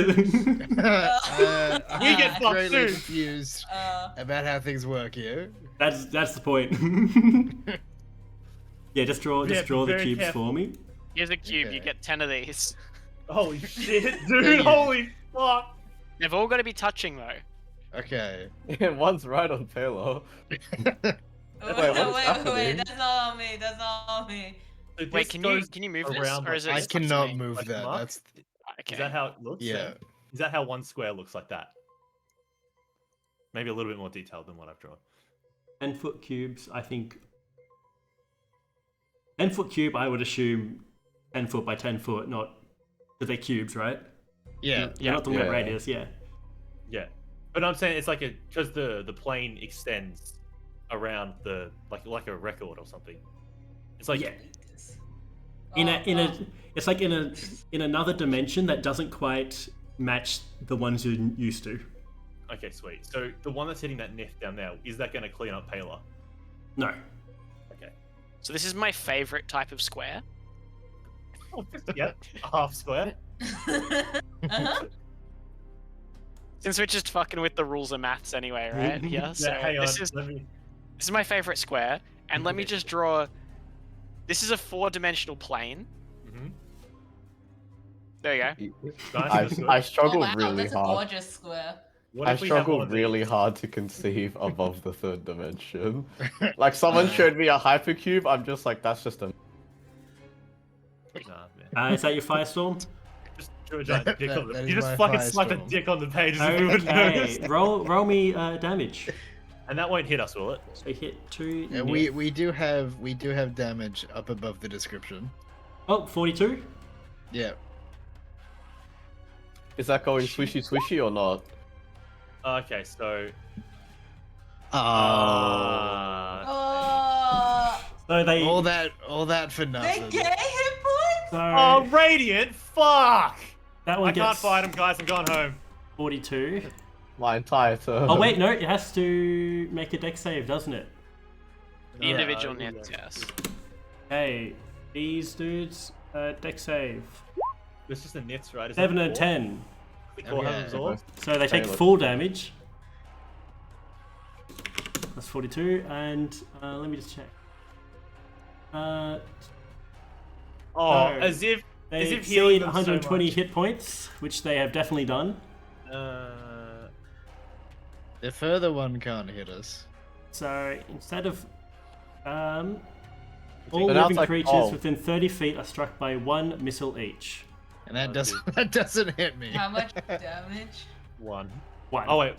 We get I'm fucked greatly too. confused about how things work here. That's the point. Yeah, just draw be the very cubes careful. for me. Here's a cube, you Okay. get 10 of these. Holy shit, Thank dude! you. Holy fuck! They've all got to be touching, though. Okay. And one's right on payload. Wait, what is happening? wait, that's not on me. That's not on me. So Wait, this can goes you move this, around, or like, is it? I stuck to cannot me? move Question that. mark? That's Okay. Is that how it looks? yeah. then? Is that how one square looks like that? Maybe a little bit more detailed than what I've drawn. 10-foot cubes, I think. 10-foot cube, I would assume 10 foot by 10 foot, not because they're cubes, right? Yeah. You're not talking about Yeah. radius, yeah. Yeah, but I'm saying it's like because the plane extends around the like a record or something. It's like Yeah. It's like in another dimension that doesn't quite match the ones you're used to. okay, sweet. So the one that's hitting that nif down there, is that going to clean up Paler? No. Okay. So this is my favorite type of square. Yep. A half square. Uh-huh. Since we're just fucking with the rules of maths anyway, right? Yeah. So Yeah, hang on. this is Let me. this is my favorite square, and let me Okay. just draw. This is a 4-dimensional plane. Mhm. There you go. Nice, I, that's good. I struggle wow, really that's a hard. gorgeous square. What I if we have one struggle of really these? hard to conceive above the third dimension. Like someone showed me a hypercube, I'm just like, that's just a. Nah, man. Is that your firestorm? Just draw a giant dick on that the. is You just my fucking slap a firestorm. dick on the page as if we wouldn't Okay, notice. roll me damage. And that won't hit us, will it? So hit 2. Yeah, we do have damage up above the description. Oh, 42? Yeah. Is that going swishy swishy or not? Okay, so. Oh, So they. all that for they nothing. get hit points. So Oh, Radiant! Fuck! that one I can't gets fight him, guys. I'm going home. 42. My entire turn. Oh wait, no, it has to make a dex save, doesn't it? The individual yeah. nits, yes. Hey, these dudes, dex save. It's just the nits, right? Is 7 that and four? 10. Four have Okay. absorbed? So they take Taylor. full damage. That's 42, and let me just check. Oh, No. as if They healing exceed them so 120 much. hit points, which they have definitely done. The further one can't hit us. So instead of all But now it's living like, creatures oh. within 30 feet are struck by 1 missile each. And that Oh, doesn't that doesn't hit me. How much damage? one. 1. Oh wait,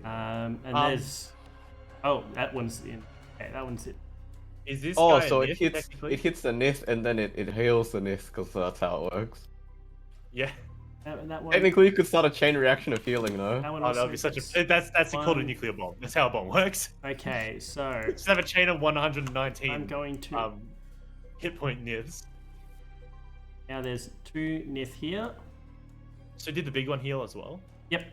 And Um, there's. Oh, that one's in. Okay, that one's it. is this? Oh, guy so a it nith, hits technically? it hits the nith and then it heals the nith because that's how it works. Yeah. That one. Technically, you could start a chain reaction of healing, though. That one Oh, also that would be such gets- a. That's called a one. nuclear bomb. That's how a bomb works. Okay, so Just have a chain of 119. I'm going to. Hit point nibs. Now there's 2 Nith here. So did the big one heal as well? Yep.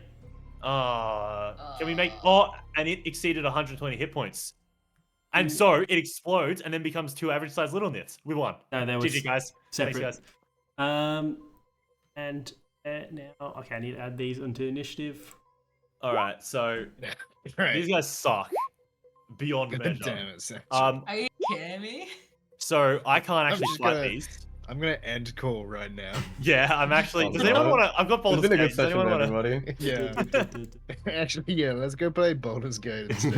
Can we make? Oh, and it exceeded 120 hit points. And so it explodes and then becomes 2 average sized little nits. We won. No, there was GG guys. separate. Thanks guys. And now, okay, I need to add these into initiative. All right, so Right. these guys suck beyond God measure. damn it, Sam. Are you kidding me? So I can't actually just fight gonna- these. I'm gonna end call right now. Yeah, I'm actually. Oh, Does no. anyone want to? I've got It's Baldur's been a good Gate. Does session, anyone want to? everybody. Yeah. Actually, yeah. Let's go play Baldur's Gate instead.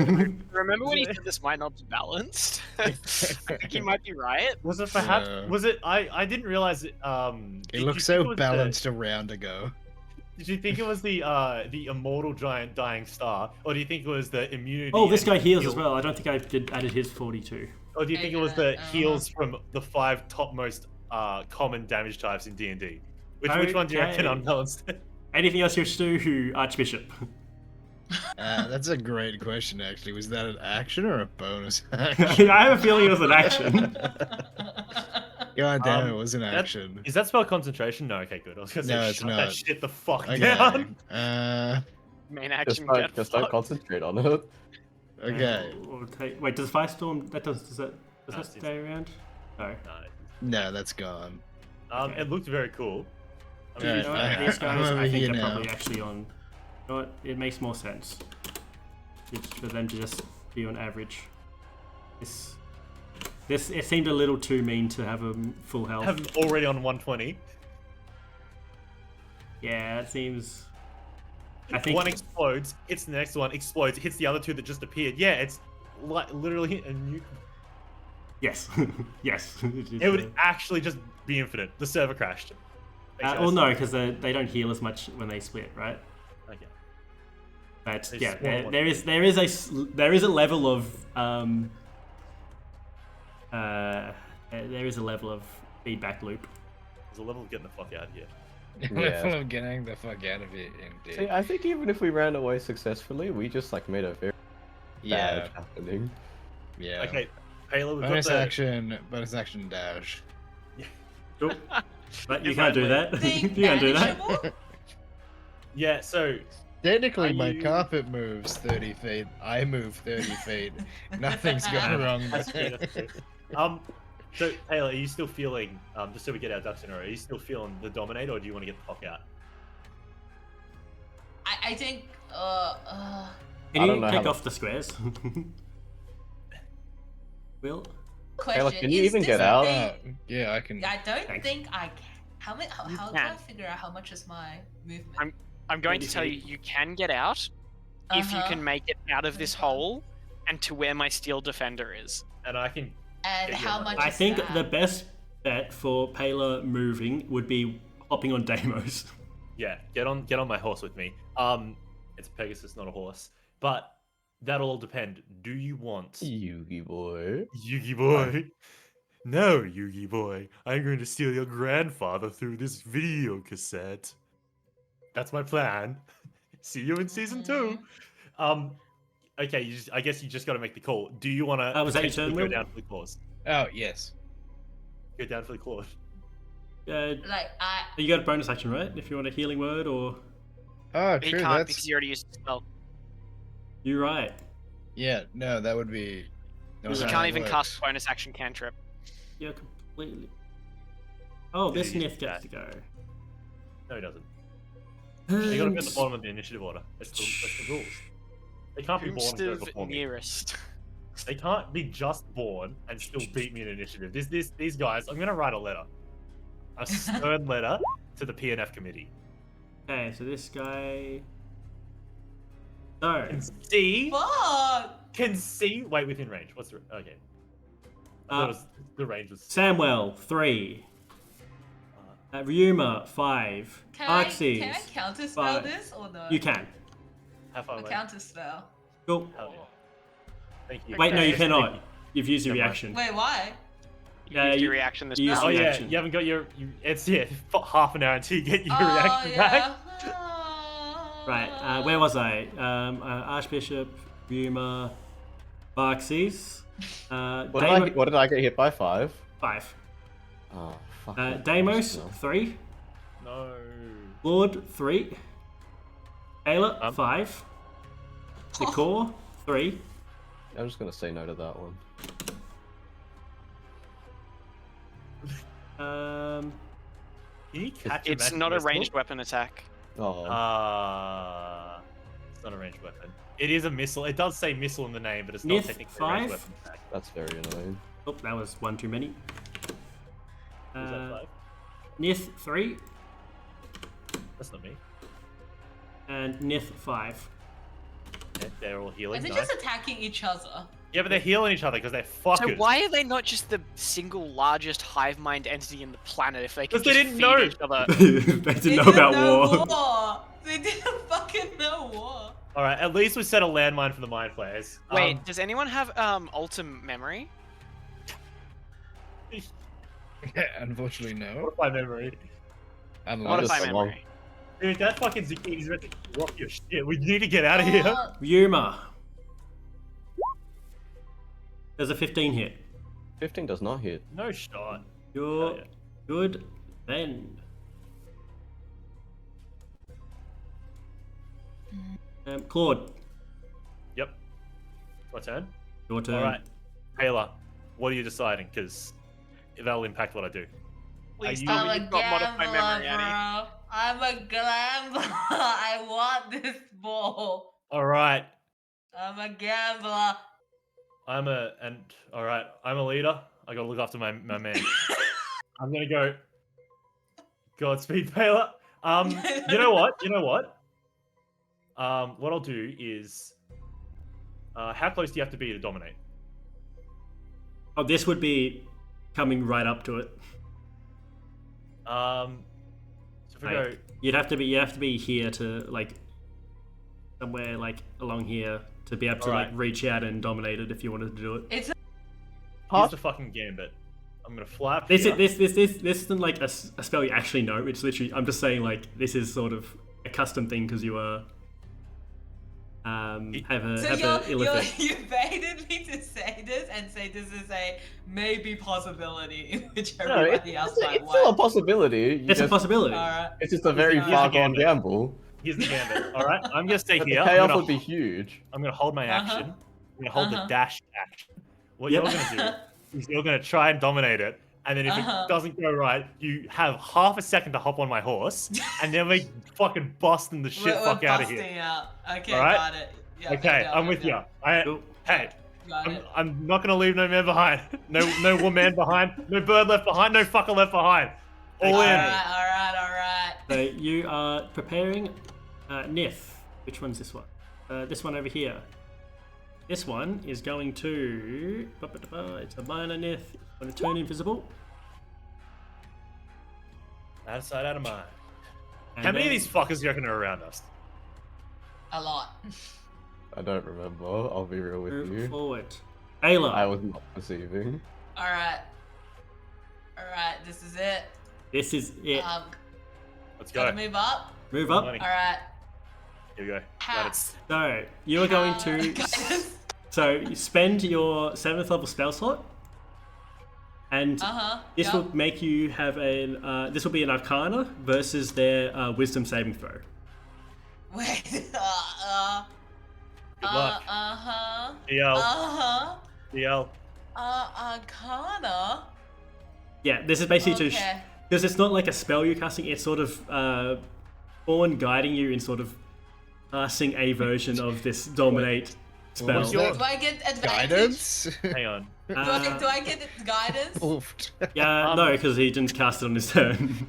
Remember when he said this might not be balanced? I think he might be right. Was it perhaps? Yeah. Was it? I didn't realize it. It did you looks think it so was balanced a round ago. Did you think it was the immortal giant dying star, or do you think it was the immunity? Oh, this and guy heals heal- as well. I don't think I added his 42. Or do you I think it was did the it, heals from the 5 topmost common damage types in D&D? Which one do you reckon Okay. unbalanced? Anything else you wish to do, Archbishop? That's a great question, actually. Was that an action or a bonus I action? have a feeling it was an action. God damn, it was an that- action. Is that spell concentration? No, okay, good. I was gonna say No, it's shut not. that shit the fuck Okay. down. Main Just action don't, get just don't fucked. concentrate on it. Okay. Wait, does Firestorm? Does that No, stay around? No. No. No, that's gone. Okay. It looked very cool. I mean, Yeah, You know what, I- these guys, I'm I think, here are now. probably actually on. You know what? It makes more sense for them to just be on average. This it seemed a little too mean to have a full health. have already on 120. Yeah, it seems. I think one explodes, hits the next one, explodes, hits the other two that just appeared. Yeah, it's like literally a nuke. yes, yes. It would actually just be infinite. The server crashed. Well, no, because they don't heal as much when they split, right? Okay. But They yeah, spawn one. there is a level of there is a level of feedback loop. There's a level of getting the fuck out of here. Level of getting the fuck out of it, See, indeed. I think even if we ran away successfully, we just like made a very Yeah, bad happening. yeah. Okay, Halo, we've Bonus got the... action dash. Cool. But you If can't do only. that. Think You can't do that. manageable? Yeah, so Technically, Are my you- carpet moves 30 feet. I move 30 feet. Nothing's gone wrong That's there. true, that's true. So Taylor, are you still feeling just so we get our ducks in a row? Are you still feeling the dominate, or do you want to get the fuck out? I think Can I don't you know kick how off the squares? Will? question can you is even this get out? thing- Yeah, I can. I don't Thanks. think I can. How many? You How do I can. figure out how much is my movement? I'm going to 30 tell you, feet. you can get out if you Uh-huh. can make it out of this 25. hole and to where my steel defender is. And I can. And Yeah, how yeah, much? I is think that? the best bet for Paler moving would be hopping on Deimos. Yeah, get on my horse with me. It's Pegasus, not a horse. But that'll all depend. Do you want Yugi boy. Yugi boy? No, Yugi boy. I'm going to steal your grandfather through this video cassette. That's my plan. See you in season 2. Okay, I guess you just got to make the call. Do you want to Was that your turn, go Will? down for the claws? Oh, yes. Go down for the claws. Like You got a bonus action, right? If you want a healing word, or Oh, He true. can't That's. because he already used the spell. you're right. Yeah, no, that would be. that was You how can't it even works. cast bonus action cantrip. You're completely. Oh, this Yeah, Nith gets to go. No, he doesn't. You got to be at the And- bottom of the initiative order. That's the rules. They can't be born and go Who's before me. nearest? They can't be just born and still beat me in initiative. These guys. I'm gonna write a letter, a stern letter to the PNF committee. Okay, so this guy. So, Can see. fuck. Can see. Wait, within range. What's the okay? I thought it was, the range was. Samwell 3, Ryuma 5, Can I Arxes. counterspell Five. this or no? You can. How far A away? counterspell. Cool. Hell yeah. Thank you. Wait, no, you Okay. cannot. You've used your Never mind. reaction. Wait, why? You Yeah, used your you- reaction this you used Oh round. yeah, reaction. you haven't got your. It's half an hour until you get your Oh reaction yeah. back. Right, where was I? Archbishop, Ryuma, Arxes. What did I get hit by? 5? 5. Oh, fuck. Deimos No. 3, No. Lord 3, Ayla 5, Nikor 3, I'm just gonna say no to that one. Can you catch It's magic not a missile? ranged weapon attack. Oh, It's not a ranged weapon. It is a missile. It does say missile in the name, but it's not Nith technically a ranged 5. weapon attack. that's very annoying. Oh, that was one too many. Is that 5? Nith 3 That's not me. and Nith 5. Yeah, they're all healing. Is it Nice. just attacking each other? Yeah, but they're healing each other because they're So fuckers. why are they not just the single largest hive mind entity in the planet if they could 'Cause they just didn't feed know. each other? They didn't know about war. They didn't fucking know war. All right, at least we set a landmine for the mind players. Wait, does anyone have ultim memory? Unfortunately, no. What my memory? Unless. Modify so long. memory. Dude, that fucking zucchini's ready to rock your shit. We need to get out of here. Ryuma. There's a 15 hit. 15 does not hit. No shot. You're Hell yeah. good then. Claude, Yep. My turn. your turn. All right, Ayla, what are you deciding? Because that'll impact what I do. Please you- tell I'm me a you've got modify gambler, memory, Annie. bro. I'm a gambler. I want this ball. All right, I'm a gambler. I'm a leader. I gotta look after my man. I'm gonna go. Godspeed, Ayla. You know what? What I'll do is, how close do you have to be to dominate? Oh, this would be coming right up to it. So if we go, Like, you'd have to be here to like somewhere like along here to be able to like Alright. reach out and dominate it if you wanted to do it. It's here's the fucking gambit. I'm gonna fly up This here. isn't like a spell you actually know. It's literally I'm just saying like this is sort of a custom thing because you are have a ill effect. you baited me to say this and say this is a maybe possibility, which No, everybody else might it's still a want. possibility. It's a possibility. Alright. It's just a very Here's the far gone gambit. gamble. Here's the gambit. All right, I'm gonna stay But here. the payoff would be huge. I'm gonna hold my Uh-huh. action. I'm gonna hold the dash action. What Yep. you're gonna do is you're gonna try and dominate it, and then if Uh-huh. it doesn't go right, you have half a second to hop on my horse, and then we fucking busting the shit We're fuck out of here. busting out. Okay, Alright? got it. Yeah, Okay, yeah, I'm with you. yeah. Cool. Hey, Got it. I'm not gonna leave no man behind. No woman behind. No bird left behind. No fucker left behind. All in. Alright. So you are preparing Nith. Which one's this one? This one over here. This one is going to. It's a minor Nith. It's going to turn invisible. Out of sight, out of mind. And How many of then- these fuckers do you reckon are around us? A lot. I don't remember. I'll be real with Move you. forward. I Ayla, was not perceiving. Alright, this is it. this is it. Let's go. Gotta move up. Move up. Money. Alright. Here we go. Ha. Got it. So you are going to. Guidance. So you spend your 7th level spell slot, and this Yep. will make you have an. This will be an Arcana versus their Wisdom saving throw. Wait. Good luck. DL. DL. Arcana. Yeah, this is basically Okay. because it's not like a spell you're casting. It's sort of Thorn guiding you in sort of casting a version of this dominate spell. was Wait, that? do I get advantage? Guidance? Hang on. Do I get guidance? Oofed. Yeah, no, because he didn't cast it on his turn.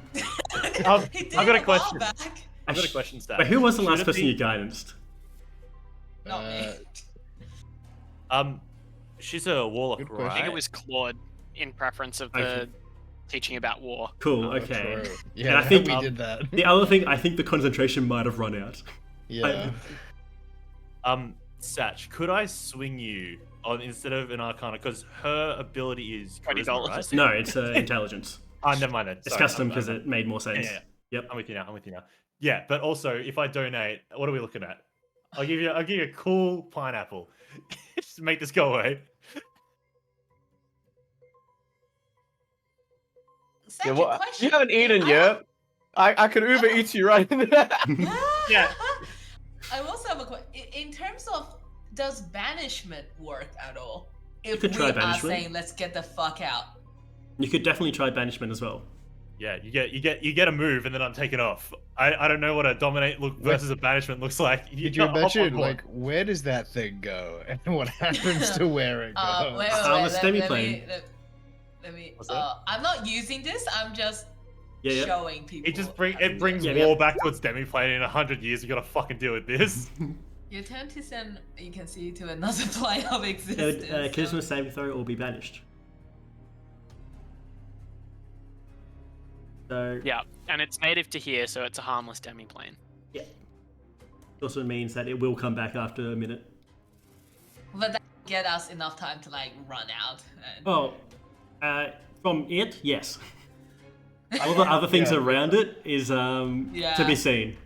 I've He did got a while question. back. I've got a question, Stat. But who was the Should last it person be- you guidanced? Not me. She's a warlock, Good right? question. I think it was Claude in preference of the Okay. teaching about war. Cool. Oh, Okay. true. And Yeah, I think- we did that. The other thing, I think the concentration might have run out. Yeah. Satch, could I swing you on instead of an Arcana? Because her ability is charisma, $20. right? No, it's intelligence. Never mind then. It's Sorry, custom I'm- because I'm- it made more sense. Yeah. Yep. I'm with you now. Yeah, but also if I donate, what are we looking at? I'll give you a cool pineapple. Just to make this go away. Such Yeah, a what? question. You haven't eaten yet. I could Uber eat you right now. Yeah. I also have a question. In terms of, does banishment work at all? If could we try are banishment. saying let's get the fuck out. You could definitely try banishment as well. Yeah, you get a move and then I'm taking off. I don't know what a dominate look versus a banishment looks like. Could you hop on imagine, board. like, where does that thing go? And what happens to where it goes? Wait, On the let semi-plane. me. What's that? I'm not using this. I'm just Yeah. showing people. It brings Yeah, war yeah. back to its demiplane in 100 years. You gotta fucking deal with this. You turn to send. You can see to another plane of It existence. would, charisma saving throw or be banished. So Yeah, and it's native to here, so it's a harmless demiplane. it also means that it will come back after a minute. But that get us enough time to like run out. And... Oh, from it, yes. All the other things Yeah. around it is to be seen.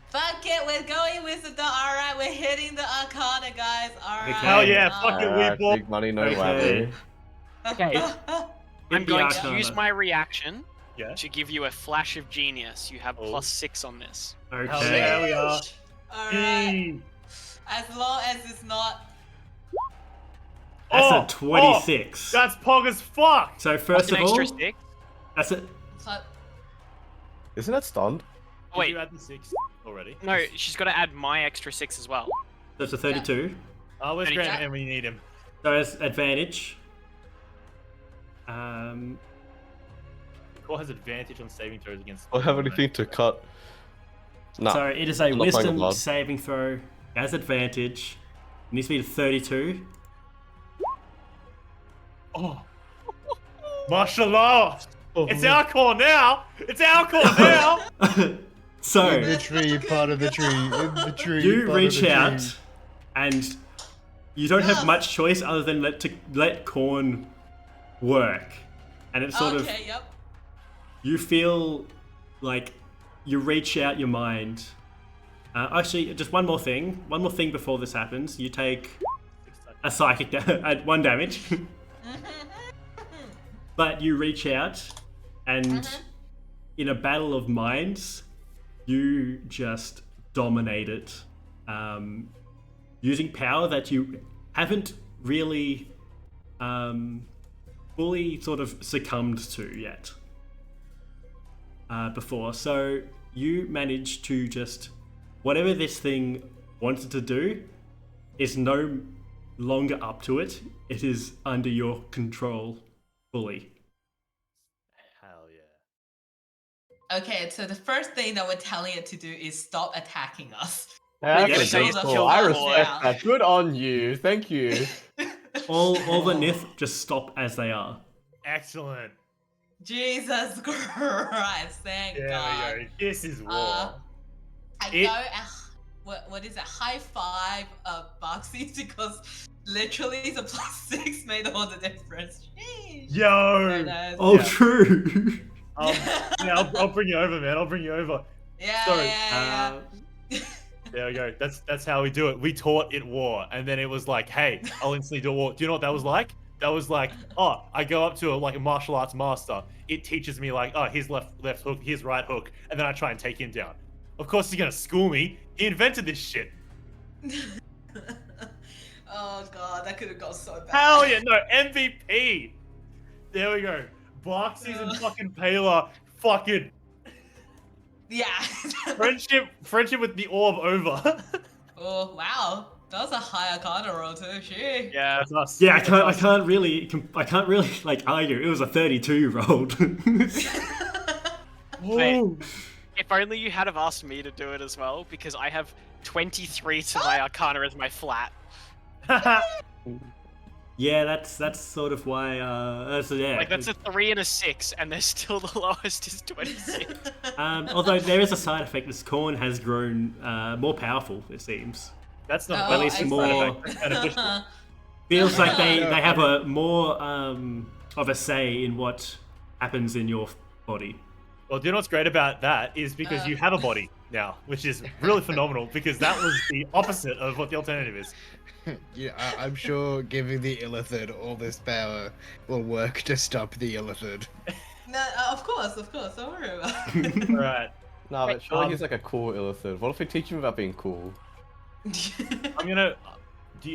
Fuck it, we're going with the. Alright, we're hitting the Arcana, guys. Alright. Okay. Hell yeah, fuck it, Alright, we bought. big money, no Okay. worry. Okay. I'm Hit the going to Arcana. use my reaction Yeah. to give you a flash of genius. You have Oh. +6 on this. Okay. Hell yeah, we are. Alright. Yay. As long as it's not. That's Oh, a 26. That's pog as fuck. So That's first an of all, extra 6. that's it. Isn't that stunned? Did Wait, you add the 6 already? no, she's got to add my extra 6 as well. That's a 32. Where's Ready, Grant Jack? and we need him? So as advantage. Core has advantage on saving throws against. I don't have anything to cut. No. So it is a I'm not playing wisdom blood. saving throw. Has advantage. It needs to be a 32. Oh. Mashallah! Oh. It's our core now! It's our core now! So In the tree, part of the tree. In the tree, you part reach of the tree. out, and you don't have Yes. much choice other than let corn work, and it's sort of Okay, yep. you feel like you reach out your mind. Actually, just one more thing before this happens. You take a psychic at 1 damage, but you reach out, and in a battle of minds, you just dominate it, using power that you haven't really fully sort of succumbed to yet before. So you manage to just, whatever this thing wanted to do is no longer up to it. It is under your control fully. Hell yeah. Okay, so the first thing that we're telling it to do is stop attacking us. Yeah, Yeah, that's so a you good kill call. I the respect core. that. Good on you. Thank you. All the Nith just stop as they are. Excellent. Jesus Christ, thank There God. we go. This is war. I It- go and what is it? High five Boxy because literally the +6 made all the difference. Sheesh. Very Yo! nice. Oh, Yeah. true. Yeah, I'll bring you over, man. I'll bring you over. Yeah, Sorry. yeah. There we go. That's how we do it. We taught it war, and then it was like, hey, I'll instantly do a war. Do you know what that was like? That was like, oh, I go up to a martial arts master. It teaches me like, oh, his left hook, his right hook, and then I try and take him down. Of course, he's gonna school me. He invented this shit. Oh God, that could have gone so bad. Hell yeah, no MVP. There we go. Boxies and fucking Paler, fucking Yeah. friendship with the orb over. Oh wow, that was a high Arcana roll too. She. Yeah. That's us. Yeah, That's us. I can't really like argue. It was a 32 rolled. Mate, Ooh. if only you had have asked me to do it as well, because I have 23 to my Arcana as my flat. Yeah, that's sort of why. Yeah. Like that's a 3 and a 6, and they're still the lowest is 26. Although there is a side effect. This corn has grown more powerful. It seems. That's not Oh, At least I see. more. That's beneficial. Feels like they have a more of a say in what happens in your body. Well, do you know what's great about that is because you have a body now, which is really phenomenal because that was the opposite of what the alternative is. Yeah, I'm sure giving the Illithid all this power will work to stop the Illithid. No, of course, don't worry about it. All right. No, but surely Um, he's like a cool Illithid. What if we teach him about being cool? I'm gonna. Up to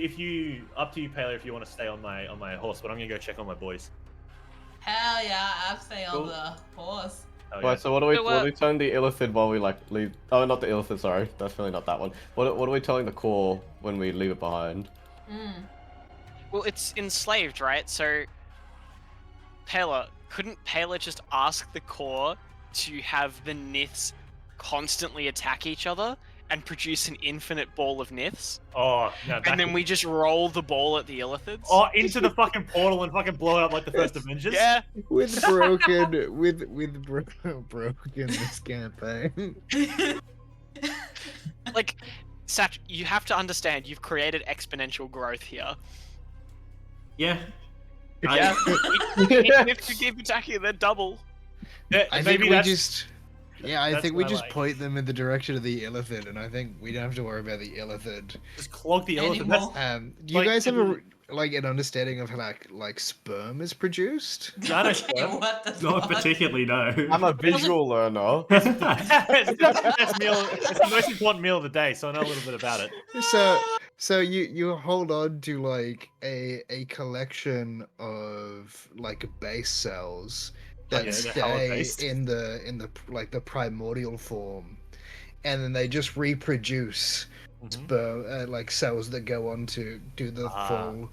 you, Paler, if you want to stay on my horse, but I'm gonna go check on my boys. Hell yeah, I'm staying Cool. on the horse. Oh, Right, so what do we So, tell the Illithid while we like leave? Oh, not the Illithid. Sorry, that's really not that one. What are we telling the core when we leave it behind? Well, it's enslaved, right? So, couldn't Paler just ask the core to have the Niths constantly attack each other and produce an infinite ball of Niths? Oh, no, And then we just roll the ball at the Illithids? Oh, into the fucking portal and fucking blow it up like the first Avengers. Yeah. With broken this campaign. Like, Satch, you have to understand, you've created exponential growth here. Yeah. Yeah. If you keep attacking, they're double. Yeah, I think maybe we that's just. Yeah, I that's think we what I just like. point them in the direction of the Illithid, and I think we don't have to worry about the Illithid. just clog the elephant. That's, Anymore. Do you Like, guys have people- an understanding of how like sperm is produced? I don't Okay, know. what the Not fuck? particularly, no. I'm a visual learner. it's the best meal. It's the most important meal of the day, so I know a little bit about it. So you hold on to like a collection of like base cells that yeah, they're stay haloid-based. in the like the primordial form, and then they just reproduce like cells that go on to do the full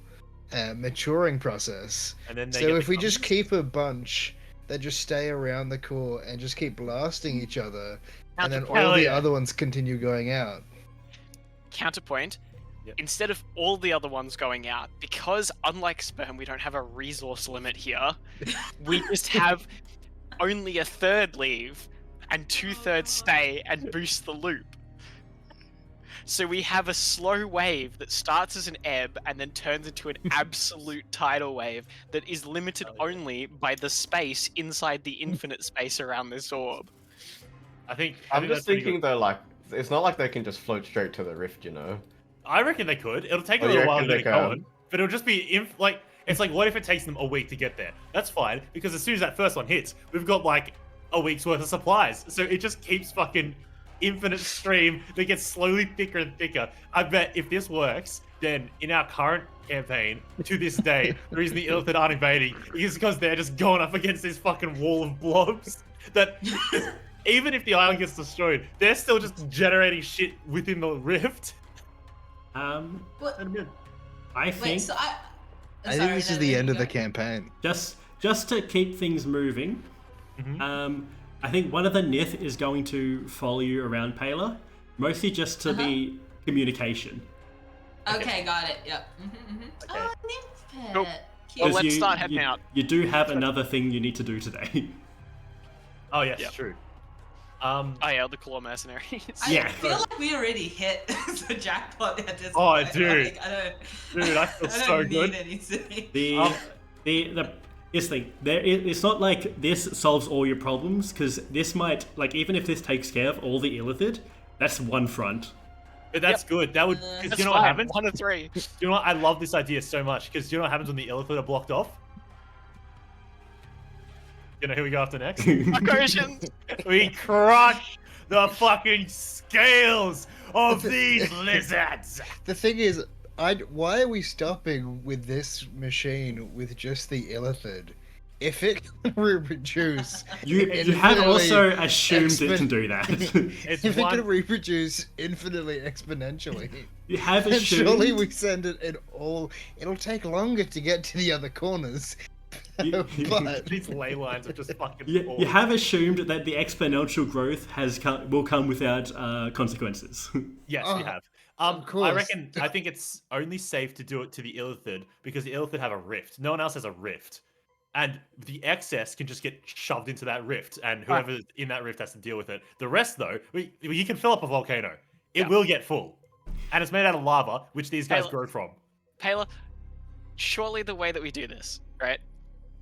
maturing process. And then they So get if we the just keep a bunch that just stay around the core and just keep blasting each other, and then Counterpoint. all the yeah. other ones continue going out. Counterpoint. Yep. Instead of all the other ones going out, because unlike sperm, we don't have a resource limit here. We just have only a third leave and 2/3 stay and boost the loop. So we have a slow wave that starts as an ebb and then turns into an absolute tidal wave that is limited Oh, yeah. only by the space inside the infinite space around this orb. I think I'm that's just pretty thinking good. though, like it's not like they can just float straight to the rift, you know. I reckon they could. It'll take a Oh, you little while to reckon get they it can? going, but it'll just be like it's like what if it takes them a week to get there? That's fine because as soon as that first one hits, we've got like a week's worth of supplies. So it just keeps fucking infinite stream that gets slowly thicker and thicker. I bet if this works, then in our current campaign to this day, the reason the Illithid aren't invading is because they're just going up against this fucking wall of blobs that. Even if the island gets destroyed, they're still just generating shit within the rift. What? That'd be good. I Wait, think so I. I think this is the end of the campaign. just to keep things moving, Mhm. I think one of the Nith is going to follow you around Paler, mostly just to be communication. Okay, got it. Yep. Okay. Oh, nymph pet. Cool. Cute. Well, let's you, start heading you, out. You do have another thing you need to do today. Oh yes, Yep. true. Oh yeah, the claw mercenaries. Yeah. I feel like we already hit the jackpot at this Oh, point. dude. Like, I don't. Dude, I feel I don't so need good. anything. The this thing it's not like this solves all your problems, because this might, like, even if this takes care of all the Illithid, that's one front. But that's good. That would. That's Because you know what happens? 1 of 3. You know what? I love this idea so much. Because you know what happens when the Illithid are blocked off? You know who we go after next? Oceans. We crush the fucking scales of these lizards. The thing is, why are we stopping with this machine with just the Illithid? If it can reproduce, You have infinitely also assumed it expen- can do that. It's if it one. can reproduce infinitely exponentially, You have then assumed. surely we send it in all. It'll take longer to get to the other corners. But These ley lines are just fucking. You awful. have assumed that the exponential growth will come without consequences. Yes, we Oh, have. of course. I reckon. I think it's only safe to do it to the Illithid because the Illithid have a rift. No one else has a rift, and the excess can just get shoved into that rift, and whoever's in that rift has to deal with it. The rest, though, you can fill up a volcano. It Yeah. will get full, and it's made out of lava, which these guys Hey, grow from. Paler, surely the way that we do this, right?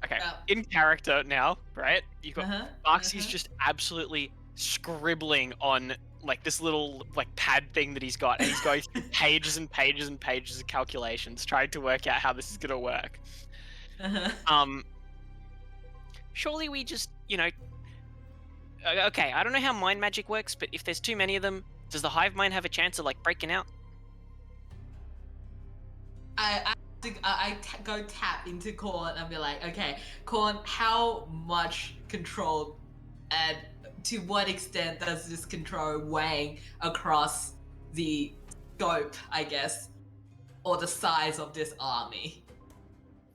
Okay, Yeah. in character now, right? You've got Uh-huh, Barksy's uh-huh. just absolutely scribbling on like this little like pad thing that he's got, and he's going through pages and pages and pages of calculations, trying to work out how this is gonna work. Uh-huh. Surely we just, okay, I don't know how mind magic works, but if there's too many of them, does the hive mind have a chance of like breaking out? I go tap into Korn and be like, okay, Korn, how much control and to what extent does this control weighing across the scope, I guess, or the size of this army?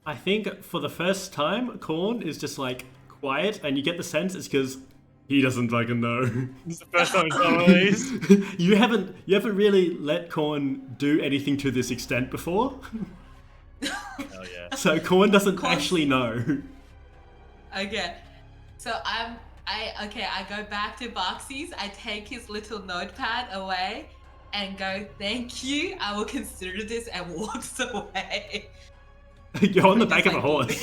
I think for the first time, Korn is just like quiet, and you get the sense it's because he doesn't fucking know. This is the first time he's done one of these. you haven't really let Korn do anything to this extent before, Oh yeah. so Korn doesn't Korn's- actually know. Okay, so I go back to Barksy's, I take his little notepad away and go, thank you, I will consider this, and walks away. You're on the back of a horse.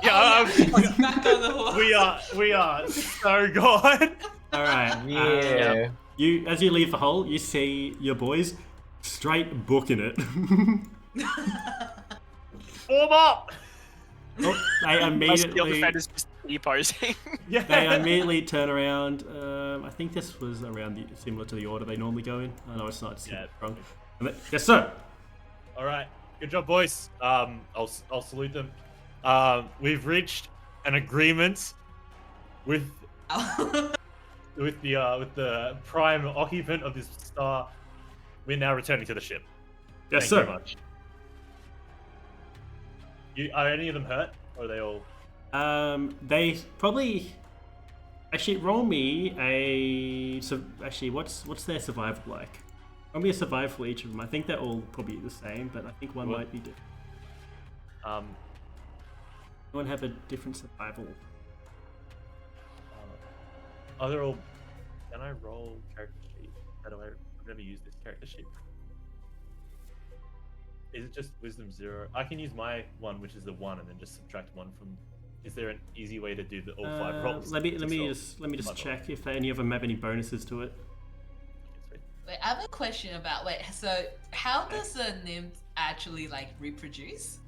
Yeah, he's back on the horse. We are so gone. All right. Yeah. You, as you leave the hole, you see your boys straight booking it. Form up. Oh, they Steel immediately defenders just posing. Yeah. they immediately turn around. I think this was around similar to the order they normally go in. I know it's not. It's Yeah. wrong. Yes, sir. All right. Good job, boys. I'll salute them. We've reached an agreement with the prime occupant of this star. We're now returning to the ship. Yes, Thank you sir. very much. Are any of them hurt, or are they all? They probably. Actually, roll me a. So actually, what's their survival like? Roll me a survival for each of them. I think they're all probably the same, but I think one Well- might be different. One have a different survival. They're all. Can I roll character sheet? How do I've never used this character sheet. Is it just wisdom 0? I can use my one, which is the 1, and then just subtract 1 from. Is there an easy way to do the all 5 rolls? Let me 6 rolls? just Five check if any of them have any bonuses to it. Sweet. Wait, I have a question about so how does a nymph actually like reproduce?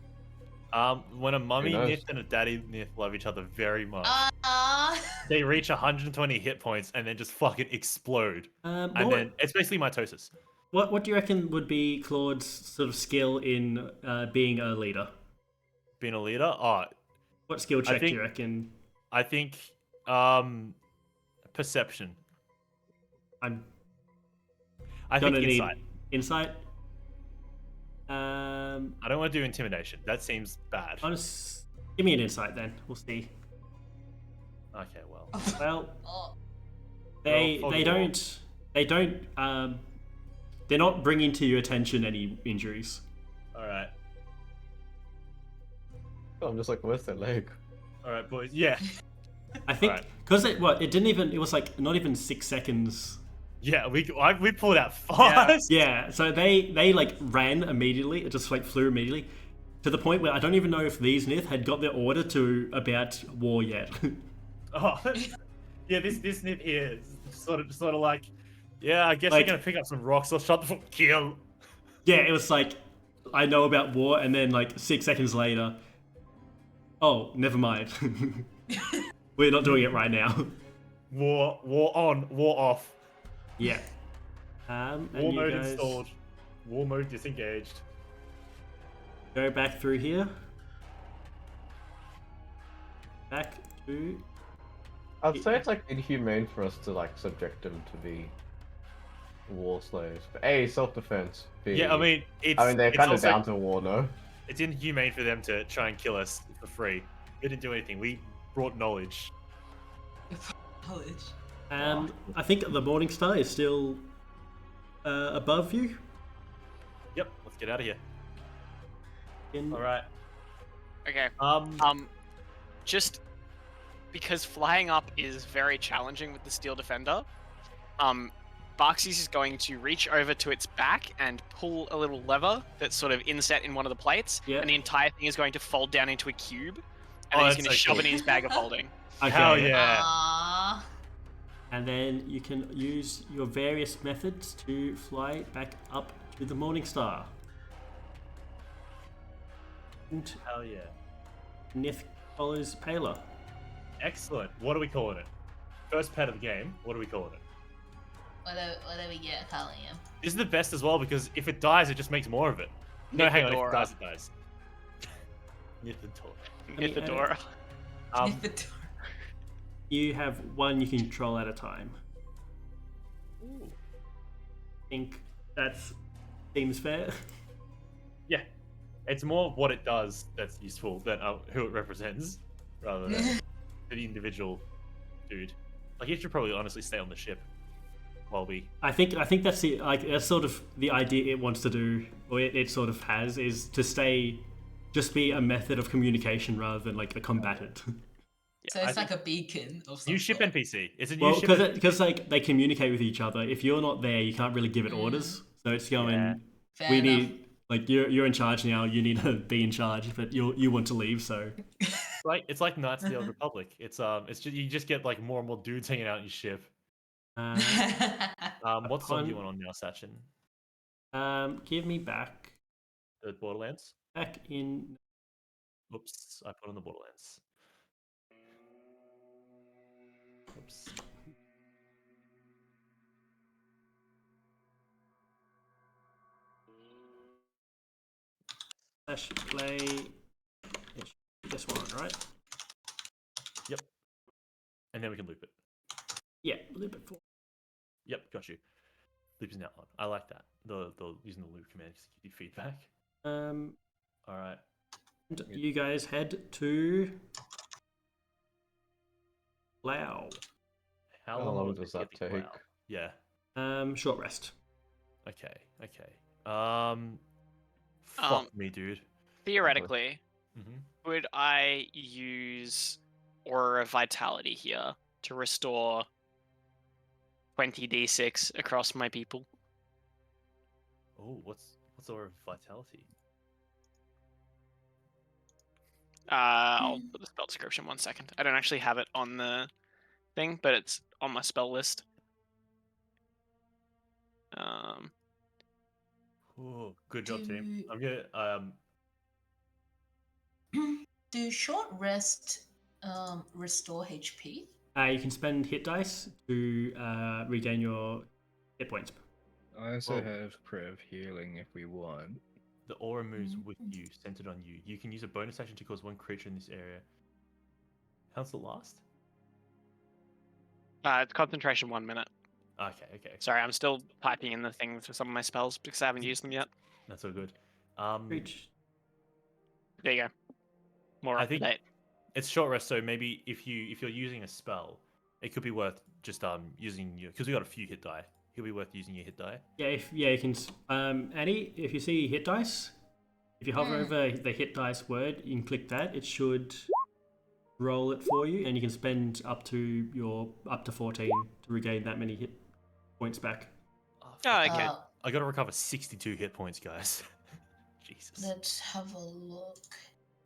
When a mummy knows? nymph and a daddy nymph love each other very much, Uh, they reach 120 hit points and then just fucking explode. And then it's basically mitosis. What do you reckon would be Claude's sort of skill in being a leader? Being a leader, What skill check do think- you reckon? I think perception. I'm I think gonna need insight. insight. I don't want to do intimidation. That seems bad. Give me an insight then. We'll see. Okay, well. Well, oh, they Roll for they the don't they're not bringing to your attention any injuries. All right. I'm just like, where's their leg? All right, boys. Yeah. I think Alright. because it didn't even, it was like not even 6 seconds. Yeah, we pulled out fast. Yeah, so they like ran immediately. It just like flew immediately to the point where I don't even know if these Nith had got their order to about war yet. Oh, yeah. This nip here is sort of like, yeah. I guess Like- you're gonna pick up some rocks. I'll shut the fuck kill. Yeah, it was like I know about war, and then like 6 seconds later, oh, never mind. We're not doing it right now. War on, war off. Yeah. And War you mode guys installed. War mode disengaged. go back through here. Back to. I'd say it's like inhumane for us to like subject them to be war slaves. But A, self-defense. B, Yeah, I mean, they're it's kind of also- down to war, no? It's inhumane for them to try and kill us for free. We didn't do anything. We brought knowledge. college. I think the Morning Star is still above you. Yep. Let's get out of here. In, All right. Okay. Just because flying up is very challenging with the Steel Defender, Barksies is going to reach over to its back and pull a little lever that's sort of inset in one of the plates, Yeah. and the entire thing is going to fold down into a cube, and Oh, then he's that's going to so shove cool. it in his bag of holding. Okay. Hell yeah. Aww. And then you can use your various methods to fly back up to the Morning Star. And Hell yeah. Nith follows Paler. Excellent. What are we calling it? First pet of the game. What are we calling it? What do we get calling him? This is the best as well because if it dies, it just makes more of it. No, hang on. If it Nithadora. dies, it dies. Nithadora. me Nithadora. Nithadora. You have one you can control at a time. Ooh. I think that seems fair. Yeah. It's more what it does that's useful than who it represents, rather than the individual dude. Like, you should probably honestly stay on the ship while we. I think that's the that's sort of the idea it wants to do, or it sort of has, is to stay, just be a method of communication rather than like a combatant. So I it's think- like a beacon of some New ship sort. NPC. It's a new Well, ship. because like they communicate with each other. If you're not there, you can't really give it orders. So it's going. Yeah. Fair We enough. need like you're in charge now. You need to be in charge, but you want to leave. So It's like Knights of the Old Republic. It's just you just get like more and more dudes hanging out in your ship. uh, What song do you Upon- want on now, Sachin? give me back The Borderlands. in. Oops, I put on the Borderlands. Oops. Slash play. This one, right? Yep. And then we can loop it. Yeah, a little bit. Yep, got you. Loop is now on. I like that. The using the loop command to give you feedback. All right. And you guys head to Lao. How How long, long will does the that healing take? allow? Yeah. Short rest. Okay. Fuck Um, me, dude. Theoretically, Hmm. would I use Aura of Vitality here to restore 20d6 across my people? Oh, what's Aura of Vitality? I'll put the spell description 1 second. I don't actually have it on the thing, but it's on my spell list. Oh, good job, team. I'm gonna Do short rest restore HP? You can spend hit dice to regain your hit points. I also Whoa. have Crev healing if we want. the aura moves with you, centered on you. You can use a bonus action to cause one creature in this area. How's the last? It's concentration 1 minute. Okay. Sorry, I'm still typing in the thing for some of my spells because I haven't used them yet. That's all good. Reach. There you go. More I up to think date. it's short rest, so maybe if you're using a spell, it could be worth just using your, because we got a few hit die. It could be worth using your hit die. Yeah, you can. Annie, if you see hit dice, if you hover over the hit dice word, you can click that. It should roll it for you, and you can spend up to 14 to regain that many hit points back. Oh, Oh, okay. I got to recover 62 hit points, guys. Jesus. Let's have a look.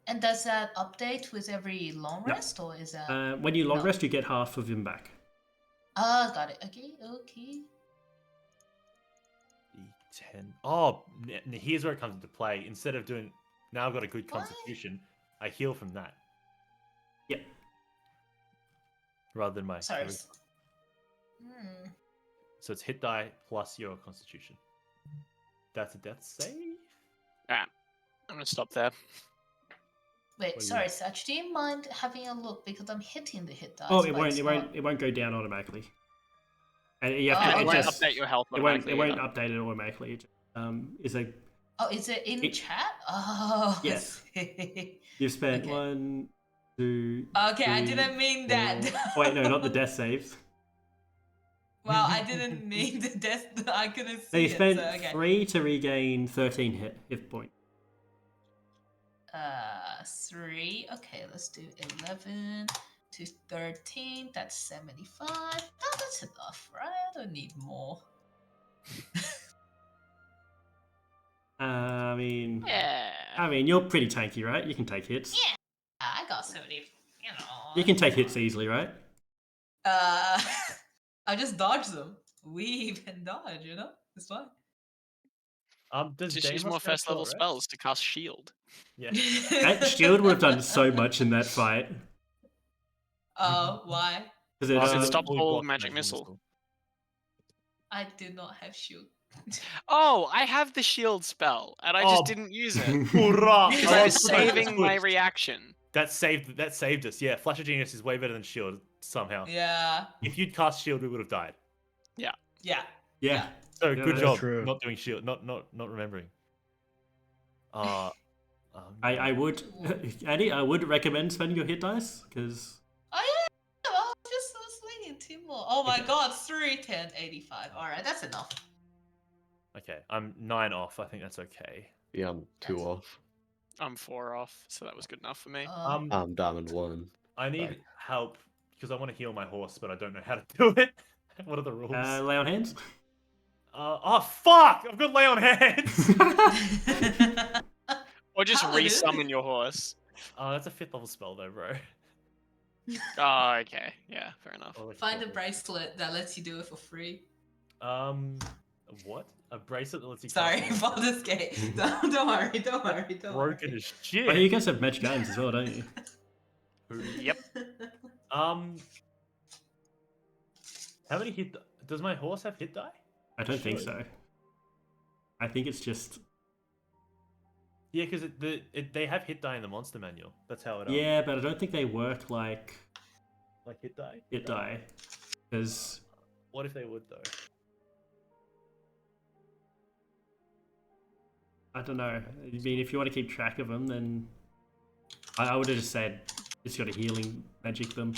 And does that update with every long No. rest, or is that? When you long No. rest, you get half of them back. Ah, got it. Okay. D10. Oh, here's where it comes into play. Instead of doing, now I've got a good What? constitution, I heal from that Yep. rather than my. Sorry. charisma. So it's hit die plus your constitution. That's a death save? Alright. I'm gonna stop there. Wait, What do you sorry, want? Satch. Do you mind having a look because I'm hitting the hit dice? Oh, it but won't. it's It not- won't. It won't go down automatically. And you have Oh, to, And it it won't just update your health it won't. automatically. It won't either. update it automatically. It is a Oh, is it in It- chat? Oh, Yes. okay, you've spent Okay. 1, 2. I 3, didn't mean that. 4. Oh, wait, no, not the death saves. Well, I didn't mean the death. I couldn't So see you it. spent So, okay. 3 to regain 13 hit points. 3. Okay, let's do 11 to 13. That's 75. Oh, that's enough, right? I don't need more. I mean, Yeah. you're pretty tanky, right? You can take hits. Yeah, I got 70. You know. You can take hits easily, right? I just dodge them. Weave and dodge, you know? It's fine. Does Just use Deimos more have first level short rest? spells to cast shield. Yeah. That shield would have done so much in that fight. Oh, why? Because Because it Uh, stops fully all blocked magic missile. I do not have shield. Oh, I have the shield spell, and I just Oh. didn't use it. Hurrah! Because Oh, I was that's good. saving my reaction. That saved us. Yeah, Flash of Genius is way better than Shield somehow. Yeah. If you'd cast Shield, we would have died. Yeah. yeah. So Yeah, good that's job true. not doing Shield, not remembering. I would, Andy, I would recommend spending your hit dice because Oh, yeah. I was waiting 2 more. Oh my god, 3, 10, 85. Alright, that's enough. Okay, I'm 9 off. I think that's okay. Yeah, I'm 2 off. I'm 4 off, so that was good enough for me. I'm diamond 1. I need Sorry. help because I want to heal my horse, but I don't know how to do it. What are the rules? lay on hands. Oh fuck! I've got lay on hands. Or just Paladin. resummon your horse. Oh, that's a 5th level spell though, bro. Oh, okay. Yeah, fair enough. Or like Find a 4th level. bracelet that lets you do it for free. What? A bracelet that lets you. Sorry, cast Baldur's Gate. Don't worry, don't worry. broken as But you shit. guys have magic items as well, don't you? Yep. How many hit? Does my horse have hit die? I don't think Should. so. I think it's just Yeah, because they have hit die in the monster manual. That's how it. yeah, but I don't think they work like Like hit die. hit die because What if they would though? I don't know. I mean, if you want to keep track of them, then I would have just said it's got a healing magic them.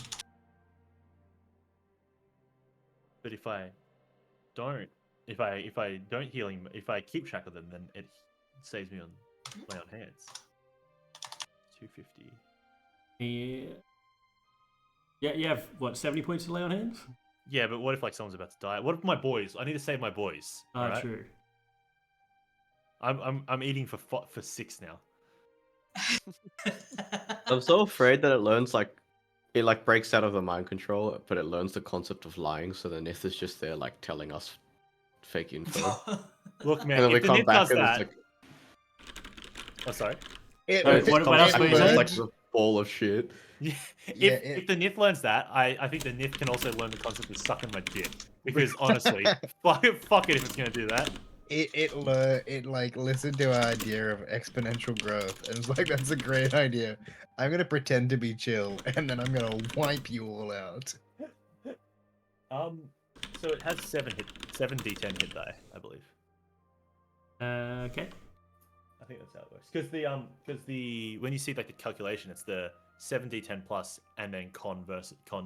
But if I don't, if I don't healing, if I keep track of them, then it saves me on lay on hands. 250. Yeah. Yeah, you have what, 70 points to lay on hands? Yeah, but what if like someone's about to die? What if my boys? I need to save my boys. Ah, alright? true. I'm eating for 6 now. I'm so afraid that it learns like it like breaks out of the mind control, but it learns the concept of lying. So the Nith is just there like telling us fake info, Look, and man, then we if the come Nith back does and it's that, like oh sorry. It, What- it what comes else back were and you it's saying? like the ball of shit. Yeah, Yeah, if the Nith learns that, I think the Nith can also learn the concept of sucking my dick. Because honestly, fuck it if it's gonna do that. it like listened to our idea of exponential growth and was like, that's a great idea. I'm gonna pretend to be chill and then I'm gonna wipe you all out. So it has 7 d10 hit die, I believe. Okay. I think that's how it works. Because the when you see like the calculation, it's the 7d10 plus and then con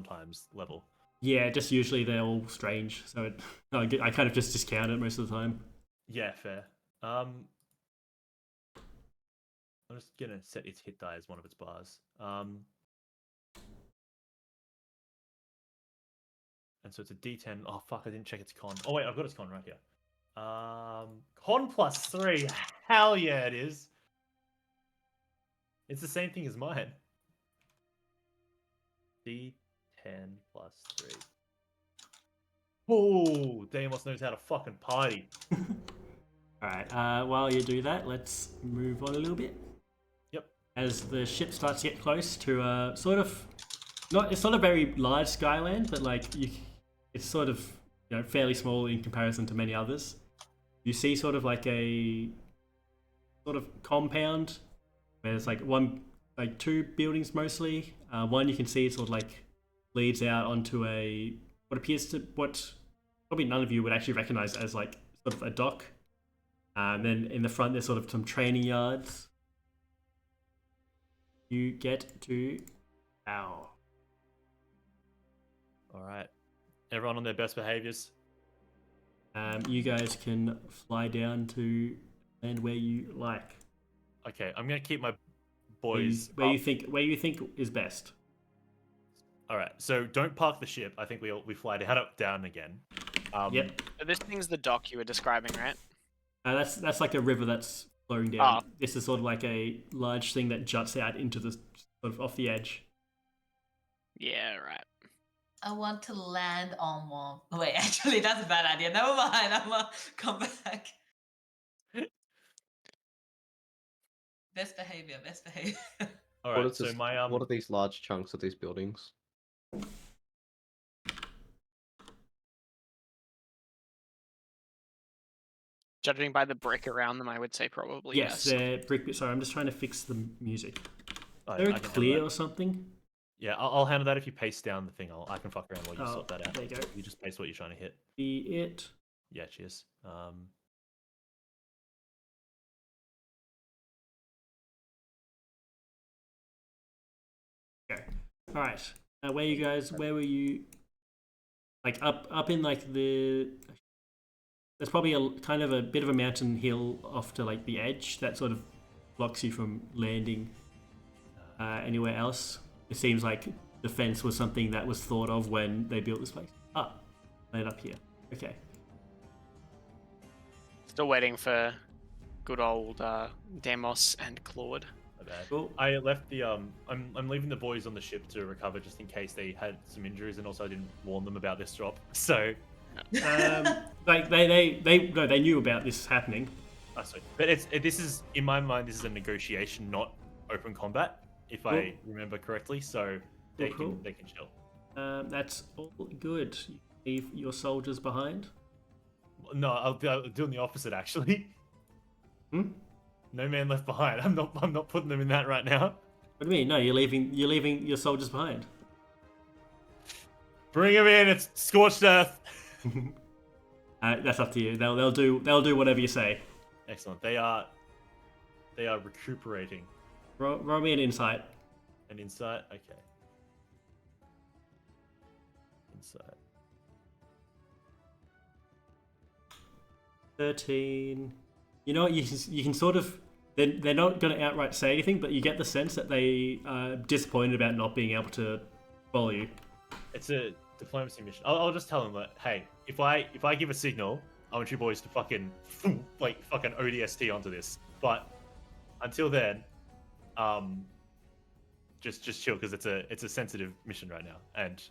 times level. Yeah, just usually they're all strange, so I kind of just discount it most of the time. Yeah, fair. I'm just gonna set its hit die as one of its bars. And so it's a d10. Oh fuck, I didn't check its con. Oh wait, I've got its con right here. Con plus 3. Hell yeah, it is. It's the same thing as mine. D10 plus 3. Oh, Deimos knows how to fucking party. Alright, while you do that, let's move on a little bit. Yep. As the ship starts to get close to sort of it's not a very large skyland, but like it's sort of fairly small in comparison to many others. You see sort of like a sort of compound where there's like two buildings mostly. One you can see sort of like leads out onto what probably none of you would actually recognize as like sort of a dock. Then in the front there's sort of some training yards. You get to All Alright. Everyone on their best behaviors. You guys can fly down to land where you like. Okay, I'm gonna keep my Where you, boys. where you think is best. Alright, so don't park the ship. I think we fly down again. Yep. So this thing's the dock you were describing, right? That's like a river that's flowing down. This is sort of like a large thing that juts out into the sort of off the edge. Yeah, right. I want to land on one. Wait, actually, that's a bad idea. Never mind. I'm gonna come back. Best behavior. Best behavior. Alright, so my what are these large chunks of these buildings? Judging by the brick around them, I would say probably Yes, yes. they're brick. Sorry, I'm just trying to fix the music. I They're can handle clear that. or something. Yeah, I'll handle that if you paste down the thing. I can fuck around while you Oh, sort that out. there you go. You just paste what you're trying to hit. Be it. Yeah, cheers. Okay. All right. Where were you? Like up in like the. There's probably a kind of a bit of a mountain hill off to like the edge that sort of blocks you from landing anywhere else. It seems like the fence was something that was thought of when they built this place. Land up here. Okay. Still waiting for good old Demos and Claude. My bad. Cool. I left the I'm leaving the boys on the ship to recover just in case they had some injuries, and also I didn't warn them about this drop. So Like they knew about this happening. sorry. But this is in my mind, this is a negotiation, not open combat, if I remember correctly. So they Cool. can chill. That's all good. You leave your soldiers behind. No, I'll doing the opposite actually. Hmm? No man left behind. I'm not putting them in that right now. What do you mean? No, you're leaving your soldiers behind. Bring them in. It's scorched earth. That's up to you. They'll do whatever you say. Excellent. They are recuperating. Roll me an insight. An insight. Okay. Insight. 13. You know what? You can sort of. They're not going to outright say anything, but you get the sense that they are disappointed about not being able to follow you. It's a diplomacy mission. I'll just tell them that, hey, if I give a signal, I want you boys to fucking ODST onto this. But until then, just chill because it's a sensitive mission right now, and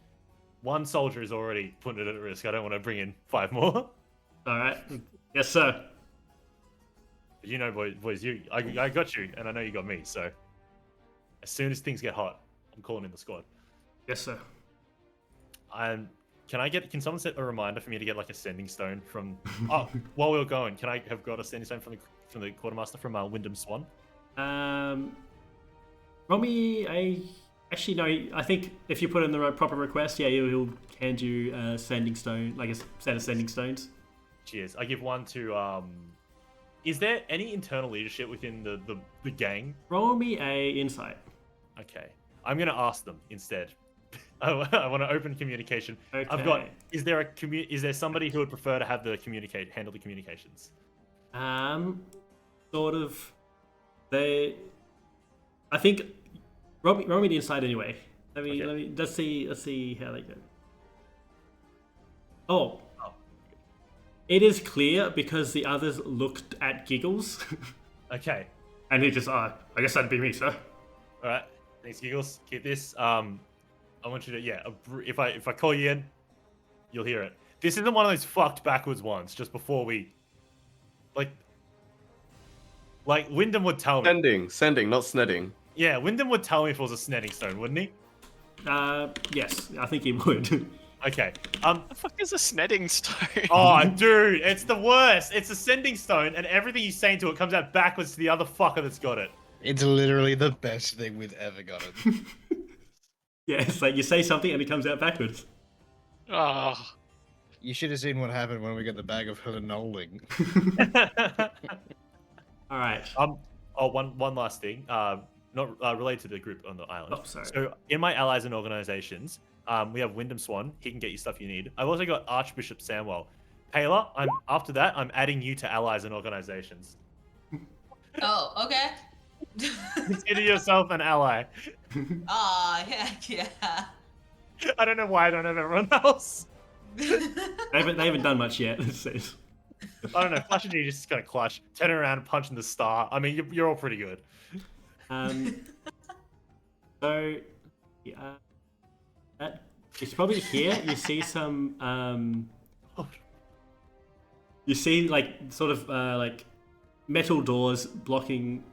one soldier is already putting it at risk. I don't want to bring in 5 more. All right. Yes, sir. But you know, boys, I got you, and I know you got me. So as soon as things get hot, I'm calling in the squad. Yes, sir. Can someone set a reminder for me to get like a sending stone from? Oh, while we were going, can I have got a sending stone from the quartermaster from Wyndham Swan? Roll me actually no. I think if you put in the right proper request, yeah, he'll hand you a sending stone, like a set of sending stones. Cheers. I give one to Is there any internal leadership within the gang? Roll me a insight. Okay, I'm gonna ask them instead. I want to open communication. Okay. I've got. Is there somebody who would prefer to have handle the communications? Sort of. I think. Roll me the insight anyway. Let's see how they go. Oh. It is clear because the others looked at Giggles. Okay. And he just, I guess that'd be me, sir. All right. Thanks, Giggles. Keep this. I want you to, if I call you in, you'll hear it. This isn't one of those fucked backwards ones. Just before we, like Wyndham would tell me. Sending, not snedding. Yeah, Wyndham would tell me if it was a snedding stone, wouldn't he? Yes, I think he would. Okay. The fuck is a snedding stone? Oh, dude, it's the worst. It's a sending stone, and everything you say into it comes out backwards to the other fucker that's got it. It's literally the best thing we've ever gotten. Yeah, it's like you say something and it comes out backwards. Oh. You should have seen what happened when we got the bag of linoling. All right. One last thing. Not related to the group on the island. Oh, sorry. So in my allies and organizations, we have Wyndham Swan. He can get you stuff you need. I've also got Archbishop Samwell. Paler, after that, I'm adding you to allies and organizations. Oh, okay. Consider yourself an ally. Aw, heck yeah. I don't know why I don't have everyone else. They haven't done much yet. It says. I don't know. Flash and you just gonna clutch, turn around, and punch in the star. I mean, you're all pretty good. So, yeah, it's probably here. You see some. You see like sort of like metal doors blocking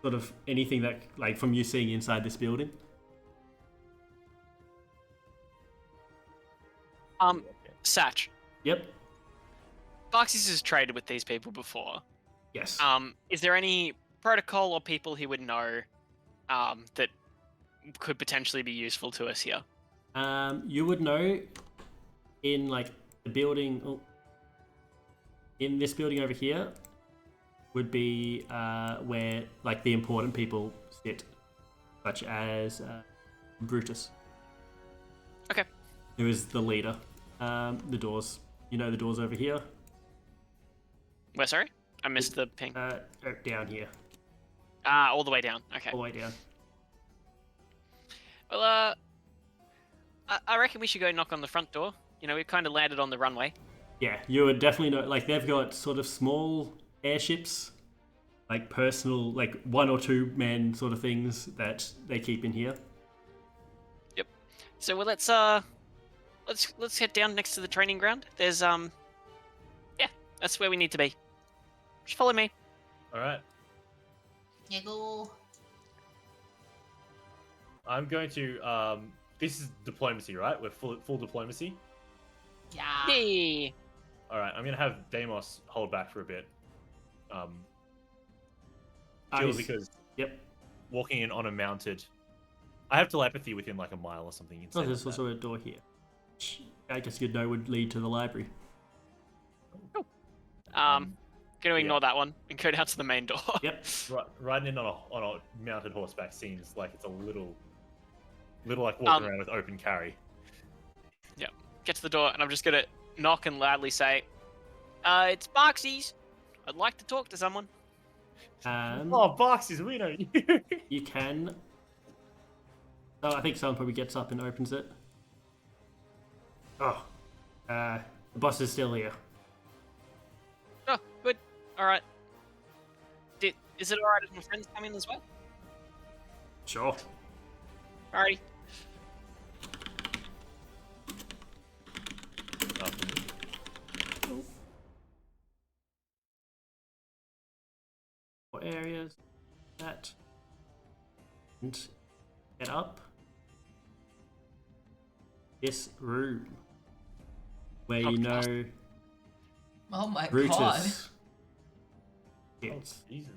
sort of anything that like from you seeing inside this building. Satch. Yep. Barxies has traded with these people before. Yes. Is there any protocol or people he would know that could potentially be useful to us here? You would know in like the building, in this building over here, would be where like the important people sit, such as Brutus. Okay. Who is the leader? The doors. You know the doors over here. Where? Sorry, I missed the ping. Down here. All the way down. Okay. All the way down. Well, I reckon we should go knock on the front door. You know, we've kind of landed on the runway. Yeah, you would definitely know. Like they've got sort of small airships, like personal, like 1 or 2 man sort of things that they keep in here. Yep. So well, let's head down next to the training ground. There's yeah, that's where we need to be. Just follow me. All right. Giggle. I'm going to. This is diplomacy, right? We're full diplomacy. Yeah. Hey. All right. I'm gonna have Deimos hold back for a bit. Purely because Yep. walking in on a mounted. I have telepathy within like a mile or something. Oh, there's also a door here. Which I guess you'd know would lead to the library. Gonna ignore that one and go down to the main door. Yep. Riding in on a mounted horseback seems like it's a little like walking around with open carry. Get to the door, and I'm just gonna knock and loudly say, It's Boxies. I'd like to talk to someone. Oh, boxes, we know you. You can. Oh, I think someone probably gets up and opens it. Oh, the boss is still here. Oh, good. All right. Is it all right if my friends come in as well? Sure. Alrighty. What areas? That. And get up. This room. Where you know Oh my god. Brutus. Oh, Yes. Jesus.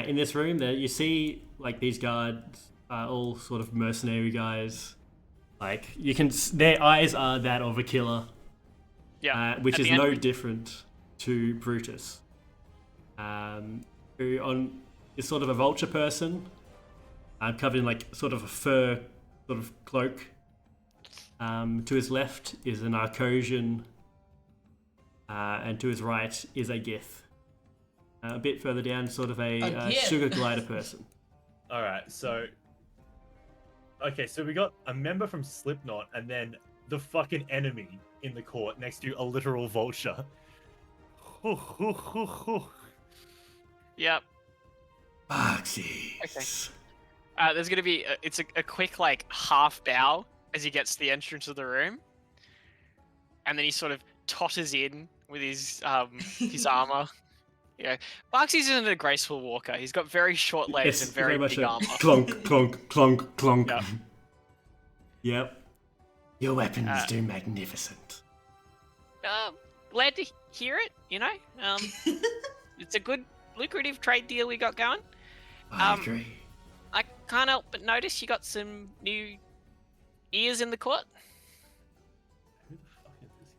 In this room, there you see like these guards are all sort of mercenary guys. Like you can, their eyes are that of a killer. Yeah. Which At is the end- no different to Brutus. Who is sort of a vulture person, covered in like sort of a fur sort of cloak. To his left is an Arcosian, and to his right is a Gith. A bit further down, sort of a Gith. sugar glider person. All right, so okay, so we got a member from Slipknot, and then the fucking enemy in the court next to a literal vulture. Yep. Boxies. There's gonna be it's a quick like half bow as he gets to the entrance of the room, and then he sort of totters in with his armor. Yeah, Boxies isn't a graceful walker. He's got very short legs It's and very much big a armor. clunk, clunk, clunk, clunk. Yep. Yep. Your weapons do magnificent. Glad to hear it. You know, it's a good, lucrative trade deal we got going. I agree. I can't help but notice you got some new ears in the court.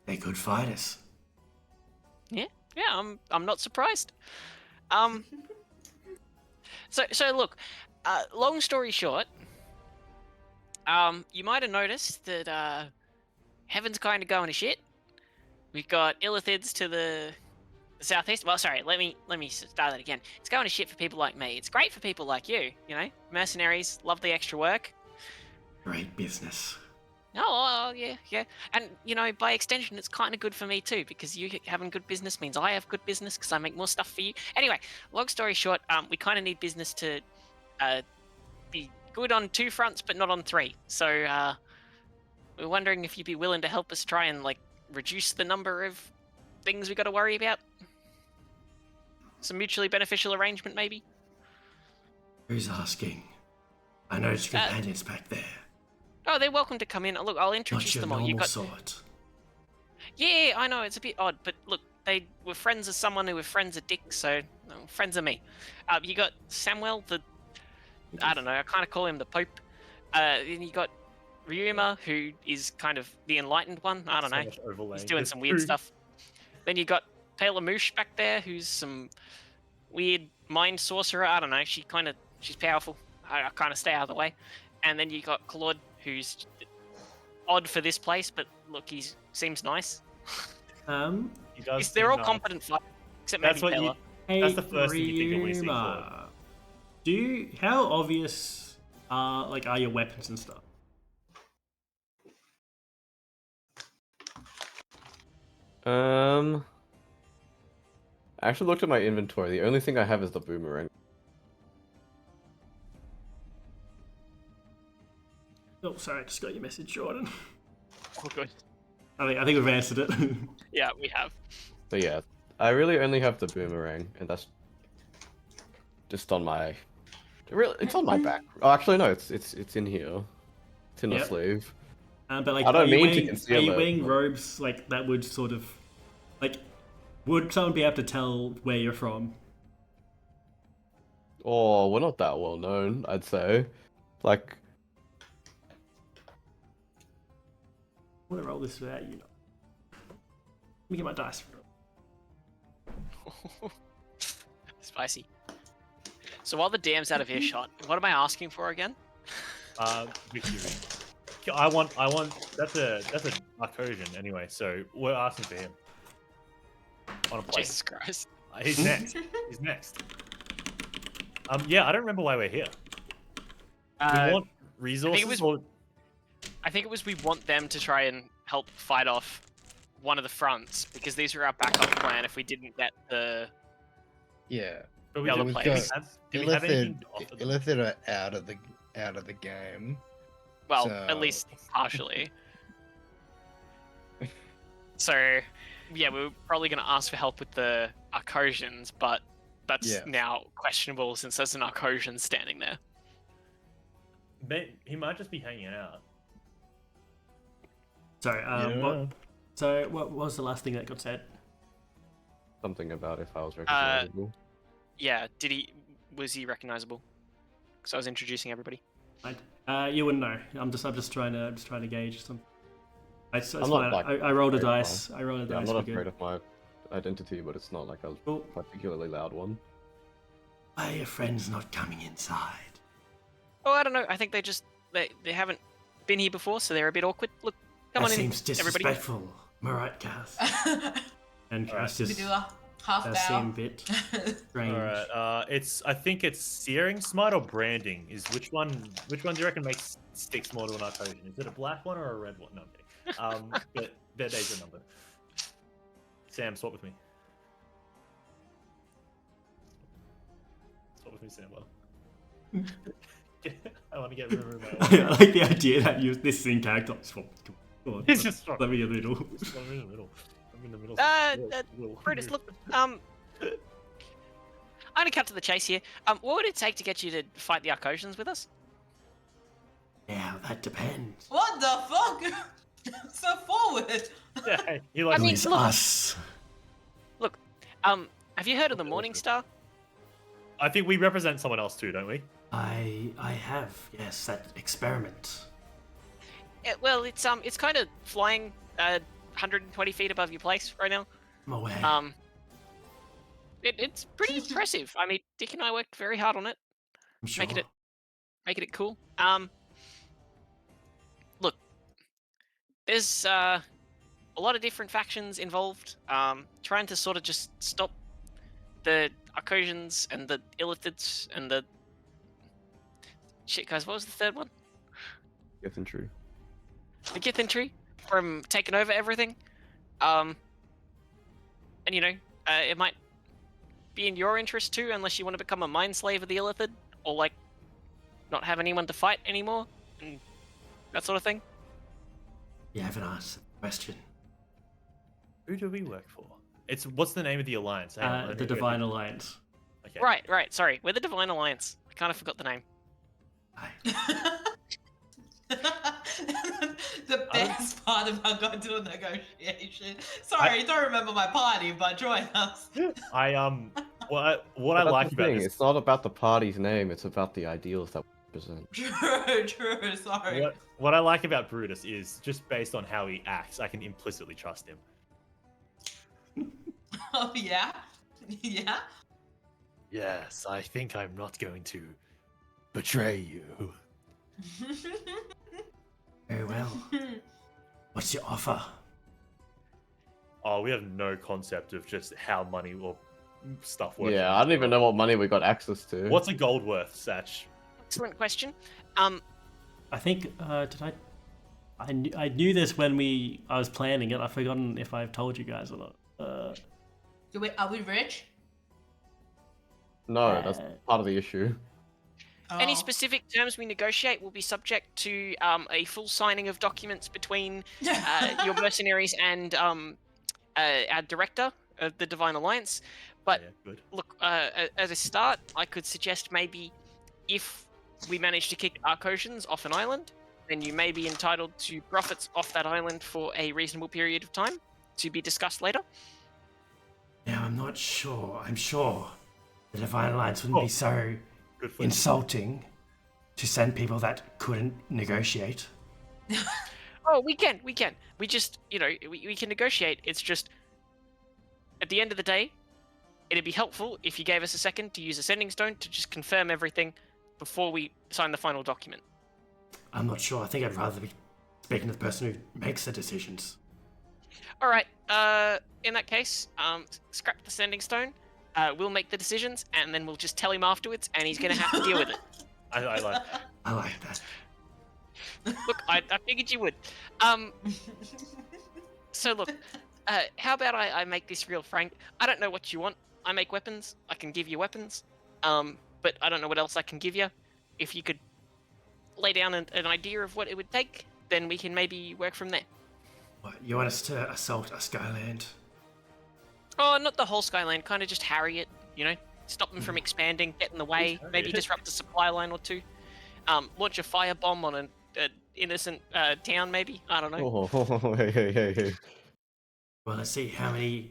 They're good fighters. Yeah, I'm not surprised. So look, long story short, you might have noticed that heaven's kind of going to shit. We've got Illithids to the southeast. Well, sorry, let me start that again. It's going to shit for people like me. It's great for people like you. You know, mercenaries love the extra work. Great business. Oh, yeah. And, you know, by extension, it's kind of good for me too, because you having good business means I have good business because I make more stuff for you. Anyway, long story short, we kind of need business to be good on 2 fronts, but not on 3. So, we're wondering if you'd be willing to help us try and, like, reduce the number of things we got to worry about. Some mutually beneficial arrangement, maybe? Who's asking? I noticed companions back there. Oh, they're welcome to come in. Look, I'll Not introduce your them all. normal You got... sort. Yeah, I know, it's a bit odd, but look, they were friends of someone who were friends of Dick, so friends of me. You got Samuel, I don't know, I kind of call him the Pope. Then you got Ryuma, who is kind of the enlightened one. I don't know, he's doing some weird stuff. Then you got Palamoosh back there, who's some weird mind sorcerer. I don't know, she's powerful. I kind of stay out of the way. And then you got Claude, who's odd for this place, but look, he seems nice. They're all competent fighters, except maybe Pella. That's the first thing you think when we see Claude. How obvious are your weapons and stuff? I actually looked at my inventory. The only thing I have is the boomerang. Oh, sorry, I just got your message, Jordan. Oh, good. I think we've answered it. Yeah, we have. So yeah, I really only have the boomerang, and that's just on my. It's on my back. Oh, actually, no, it's in here. It's in the sleeve. But like, I don't mean to are conceal you it, wearing but- robes like that would sort of, like, would someone be able to tell where you're from? Oh, we're not that well known, I'd say. Like, I want to roll this without you. Let me get my dice. Spicy. So while the DM's out of earshot, what am I asking for again? Victory. I want. That's a Arcosian anyway. So we're asking for him. on a plate. Jesus Christ. He's next. He's next. Yeah, I don't remember why we're here. We want resources. I think it was we want them to try and help fight off one of the fronts because these were our backup plan if we didn't get the Yeah. But the other we've players. got- do we have anything to offer them? Illithid are out of the game. Well, So- at least partially. So, yeah, we were probably going to ask for help with the Arcosians, but that's Yeah. now questionable since there's an Arcosian standing there. He might just be hanging out. Sorry. Yeah. What was the last thing that got said? Something about if I was recognizable. Yeah, was he recognizable? Because I was introducing everybody. You wouldn't know. I'm just trying to gauge something. It's I'm fine. not, like, I rolled a afraid of dice. I rolled a Yeah, I'm dice. not We're afraid good. of my identity, but it's not like a Cool. particularly loud one. Why are your friends not coming inside? Oh, I don't know. I think they haven't been here before, so they're a bit awkward. Look, come That on in, seems everybody. disrespectful. Am I right, Kath? And Kath we just do a half does bow. seem a bit strange. All right. I think it's searing smite or branding. Which one do you reckon sticks more to an Arcosian? Is it a black one or a red one? No. But their days are numbered. Sam, swap with me. Swap with me, Sam. Well. I want to get rid of my I like the idea that this is in character. Swap. Come on. It's just Let me get a little. I'm in the middle. I'm in the middle. Brutus, look, I'm gonna cut to the chase here. What would it take to get you to fight the Arcosians with us? Yeah, that depends. What the fuck? So forward. Yeah, he likes I mean, It's look- us. Look, have you heard of the Morning Star? I think we represent someone else too, don't we? I have, yes, that experiment. Well, it's kind of flying 120 feet above your place right now. I'm aware. It's pretty impressive. I mean, Dick and I worked very hard on it, I'm sure. making it cool. Look, there's a lot of different factions involved. Trying to sort of just stop the Arcosians and the Illithids and the shit guys. What was the third one? Infantry. The Githentry from taking over everything. And you know, it might be in your interest too, unless you want to become a mind slave of the Illithid, or like not have anyone to fight anymore, and that sort of thing. You haven't asked the question. Who do we work for? What's the name of the alliance? Hang on, let The me go Divine through- Alliance. Okay. Right. Sorry, we're the Divine Alliance. I kind of forgot the name. Aye. The best part about going to a negotiation. Sorry, don't remember my party, but join us. I what But I that's like the about thing, this. it's not about the party's name, it's about the ideals that we present. True, sorry. What I like about Brutus is just based on how he acts, I can implicitly trust him. Oh, yeah? Yeah? Yes, I think I'm not going to betray you. Very well. What's your offer? Oh, we have no concept of just how money or stuff works. Yeah, I don't even know what money we got access to. What's a gold worth, Satch? Excellent question. I think did I knew this when I was planning it. I've forgotten if I've told you guys or not. Are we rich? No, that's part of the issue. Any Oh. specific terms we negotiate will be subject to a full signing of documents between your mercenaries and our director of the Divine Alliance. But Yeah, good. look, as a start, I could suggest maybe if we manage to kick Arcosians off an island, then you may be entitled to profits off that island for a reasonable period of time, to be discussed later. Now I'm not sure. I'm sure the Divine Alliance wouldn't be so Good for insulting to send people that couldn't negotiate. Oh, we can. We just, we can negotiate. It's just, at the end of the day, it'd be helpful if you gave us a second to use a sending stone to just confirm everything before we sign the final document. I'm not sure. I think I'd rather be speaking to the person who makes the decisions. All right. In that case, scrap the sending stone. We'll make the decisions, and then we'll just tell him afterwards, and he's gonna have to deal with it. I like. I like that. Look, I figured you would. So look, how about I make this real frank? I don't know what you want. I make weapons. I can give you weapons. But I don't know what else I can give you. If you could lay down an idea of what it would take, then we can maybe work from there. What, you want us to assault a Skyland? Oh, not the whole Skyland. Kind of just harry it. You know, stop them from expanding, get in the way, harry maybe it? disrupt a supply line or two. Launch a firebomb on an innocent town, maybe. I don't know. Oh, hey. Well, let's see. How many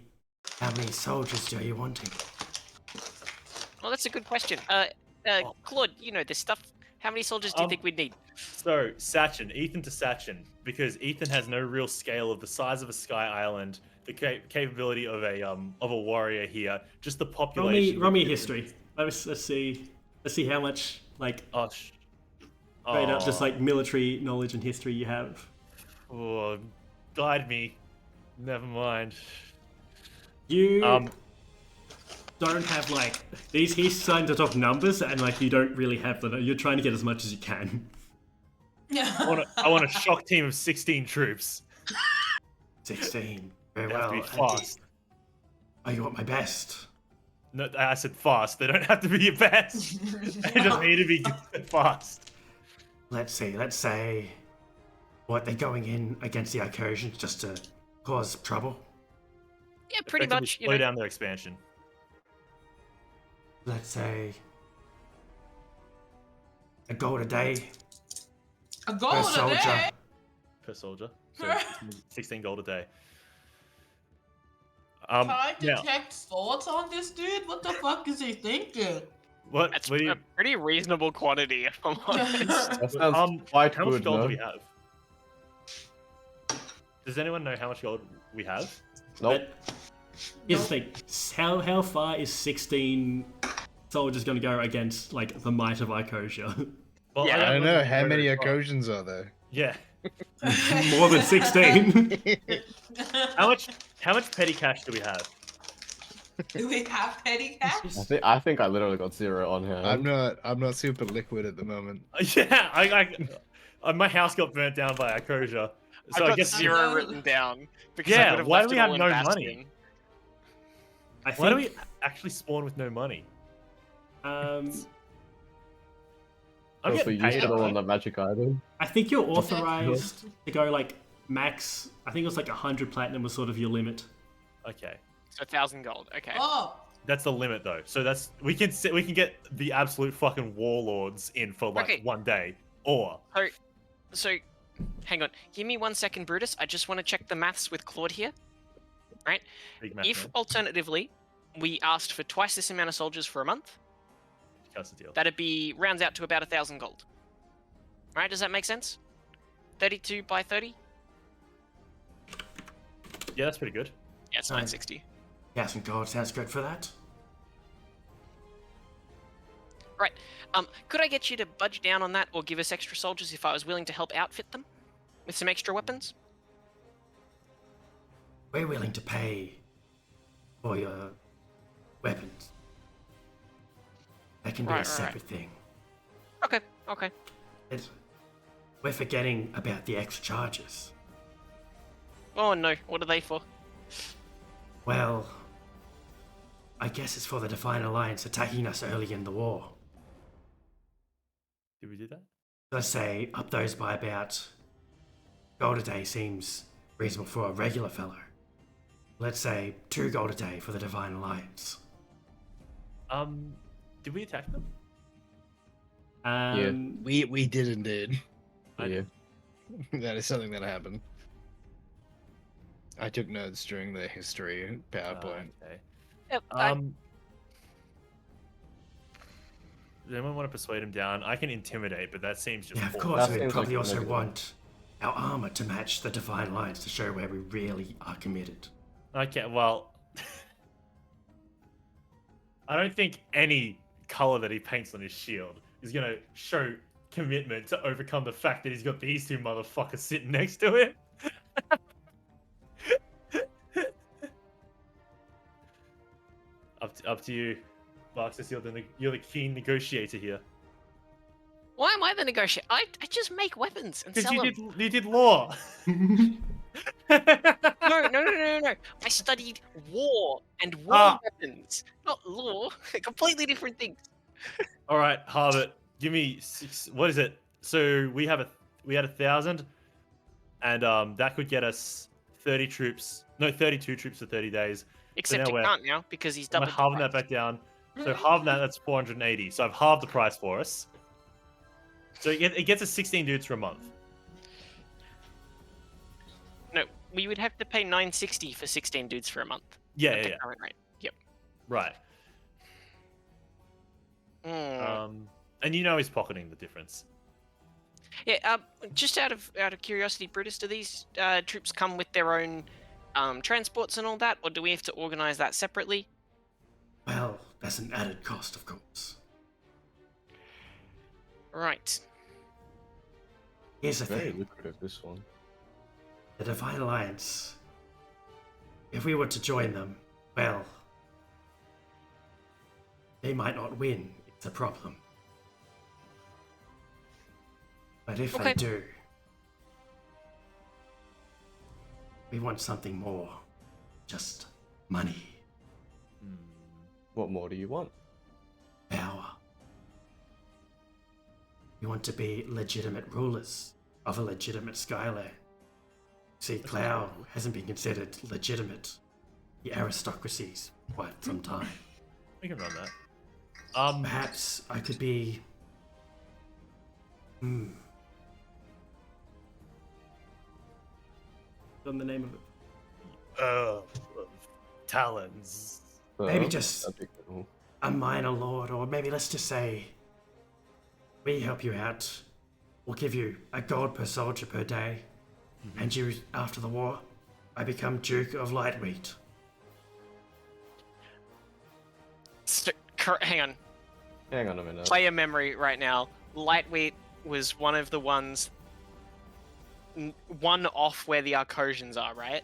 soldiers are you wanting? Well, that's a good question. Claude, you know this stuff. How many soldiers do you think we'd need? So Ethan to Sachin, because Ethan has no real scale of the size of a sky island, the capability of a warrior here, just the population. Roll me history. Let's see how much Oh, straight up just like military knowledge and history you have. oh, guide me. Never mind. You don't have like these. He's trying to talk numbers, and like you don't really have them. You're trying to get as much as you can. I want a shock team of 16 troops. 16. Very They have well. to be fast. Oh, you want my best? No, I said fast. They don't have to be your best. They just need to be good fast. Let's see. Let's say what they're going in against the Icosians just to cause trouble. Yeah, pretty Effectively much. You slow know, down their expansion. Let's say a gold a day A per gold a soldier. day. Per soldier. So 16 gold a day. Can I now, detect thoughts on this dude? What the fuck is he thinking? that's what do you, a pretty reasonable quantity, if I'm honest. That sounds quite how much good, gold no? do we have? Does anyone know how much gold we have? Nope. Here's the thing. How far is 16 soldiers going to go against like the might of Icosia? Well, Yeah, I don't know. How many very far. Ecosians are there? Yeah. More than 16. How much petty cash do we have? Do we have petty cash? I think I literally got 0 on here. I'm not super liquid at the moment. Yeah, my house got burnt down by Icosia. So I've I got guess 0 written down because I Yeah, would have why left do we it have all no in money? Bastion. I why do we think. actually spawn with no money? Um, I'm So we getting used paid. it all on Right? the magic item. I think you're authorized to go like max. I think it was like 100 platinum was sort of your limit. Okay, So 1,000 gold. Okay. Oh, that's the limit though. So we can get the absolute fucking warlords in for like Okay. one day, or So, hang on. Give me 1 second, Brutus. I just want to check the maths with Claude here. Right? big math. If alternatively we asked for twice this amount of soldiers for a month, That's the deal. that'd be rounds out to about 1,000 gold. Right? Does that make sense? 32 by 30? Yeah, that's pretty good. Yeah, it's Nice. 960. Yeah, some gold sounds good for that. Right. Could I get you to budge down on that or give us extra soldiers if I was willing to help outfit them with some extra weapons? We're willing to pay for your weapons. That can be a Right. separate thing. Okay. We're forgetting about the extra charges. Oh no, what are they for? Well, I guess it's for the Divine Alliance attacking us early in the war. Did we do that? Let's say up those by about gold a day seems reasonable for a regular fellow. Let's say 2 gold a day for the Divine Alliance. Did we attack them? We did indeed. Yeah. That is something that happened. I took notes during the history PowerPoint. Okay. Yep, Does anyone want to persuade him down? I can intimidate, but that seems just Yeah, of poor. course, That we'd seems probably like a also negative. want our armor to match the Divine Alliance to show where we really are committed. Okay, well, I don't think any color that he paints on his shield is gonna show commitment to overcome the fact that he's got these two motherfuckers sitting next to him. Up to you, Marxus. You're the keen negotiator here. Why am I the negotiator? I just make weapons and Because sell you them. did law. No. I studied war and war Ah. weapons, not law. Completely different things. All right, Harvard. Give me 6. What is it? So we had 1,000, and that could get us 30 troops. No, 32 troops for 30 days. Except now it we're- can't now because he's I'm doubled. halving that back down. So halving that's 480. So I've halved the price for us. So it gets us 16 dudes for a month. No, we would have to pay 960 for 16 dudes for a month. Yeah, at yeah, the yeah. current rate. Yep. Right. And you know he's pocketing the difference. Yeah. Just out of curiosity, Brutus, do these troops come with their own transports and all that, or do we have to organize that separately? Well, there's an added cost, of course. Right. Here's the Very thing. lucrative, this one. The Divine Alliance. If we were to join them, well, they might not win. It's a problem. But if Okay. they do, we want something more. Just money, What more do you want? power. We want to be legitimate rulers of a legitimate Skyland. See, Cloud hasn't been considered legitimate. The aristocracies for quite some time. We can run that. Perhaps I could be. On the name of it. Talons. Maybe just that'd be cool. a minor lord, or maybe let's just say we help you out. We'll give you a gold per soldier per day, and you, after the war, I become Duke of Lightweight. Hang on. Hang on a minute. Player memory right now. Lightweight was one of the ones. One off where the Arcosians are, right?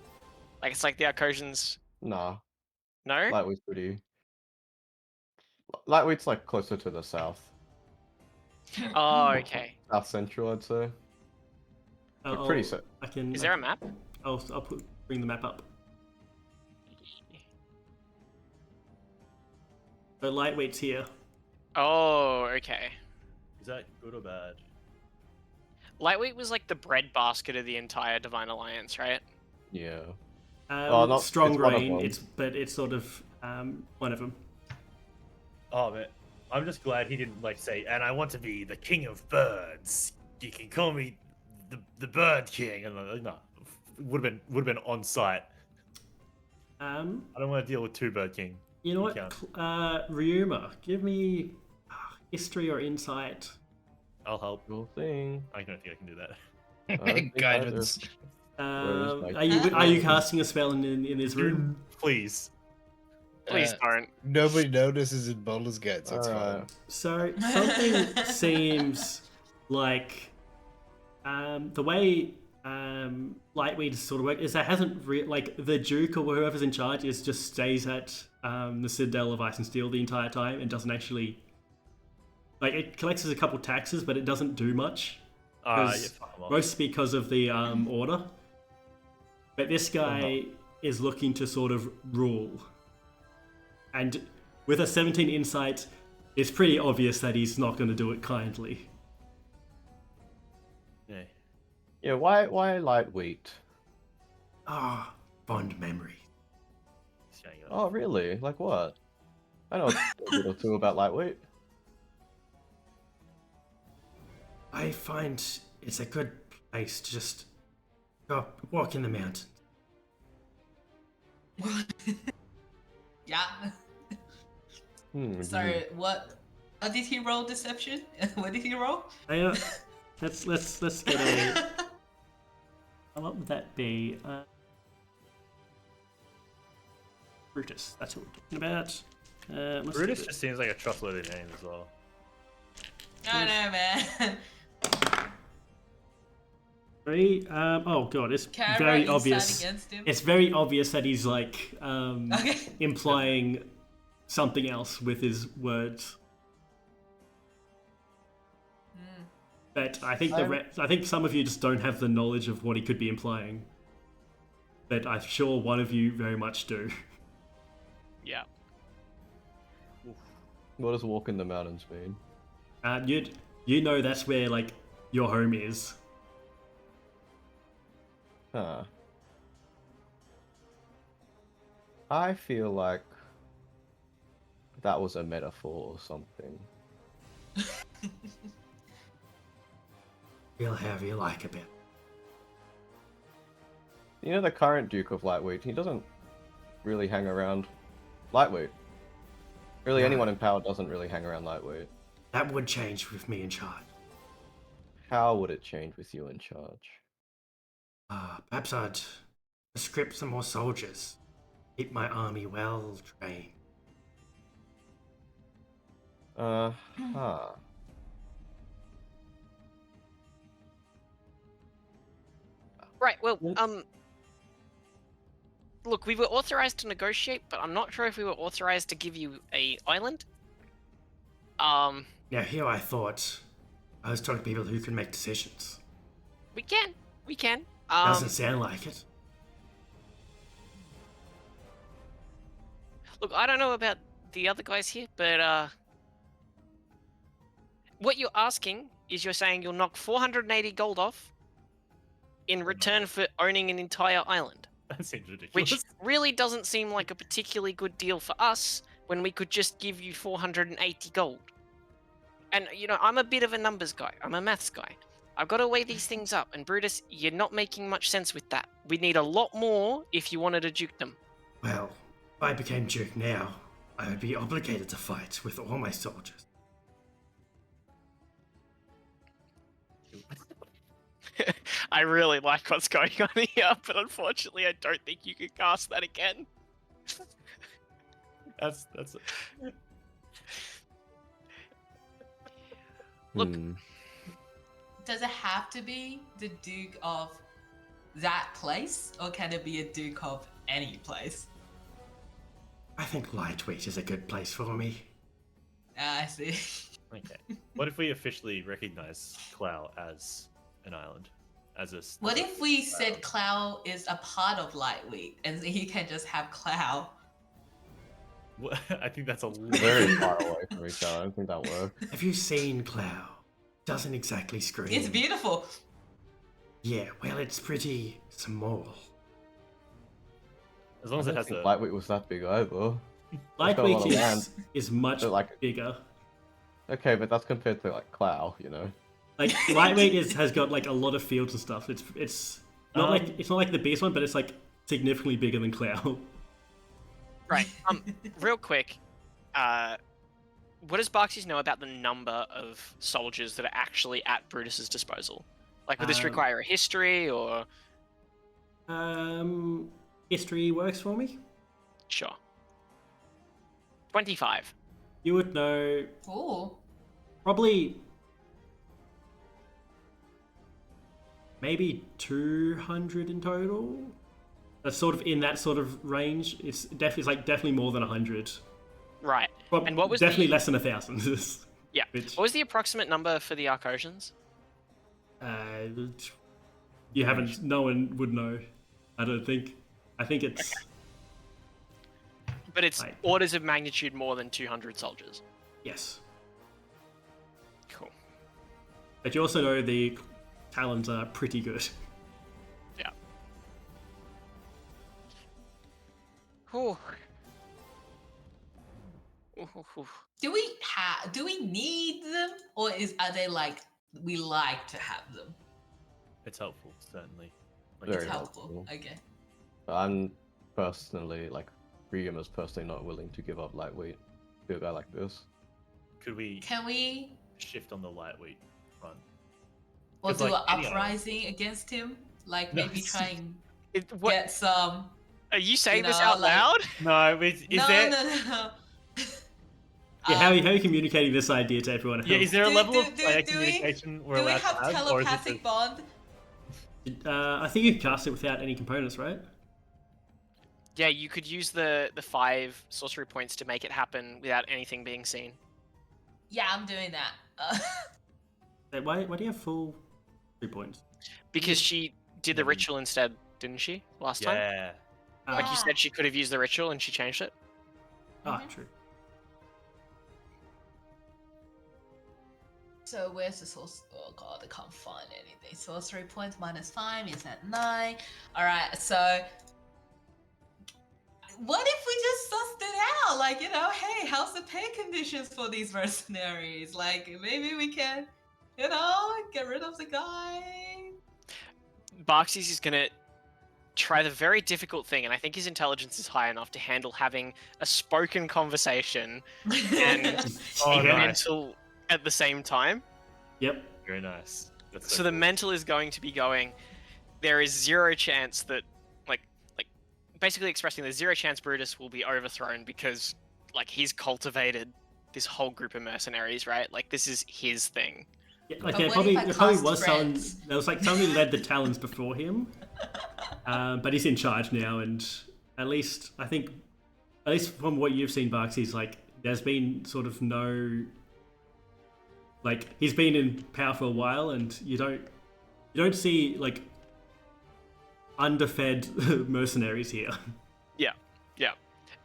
Like it's like the Arcosians. Nah, No. Lightweight's pretty. Lightweight's like closer to the south. Oh, okay. South central, I'd say. We're pretty set. I can. Is there a map? I'll bring the map up. So Lightweight's here. Oh, okay. Is that good or bad? Lightweight was like the breadbasket of the entire Divine Alliance, right? Yeah. Not strong it's one of grain. them. It's sort of one of them. Oh man, I'm just glad he didn't like say, and I want to be the king of birds. You can call me the bird king. And no, would have been on site. I don't want to deal with two bird king. You know what, can't. Ryuma, give me history or insight. I'll help. Cool thing. I don't think I can do that. I don't think I do. Guidance. Are you casting a spell in this room? Please. Please don't. Nobody notices in Baldur's Gate, so it's fine. Alright. So something seems like the way Lightweed sort of work is that hasn't like the Duke or whoever's in charge is just stays at the Citadel of Ice and Steel the entire time and doesn't actually like it collects a couple taxes, but it doesn't do much. Yeah, fuck 'em off. Mostly because of the order. But this guy is looking to sort of rule. And with a 17 insight, it's pretty obvious that he's not going to do it kindly. Yeah. Yeah, why Lightweight? Ah, fond memory. He's going up. Oh, really? Like what? I know a bit or two about Lightweight. I find it's a good place to just go walk in the mountains. Yeah. Sorry, what did he roll deception? What did he roll? Let's get a. What would that be? Brutus. That's what we're talking about. Let's Brutus do it. just seems like a trustworthy name as well. I know, man. 3. Oh god, it's Kara very inside obvious. against him. It's very obvious that he's like Okay. implying something else with his words. But I think I think some of you just don't have the knowledge of what he could be implying. But I'm sure one of you very much do. Yeah. What does walk in the mountains mean? You know that's where like your home is. Huh. I feel like that was a metaphor or something. Feel however you like about it. You know, the current Duke of Lightweight, he doesn't really hang around Lightweight. Really, No. anyone in power doesn't really hang around Lightweight. That would change with me in charge. How would it change with you in charge? Perhaps I'd conscript some more soldiers. Keep my army well trained. Huh. Right. Well, look, we were authorized to negotiate, but I'm not sure if we were authorized to give you a island. Now here I thought I was talking to people who can make decisions. We can. Doesn't sound like it. Look, I don't know about the other guys here, but what you're asking is you're saying you'll knock 480 gold off in return for owning an entire island. That seems ridiculous. Which really doesn't seem like a particularly good deal for us when we could just give you 480 gold. And, you know, I'm a bit of a numbers guy. I'm a maths guy. I've got to weigh these things up. And Brutus, you're not making much sense with that. We need a lot more if you wanted to duke them. Well, if I became Duke now, I would be obligated to fight with all my soldiers. I really like what's going on here, but unfortunately I don't think you can cast that again. That's Look, Does it have to be the Duke of that place, or can it be a Duke of any place? I think Lightweight is a good place for me. I see. okay. What if we officially recognize Clow as an island? As a What if we said Clow is a part of Lightweight, and he can just have Clow? I think that's a Very far away from each other. I don't think that works. Have you seen Cloud? Doesn't exactly scream. It's beautiful. Yeah, well, it's pretty small. As long as I it don't has think a Lightweight was that big either. Lightweight got a lot of is much So, like- bigger. Okay, but that's compared to like Clow, you know. Like Lightweight has got like a lot of fields and stuff. It's not it's not like the biggest one, but it's like significantly bigger than Cloud. right. Real quick, what does Barksies know about the number of soldiers that are actually at Brutus's disposal? Like, would this require a history or? History works for me. Sure. 25. You would know Ooh. probably maybe 200 in total. That's sort of in that sort of range. It's definitely more than 100. Right. Well, And what was definitely the- less than 1,000. Yeah. Which, What was the approximate number for the Arcosians? you haven't. No one would know. I don't think. I think it's. But it's Right. orders of magnitude more than 200 soldiers. Yes. Cool. But you also know the Talons are pretty good. Yeah. Whew. Ooh. Do we need them, or are they like we like to have them? It's helpful, certainly. Like, Very It's helpful. helpful. Okay. I'm personally, like, Regum is personally not willing to give up Lightweight to a guy like this. could we Can we shift on the lightweight front? or 'Cause, do like, an any uprising against him? Like No, maybe try and What, get some. are you saying this know, out like- loud? No, is No, there? no. Yeah, how are Um, you communicating this idea to everyone else? Yeah, is there a Do- level do- of do- like, do we- communication we're Do we allowed have to have, or is it telepathic just... bond? I think you can cast it without any components, right? Yeah, you could use the 5 sorcery points to make it happen without anything being seen. Yeah, I'm doing that. Why do you have full 3 points? Because she did the Maybe. ritual instead, didn't she? Last time? Yeah. Like you Yeah. said, she could have used the ritual and she changed it. Ah, Mhm. true. So where's the source? Oh god, I can't find anything. Sorcery points -5 is at 9. Alright, so what if we just sussed it out? Like, hey, how's the pay conditions for these mercenaries? Like, maybe we can, get rid of the guy. Barksies is gonna try the very difficult thing, and I think his intelligence is high enough to handle having a spoken conversation and Oh, a Yeah. nice. mental at the same time. Yep. Very nice. That's So the cool. mental is going to be going. There is 0 chance that, like, basically expressing there's 0 chance Brutus will be overthrown because, like, he's cultivated this whole group of mercenaries, right? Like, this is his thing. Yeah, But there what probably, if I there probably cast was someone. friends? There was like somebody who led the Talons before him, but he's in charge now, and at least I think, at least from what you've seen, Barks, like there's been sort of no, like he's been in power for a while, and you don't see like underfed mercenaries here. Yeah.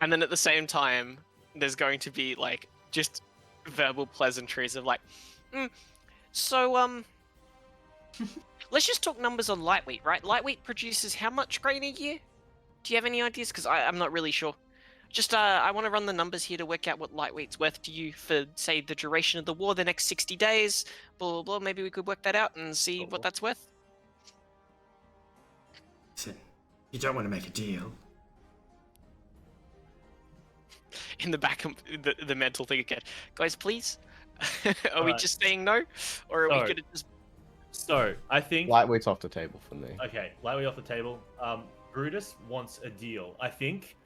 And then at the same time, there's going to be, like, just verbal pleasantries of, like, so, let's just talk numbers on light wheat, right? Light wheat produces how much grain a year? Do you have any ideas? Because I'm not really sure. Just, I want to run the numbers here to work out what light wheat's worth to you for, say, the duration of the war, the next 60 days, blah, blah, blah. Maybe we could work that out and see what that's worth. Listen, you don't want to make a deal. In the back of the mental thing again. Guys, please? Are we Alright. just saying no? Or are we So- going to just... So I think Lightweight's off the table for me. okay, lightweight off the table. Brutus wants a deal. I think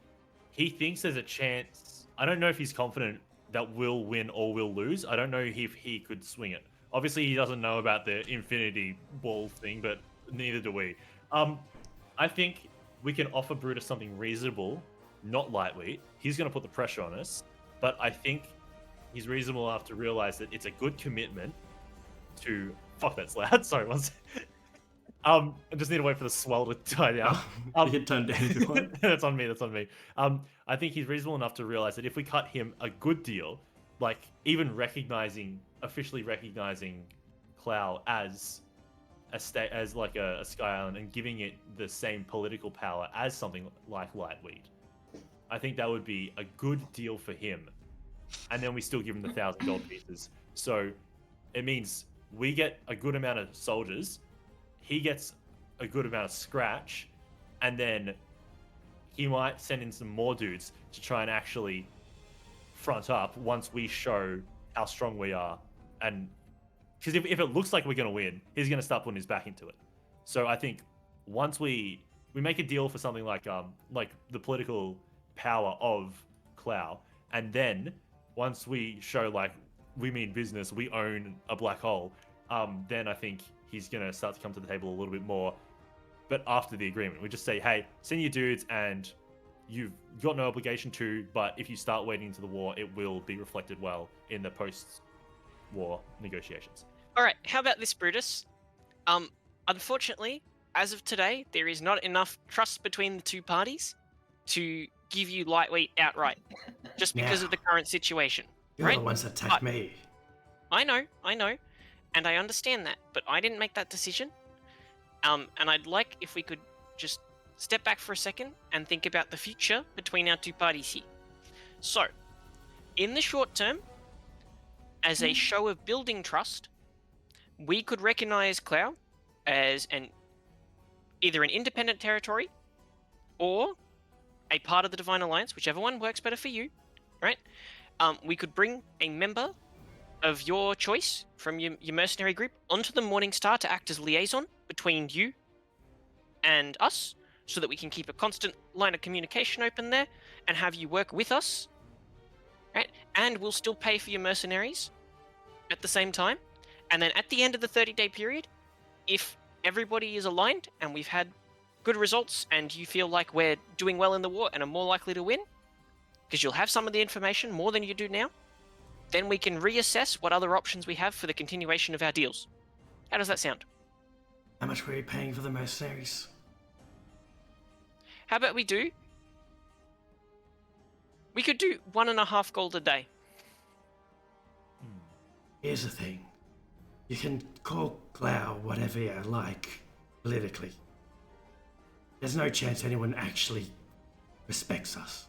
he thinks there's a chance. I don't know if he's confident that we'll win or we'll lose. I don't know if he could swing it. Obviously, he doesn't know about the Infinity Ball thing, but neither do we. I think we can offer Brutus something reasonable, not lightweight. He's going to put the pressure on us, but I think he's reasonable enough to realize that it's a good commitment to. Fuck, that's loud. Sorry, one second. I just need to wait for the swell to die down. You can turn down if you want. That's on me. That's on me. I think he's reasonable enough to realize that if we cut him a good deal, like even officially recognizing Clow as a state, as like a Sky Island, and giving it the same political power as something like Lightweed, I think that would be a good deal for him. And then we still give him the 1,000 gold pieces. So it means we get a good amount of soldiers, he gets a good amount of scratch, and then he might send in some more dudes to try and actually front up once we show how strong we are. And because if it looks like we're going to win, he's going to start putting his back into it. So I think once we make a deal for something like the political power of Clow, and then once we show like we mean business, we own a black hole, then I think he's going to start to come to the table a little bit more. But after the agreement, we just say, hey, send your dudes and you've got no obligation to, but if you start wading into the war, it will be reflected well in the post-war negotiations. All right, how about this, Brutus? Unfortunately, as of today, there is not enough trust between the two parties to give you lightweight outright, just because of the current situation. You're Right? the ones that attacked me. I know, and I understand that, but I didn't make that decision. And I'd like if we could just step back for a second and think about the future between our two parties here. So, in the short term, as a show of building trust, we could recognize Clow as either an independent territory or a part of the Divine Alliance, whichever one works better for you, right? We could bring a member of your choice from your mercenary group onto the Morning Star to act as liaison between you and us, so that we can keep a constant line of communication open there and have you work with us, right? And we'll still pay for your mercenaries at the same time. And then at the end of the 30-day period, if everybody is aligned and we've had good results and you feel like we're doing well in the war and are more likely to win, because you'll have some of the information more than you do now, then we can reassess what other options we have for the continuation of our deals. How does that sound? How much were you paying for the mercenaries? How about we could do 1.5 gold a day. Here's the thing. You can call Clow whatever you like, politically. There's no chance anyone actually respects us.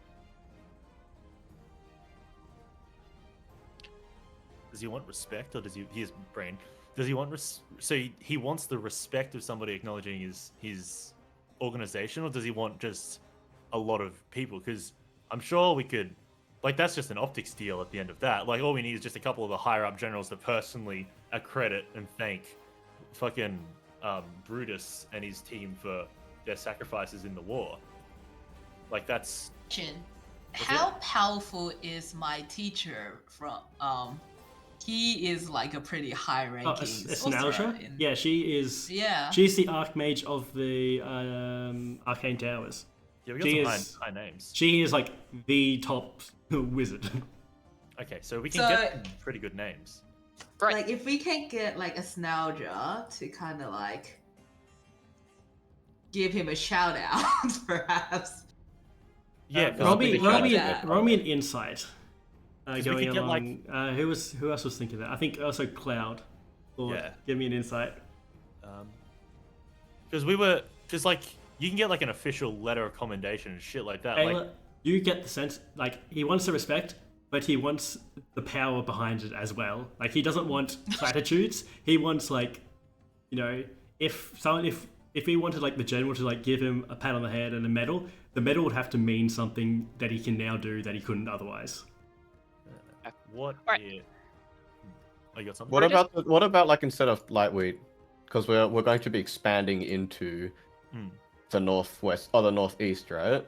Does he want respect, or does his brain? Does he want so he wants the respect of somebody acknowledging his organization, or does he want just a lot of people? Because I'm sure we could, like, that's just an optics deal at the end of that. Like, all we need is just a couple of the higher up generals to personally accredit and thank fucking Brutus and his team for their sacrifices in the war. Like, that's... How powerful is my teacher from he is like a pretty high ranking Asnalja? Yeah, she is. Yeah. She's the Archmage of the Arcane Towers. Yeah, we got some high names. She is like the top wizard. Okay, so we can get some pretty good names. Right. Like, if we can get like Asnalja to kind of like give him a shout out, perhaps. Yeah, roll me an insight. we Going could get, along. Who else was thinking that? I think also Cloud. Lord, Yeah. give me an insight. Because like, you can get like an official letter of commendation and shit like that. Ayla, Like, you get the sense like he wants the respect, but he wants the power behind it as well. Like, he doesn't want platitudes. He wants, like, you know, if he wanted like the general to like give him a pat on the head and a medal, the medal would have to mean something that he can now do that he couldn't otherwise. what? Right. Yeah. Oh, you got something? What about like, instead of Lightweed, because we're going to be expanding into the northwest or the northeast, right?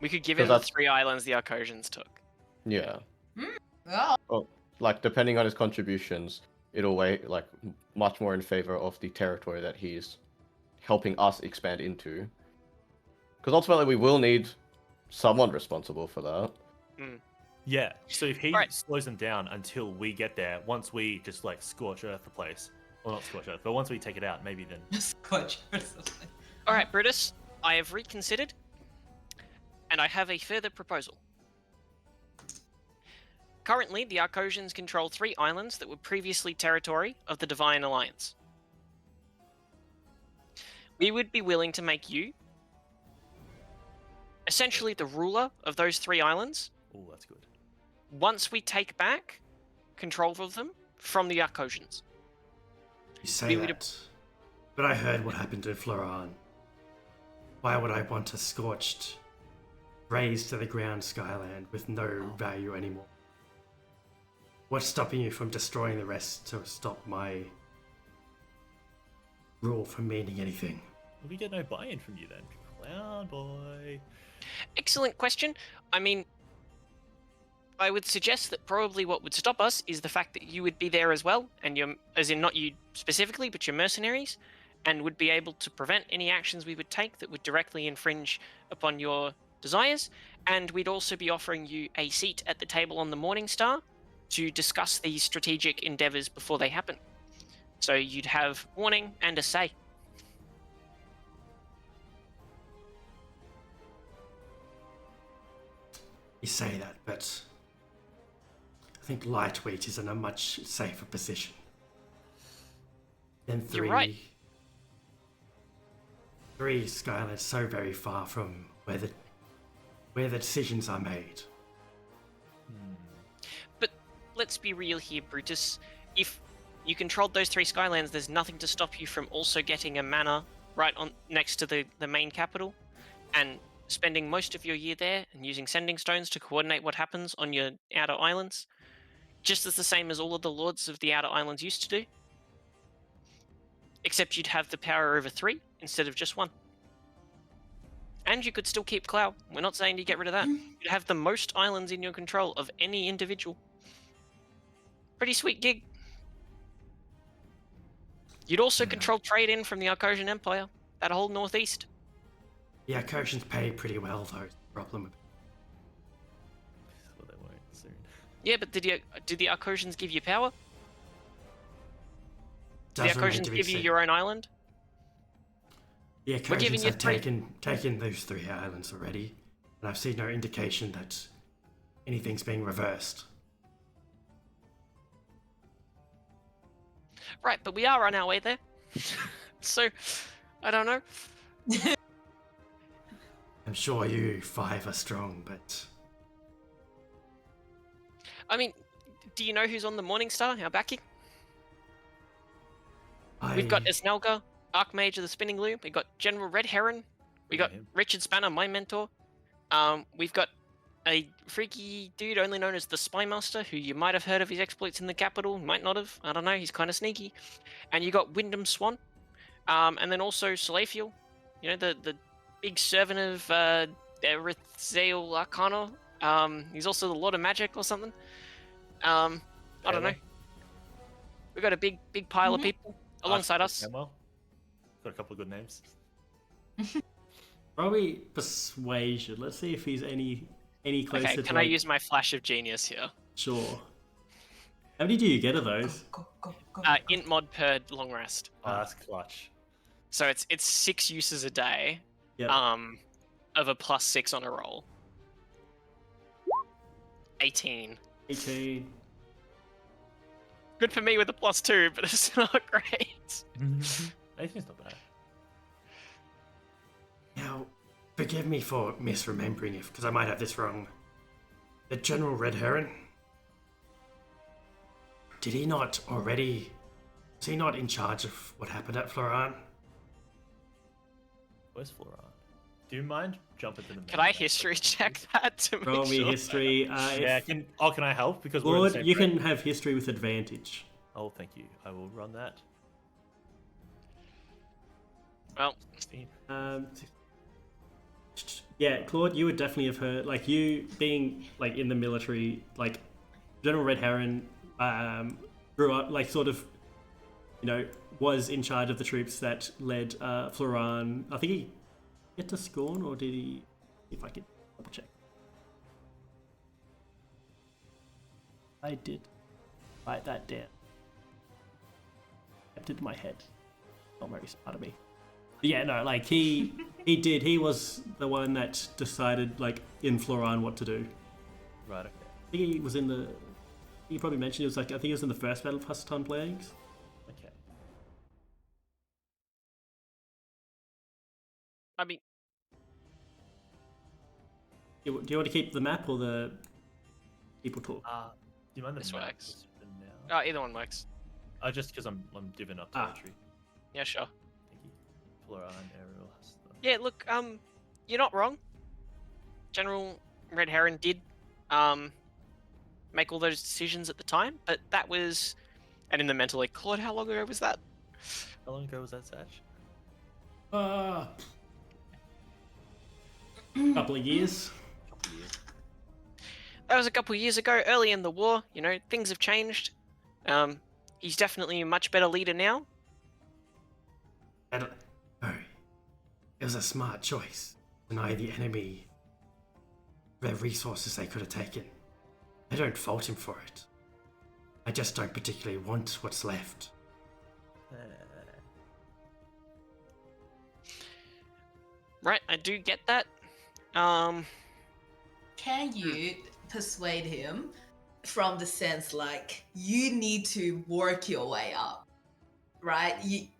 We could give him the 3 islands the Arcosians took. Yeah. Oh, Oh, like, depending on his contributions, it'll weigh like much more in favor of the territory that he's helping us expand into. Because ultimately, we will need someone responsible for that. Yeah. So if he Right. slows them down until we get there, once we just like scorch earth the place, well, not scorch earth, but once we take it out, maybe then. Scotch or something. All right, Brutus, I have reconsidered, and I have a further proposal. Currently, the Arcosians control 3 islands that were previously territory of the Divine Alliance. We would be willing to make you essentially the ruler of those 3 islands Oh, that's good. once we take back control of them from the Arcosians. You say We would- that, but I heard what happened to Floran. Why would I want a scorched, razed to the ground Skyland with no value anymore? What's stopping you from destroying the rest to stop my rule from meaning anything? We get no buy-in from you then, Clown Boy. Excellent question. I mean, I would suggest that probably what would stop us is the fact that you would be there as well, and you're, as in not you specifically, but your mercenaries, and would be able to prevent any actions we would take that would directly infringe upon your desires. And we'd also be offering you a seat at the table on the Morning Star to discuss these strategic endeavors before they happen. So you'd have warning and a say. You say that, but I think Lightweight is in a much safer position than 3. You're right. 3 Skyland's so very far from where the decisions are made. But let's be real here, Brutus. If you controlled those 3 Skylands, there's nothing to stop you from also getting a manor right on next to the main capital, and spending most of your year there and using sending stones to coordinate what happens on your outer islands, just as the same as all of the lords of the outer islands used to do. Except you'd have the power over 3 instead of just 1. And you could still keep Cloud. We're not saying you get rid of that. You'd have the most islands in your control of any individual. Pretty sweet gig. You'd also control trade in from the Arcosian Empire. that whole northeast. Yeah, Koshin's pay pretty well though. Is the problem. Well, they won't soon. Yeah, but did the Arcosians give you power? Did Does the remain Arcosians to be give you seen. your own island? Yeah, We're giving Koshin's you have 3. taken those 3 islands already, and I've seen no indication that anything's being reversed. Right, but we are on our way there. So, I don't know. I'm sure you 5 are strong, but I mean, do you know who's on the Morningstar, our backing? We've got Esnelga, Archmage of the Spinning Loom. We've got General Red Heron. We got him. Richard Spanner, my mentor. We've got a freaky dude only known as the Spymaster, who you might have heard of his exploits in the capital, might not have. I don't know. He's kind of sneaky. And you got Wyndham Swan, and then also Salathiel, you know, the big servant of Erethael Arcana. He's also the Lord of Magic or something. I don't know. We've got a big pile of people alongside us. Samuel. Got a couple of good names. probably persuasion. Let's see if he's any closer Okay, to. can I use my flash of genius here? Sure. How many do you get of those? Go, go, go. Int mod per long rest. Oh, that's clutch. So it's 6 uses a day. Yep. Of a +6 on a roll. 18. 18. Good for me with a +2, but it's not great. 18's not bad. Now, forgive me for misremembering it, because I might have this wrong. The General Red Heron? Did he not already... Was he not in charge of what happened at Floran? Where's Floran? Do you mind jumping to the Can I history check that to make Roll me sure? history. Yeah, can I help? Because we're in the Lord, same you frame. can have history with advantage. Oh, thank you. I will run that. Well, 16. Yeah, Claude, you would definitely have heard, like, you being, like, in the military, like, General Red Heron grew up, like, sort of, you know, was in charge of the troops that led Floran. I think he get to Scorn, or did he? If I could double check. I did write that down. Kept it in my head. Not very smart of me. But yeah, no, like he was the one that decided, like, in Floran what to do. Right, okay. I think he was in the. You probably mentioned it was like, I think he was in the first Battle of Huston Plagues. Okay. I mean, Do you want to keep the map or the people talk? Do you mind the This map works. for now? either one works. Just because I'm divvying up Ah. territory. Yeah, sure. Thank you. Floran, Ariel, Huston. Yeah, look, you're not wrong. General Red Heron did make all those decisions at the time, but that was, and in the mental, like, Claude, how long ago was that? How long ago was that, Satch? Couple of years. Couple of years. That was a couple of years ago, early in the war. You know, things have changed. He's definitely a much better leader now. No, it was a smart choice. Deny the enemy their resources they could have taken. I don't fault him for it. I just don't particularly want what's left. Right, I do get that. Can you persuade him from the sense like you need to work your way up, right?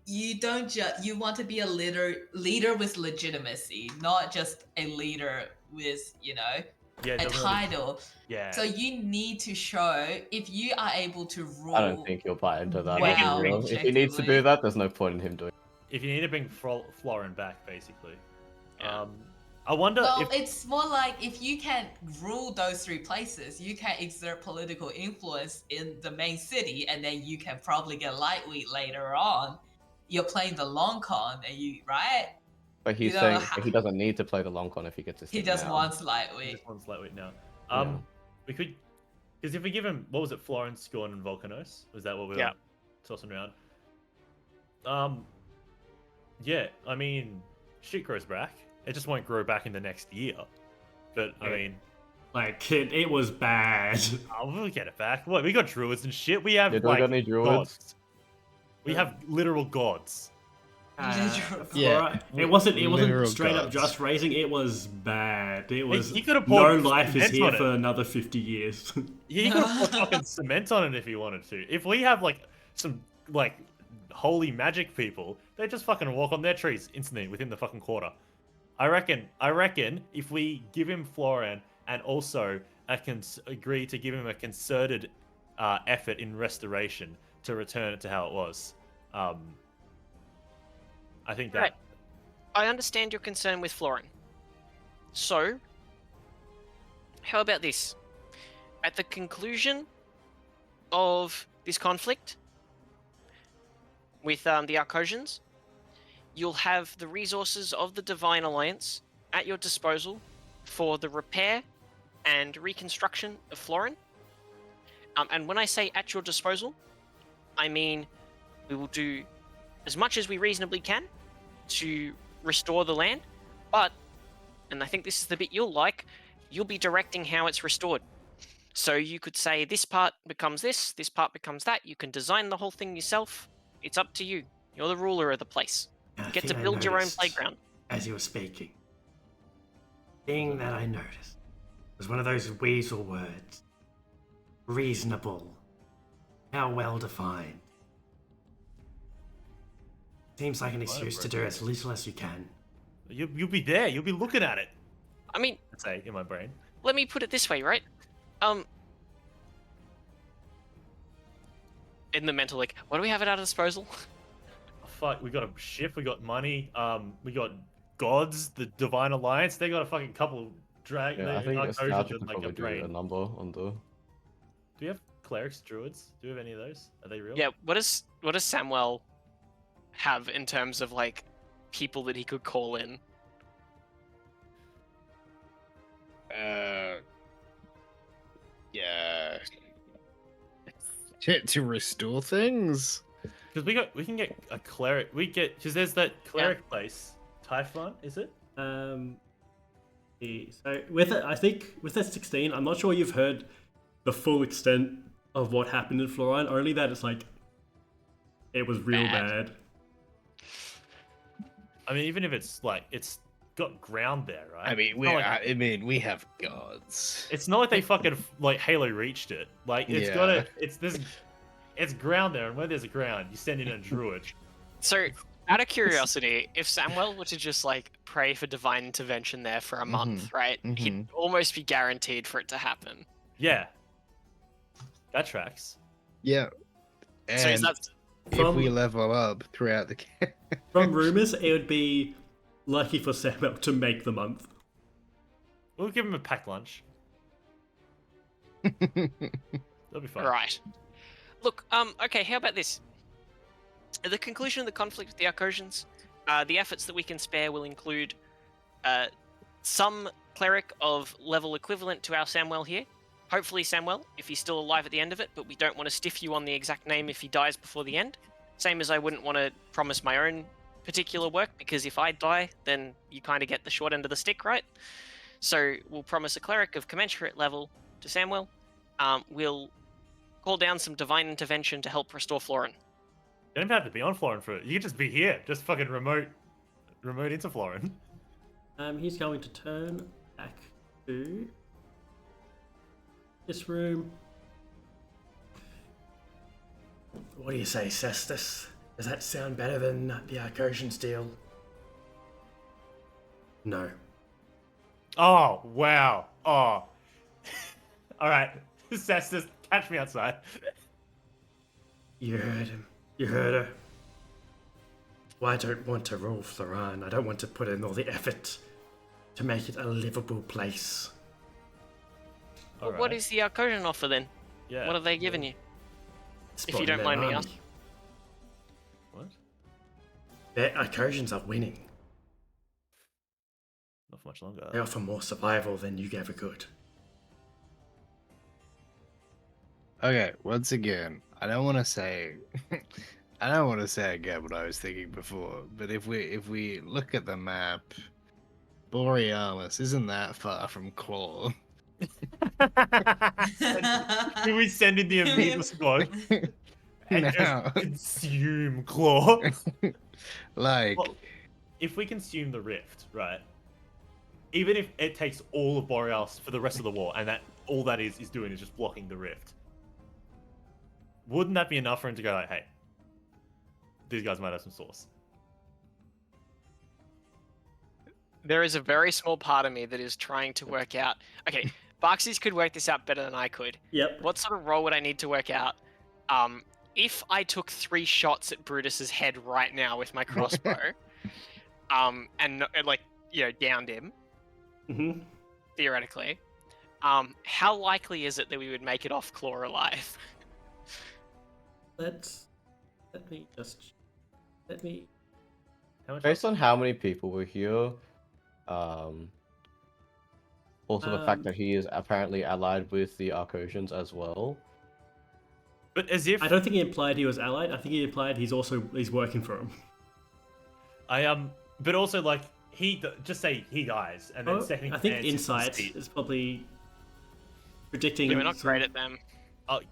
You don't just you want to be a leader with legitimacy, not just a leader with, you know, Yeah, a doesn't really- title. Yeah. So you need to show if you are able to rule. I don't think he'll buy into that. Wow, anymore. If he needs to objectively. do that, there's no point in him doing it. If you need to bring Floran back, basically. Yeah. I wonder Well, if it's more like if you can rule those 3 places, you can exert political influence in the main city, and then you can probably get lightweight later on. You're playing the long con, and right? But he's You know, saying how- he doesn't need to play the long con if he gets his He thing just now. wants he lightweight. just wants lightweight now. Yeah. We could, because if we give him, what was it, Florence, Scorn, and Volcanos? Was that what we were Yeah. tossing around? Yeah, I mean, shit grows back. It just won't grow back in the next year. But I Yeah. mean, Like it was bad. we'll get it back. What, we got druids and shit. We have Yeah, do we like got any druids? gods. We have literal gods. Flora, it wasn't literal straight up gods. just raising. It was bad. It was you could have no poured life is cement here on it. for another 50 years. Yeah, you could have put fucking cement on it if you wanted to. If we have like some like holy magic people, they just fucking walk on their trees instantly within the fucking quarter. I reckon if we give him Floran and also agree to give him a concerted effort in restoration to return it to how it was, I think that. Right. I understand your concern with Florin. So, how about this? At the conclusion of this conflict with the Arcosians, you'll have the resources of the Divine Alliance at your disposal for the repair and reconstruction of Florin. And when I say at your disposal, I mean we will do as much as we reasonably can to restore the land, but, and I think this is the bit you'll like, you'll be directing how it's restored. So you could say this part becomes this part becomes that. You can design the whole thing yourself. It's up to you. You're the ruler of the place. And You I get to think I build your own noticed, playground. as you were speaking. Thing that I noticed was one of those weasel words. Reasonable. How well defined. Seems like an excuse to do as little as you can. You'll be there. You'll be looking at it. I mean, I'd say in my brain. let me put it this way, right? In the mental, like, what do we have at our disposal? Oh, fuck, we got a ship. We got money. We got gods. The Divine Alliance. They got a fucking couple dragons. Yeah, I think Arcosians nostalgia and, could like, a probably do brain. a number on the. Do we have clerics, druids? Do we have any of those? Are they real? Yeah, what does Samuel have in terms of like people that he could call in? Yeah. To restore things. Because we can get a cleric. Because there's that cleric place. Typhon, is it? So with it, I think with that 16, I'm not sure you've heard the full extent of what happened in Florine. Only that it's like it was real bad. I mean, even if it's like it's got ground there, right? I mean, we have gods. It's not like they fucking like Halo reached it. Like it's got Yeah. it's ground there, and where there's a ground, you send in a druid. So, out of curiosity, if Samuel were to just like pray for divine intervention there for a month, right? He'd almost be guaranteed for it to happen. Yeah, that tracks. Yeah. And So is that if we level up throughout the game. From rumors, it would be lucky for Samuel to make the month. We'll give him a packed lunch. That'll be fine. right? Look, okay, how about this? At the conclusion of the conflict with the Arcosians, the efforts that we can spare will include some cleric of level equivalent to our Samuel here. Hopefully Samuel, if he's still alive at the end of it, but we don't want to stiff you on the exact name if he dies before the end. Same as I wouldn't want to promise my own particular work, because if I die, then you kind of get the short end of the stick, right? So we'll promise a cleric of commensurate level to Samuel. We'll call down some divine intervention to help restore Florin. You don't have to be on Florin for it. You can just be here. Just fucking remote into Florin. He's going to turn back to this room. What do you say, Cestus? Does that sound better than the Arcosians deal? No. Oh wow. Oh. All right, Cestus, catch me outside. You heard him. You heard her. Well, I don't want to rule Floran. I don't want to put in all the effort to make it a livable place. Well, what is the Arcosian offer then? Yeah. What have they given you? If you Spotting don't their mind me army. asking. What? Their Arcosians are winning. Not for much longer. They offer more survival than you ever could. Okay, once again, I don't want to say I don't want to say again what I was thinking before, but if we look at the map, Borealis isn't that far from Claw. Can we send in the Amoeba squad and just Now, consume Claw? like, Well, if we consume the rift, right? Even if it takes all of Borealis for the rest of the war, and that all that is doing is just blocking the rift, wouldn't that be enough for him to go like, hey, these guys might have some sauce? There is a very small part of me that is trying to work out. Okay, Barksies could work this out better than I could. Yep. What sort of role would I need to work out? If I took 3 shots at Brutus's head right now with my crossbow, and like downed him, Mm-hmm. theoretically, how likely is it that we would make it off Claw alive? Let me. How much? Based on how many people were here, also the fact that he is apparently allied with the Arcosians as well. But as if I don't think he implied he was allied. I think he implied he's working for him. but also like just say he dies, and then second. I think insight is probably predicting. Yeah, we're not great at them.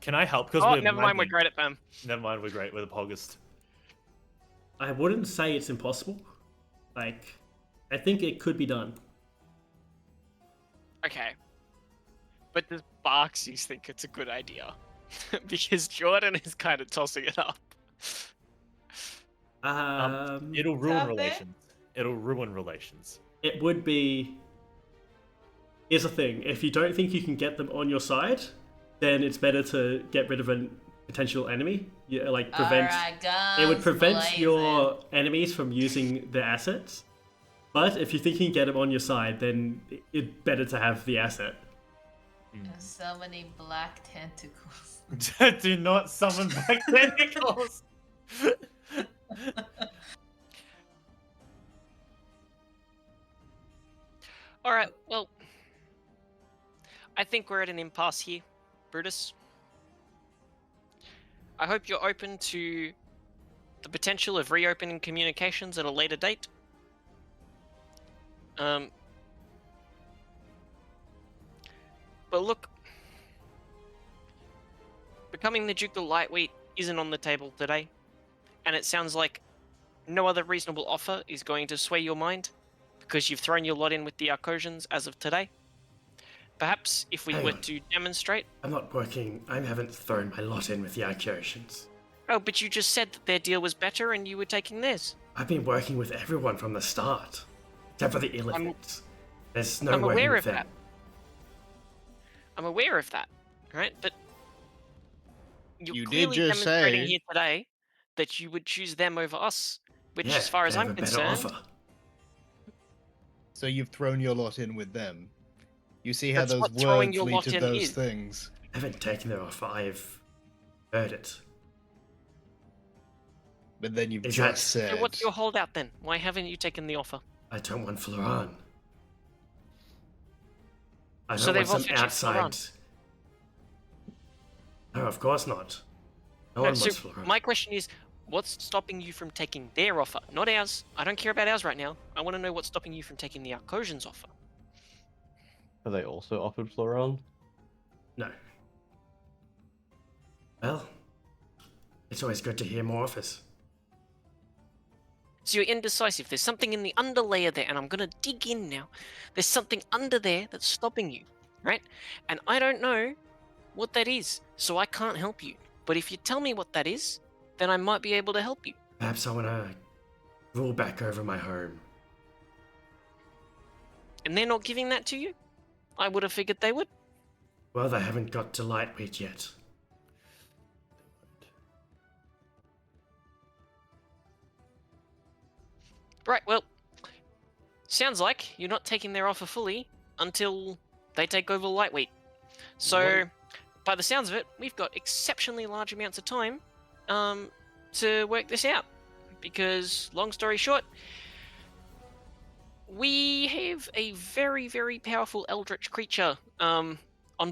Can I help? Because Oh, never mind, we're great at them. Never mind, we're great. We're the poggest. I wouldn't say it's impossible. Like, I think it could be done. Okay. But does Barksies think it's a good idea? Because Jordan is kind of tossing it up. It'll ruin Tap it. relations. It'll ruin relations. It would be. Here's the thing: if you don't think you can get them on your side, then it's better to get rid of a potential enemy. Like prevent. Alright, It would guns prevent blazing. your enemies from using their assets. But if you think you can get them on your side, then it's better to have the asset. So many black tentacles. Do not summon back tentacles. Alright, well. I think we're at an impasse here, Brutus. I hope you're open to the potential of reopening communications at a later date. But look, becoming the Ducal Lightweight isn't on the table today, and it sounds like no other reasonable offer is going to sway your mind, because you've thrown your lot in with the Arcosians as of today. Perhaps if we Hang were on. to demonstrate... I'm not working. I haven't thrown my lot in with the Arcosians. Oh, but you just said that their deal was better and you were taking theirs. I've been working with everyone from the start, except for the elephants. There's no I'm way aware with of them. that. I'm aware of that, right? But you're You did clearly just demonstrating say- here today that you would choose them over us, which, Yeah, as far as they have I'm a better concerned, offer. So you've thrown your lot in with them. You see how That's those what throwing words your lead lot to in those is. things. I haven't taken their offer. I've heard it. But then you've Is just that- said. so what's your holdout then? Why haven't you taken the offer? I don't want Floran. I don't So want they've some offered you outside. No, of course not. No No, one so wants Floran. my question is, what's stopping you from taking their offer? Not ours. I don't care about ours right now. I want to know what's stopping you from taking the Arcosians' offer. Have they also offered Floron? No. Well, it's always good to hear more offers. So you're indecisive. There's something in the underlayer there, and I'm going to dig in now. There's something under there that's stopping you, right? And I don't know what that is, so I can't help you. But if you tell me what that is, then I might be able to help you. Perhaps I want to rule back over my home. And they're not giving that to you? I would have figured they would. Well, they haven't got to Lightweight yet. Right, well, sounds like you're not taking their offer fully until they take over Lightweight. So, by the sounds of it, we've got exceptionally large amounts of time to work this out. Because, long story short, we have a very, very powerful eldritch creature on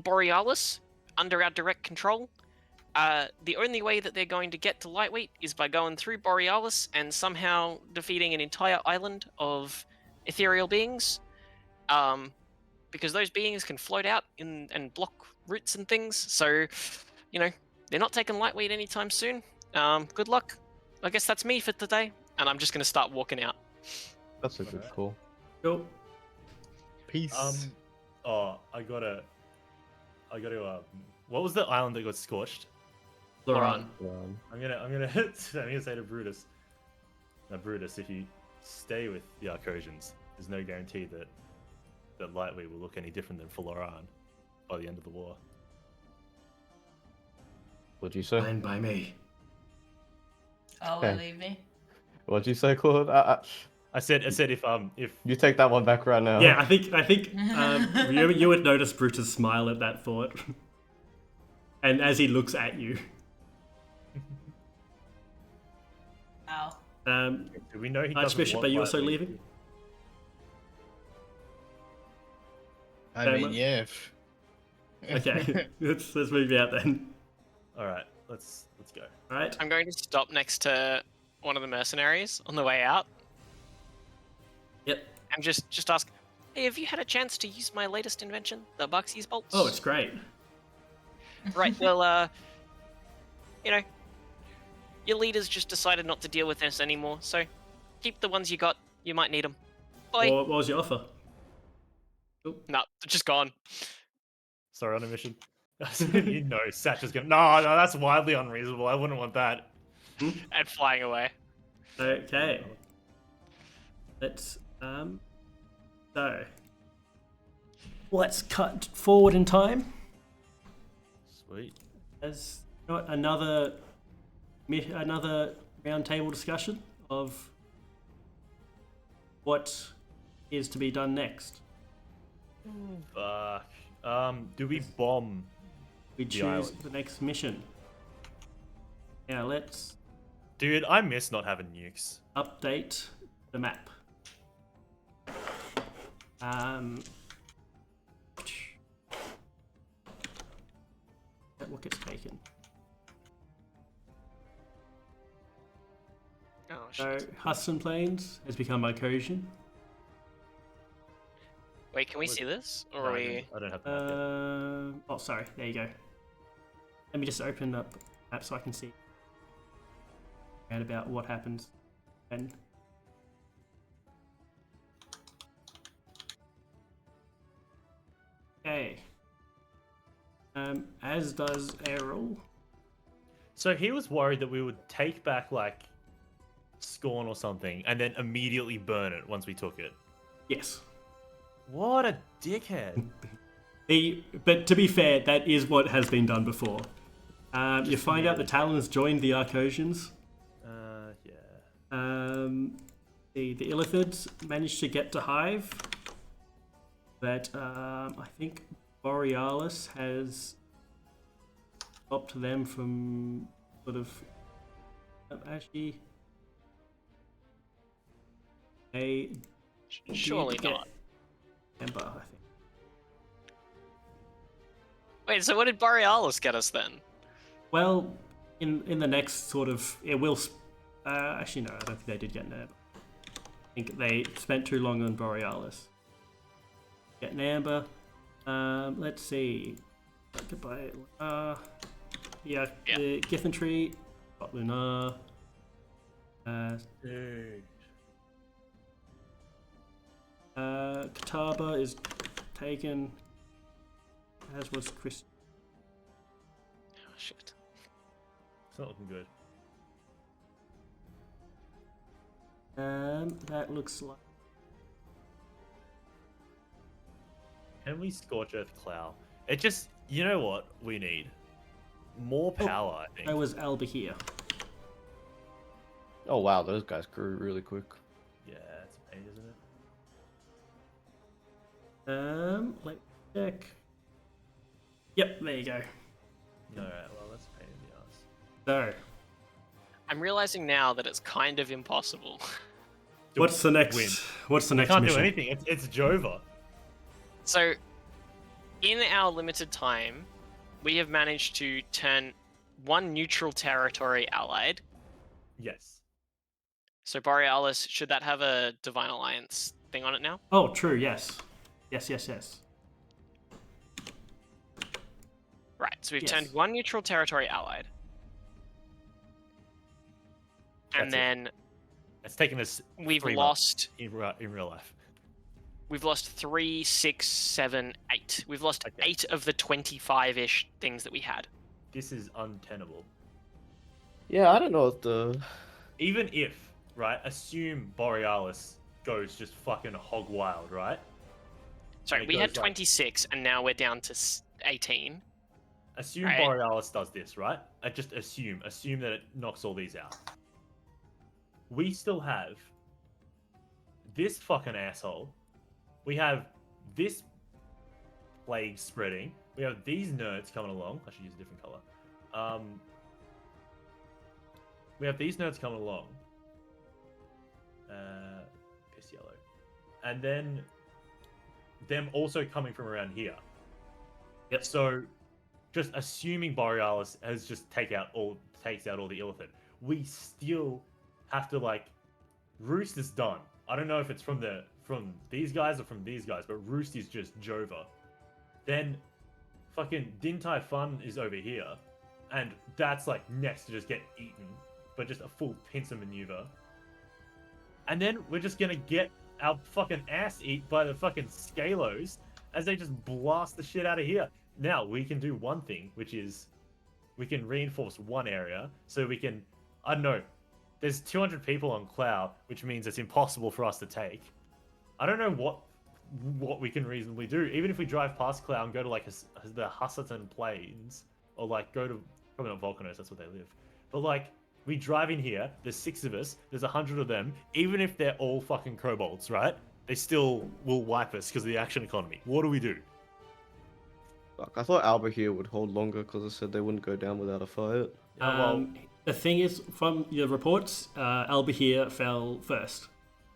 Borealis under our direct control. the only way that they're going to get to Lightweight is by going through Borealis and somehow defeating an entire island of ethereal beings. Because those beings can float out and block routes and things. So, they're not taking Lightweight anytime soon. Good luck. I guess that's me for today. And I'm just going to start walking out. That's a good call. Cool. Peace. I gotta. What was the island that got scorched? Loran. I'm gonna say to Brutus. Now, Brutus, if you stay with the Arcosians, there's no guarantee that Lightweight will look any different than Floran by the end of the war. What'd you say? Fine by me. Oh, Okay. believe me. What'd you say, Claude? I said if You take that one back right now. Yeah, I think you would notice Brutus smile at that thought, and as he looks at you, Wow. do we know he doesn't Archbishop, want are you also Lightweight? leaving? I mean, Damon? yeah. Okay, let's move out then. All right, let's go. All right. I'm going to stop next to one of the mercenaries on the way out Yep. and just ask, hey, have you had a chance to use my latest invention, the Buxy's bolts? Oh, it's great. Right, well, your leaders just decided not to deal with this anymore, so keep the ones you got. You might need them. Bye. What was your offer? No, they're just gone. Sorry, on a mission. You know, Satcha's gonna. No, that's wildly unreasonable. I wouldn't want that. And flying away. Okay. Let's so let's cut forward in time. Sweet. As got another roundtable discussion of what is to be done next. Fuck. Do we bomb? We The choose island. the next mission. Now let's Dude, I miss not having nukes. update the map. What gets taken? Oh, So shit. Hudson Plains has become Icosian. Wait, can we see this? Or are we... I don't have the map yet. Oh, sorry. There you go. Let me just open up the map so I can see and about what happens. And okay. As does Errol. So he was worried that we would take back like Scorn or something and then immediately burn it once we took it. Yes. What a dickhead. But to be fair, that is what has been done before. You find out the Talons joined the Arcosians. Yeah. The Illithids managed to get to Hive. But I think Borealis has stopped them from sort of actually. They Surely did get not. Ember, I think. Wait, so what did Borealis get us then? Well, in the next sort of it will. Actually, no, I don't think they did get an Amber. I think they spent too long on Borealis. Get an Amber. Let's see. Goodbye. Yeah, the Githantry got Lunar. Dude. Kataba is taken, as was Chris. Oh, shit. It's not looking good. That looks like. Can we Scorch Earth Cloud? It just, you know what we need? More power, I think. That was Alba here. Oh wow, those guys grew really quick. Yeah, it's a pain, isn't it? Let me check. Yep, there you go. Alright, well, that's a pain in the ass. So, I'm realizing now that it's kind of impossible. what's the next? Win. What's the next Can't mission? do anything. It's Jova. So, in our limited time, we have managed to turn one neutral territory allied. Yes. So Borealis, should that have a Divine Alliance thing on it now? Oh, true. Yes. Yes. Right. So we've Yes. turned one neutral territory allied. And That's it. then It's taken us we've 3 lost months in real life. we've lost 3, 6, 7, 8. We've lost Okay. 8 of the 25-ish things that we had. This is untenable. Yeah, I don't know if the. Even if, right, assume Borealis goes just fucking hog wild, right? Sorry, And it we had goes like- 26 and now we're down to 18. Assume Right. Borealis does this, right? I just assume that it knocks all these out. We still have this fucking asshole. We have this plague spreading. We have these nerds coming along. I should use a different color. We have these nerds coming along. Piss yellow. And then them also coming from around here. Yep. So just assuming Borealis has just takes out all the Illithid, we still have to like Roost is done. I don't know if it's from these guys or from these guys, but Roost is just Jova. Then fucking Din Tai Fun is over here, and that's like next to just get eaten, but just a full pincer maneuver. And then we're just gonna get our fucking ass eat by the fucking Scalos as they just blast the shit out of here. Now we can do one thing, which is we can reinforce one area, so we can, I don't know, there's 200 people on Cloud, which means it's impossible for us to take. I don't know what we can reasonably do. Even if we drive past Cloud and go to like the Husserton Plains, or like go to, probably not Volcanos, that's where they live. But like, we drive in here, there's 6 of us, there's 100 of them, even if they're all fucking kobolds, right? They still will wipe us because of the action economy. What do we do? Fuck, I thought Alba here would hold longer because it said they wouldn't go down without a fight. The thing is, from your reports, Alba here fell first.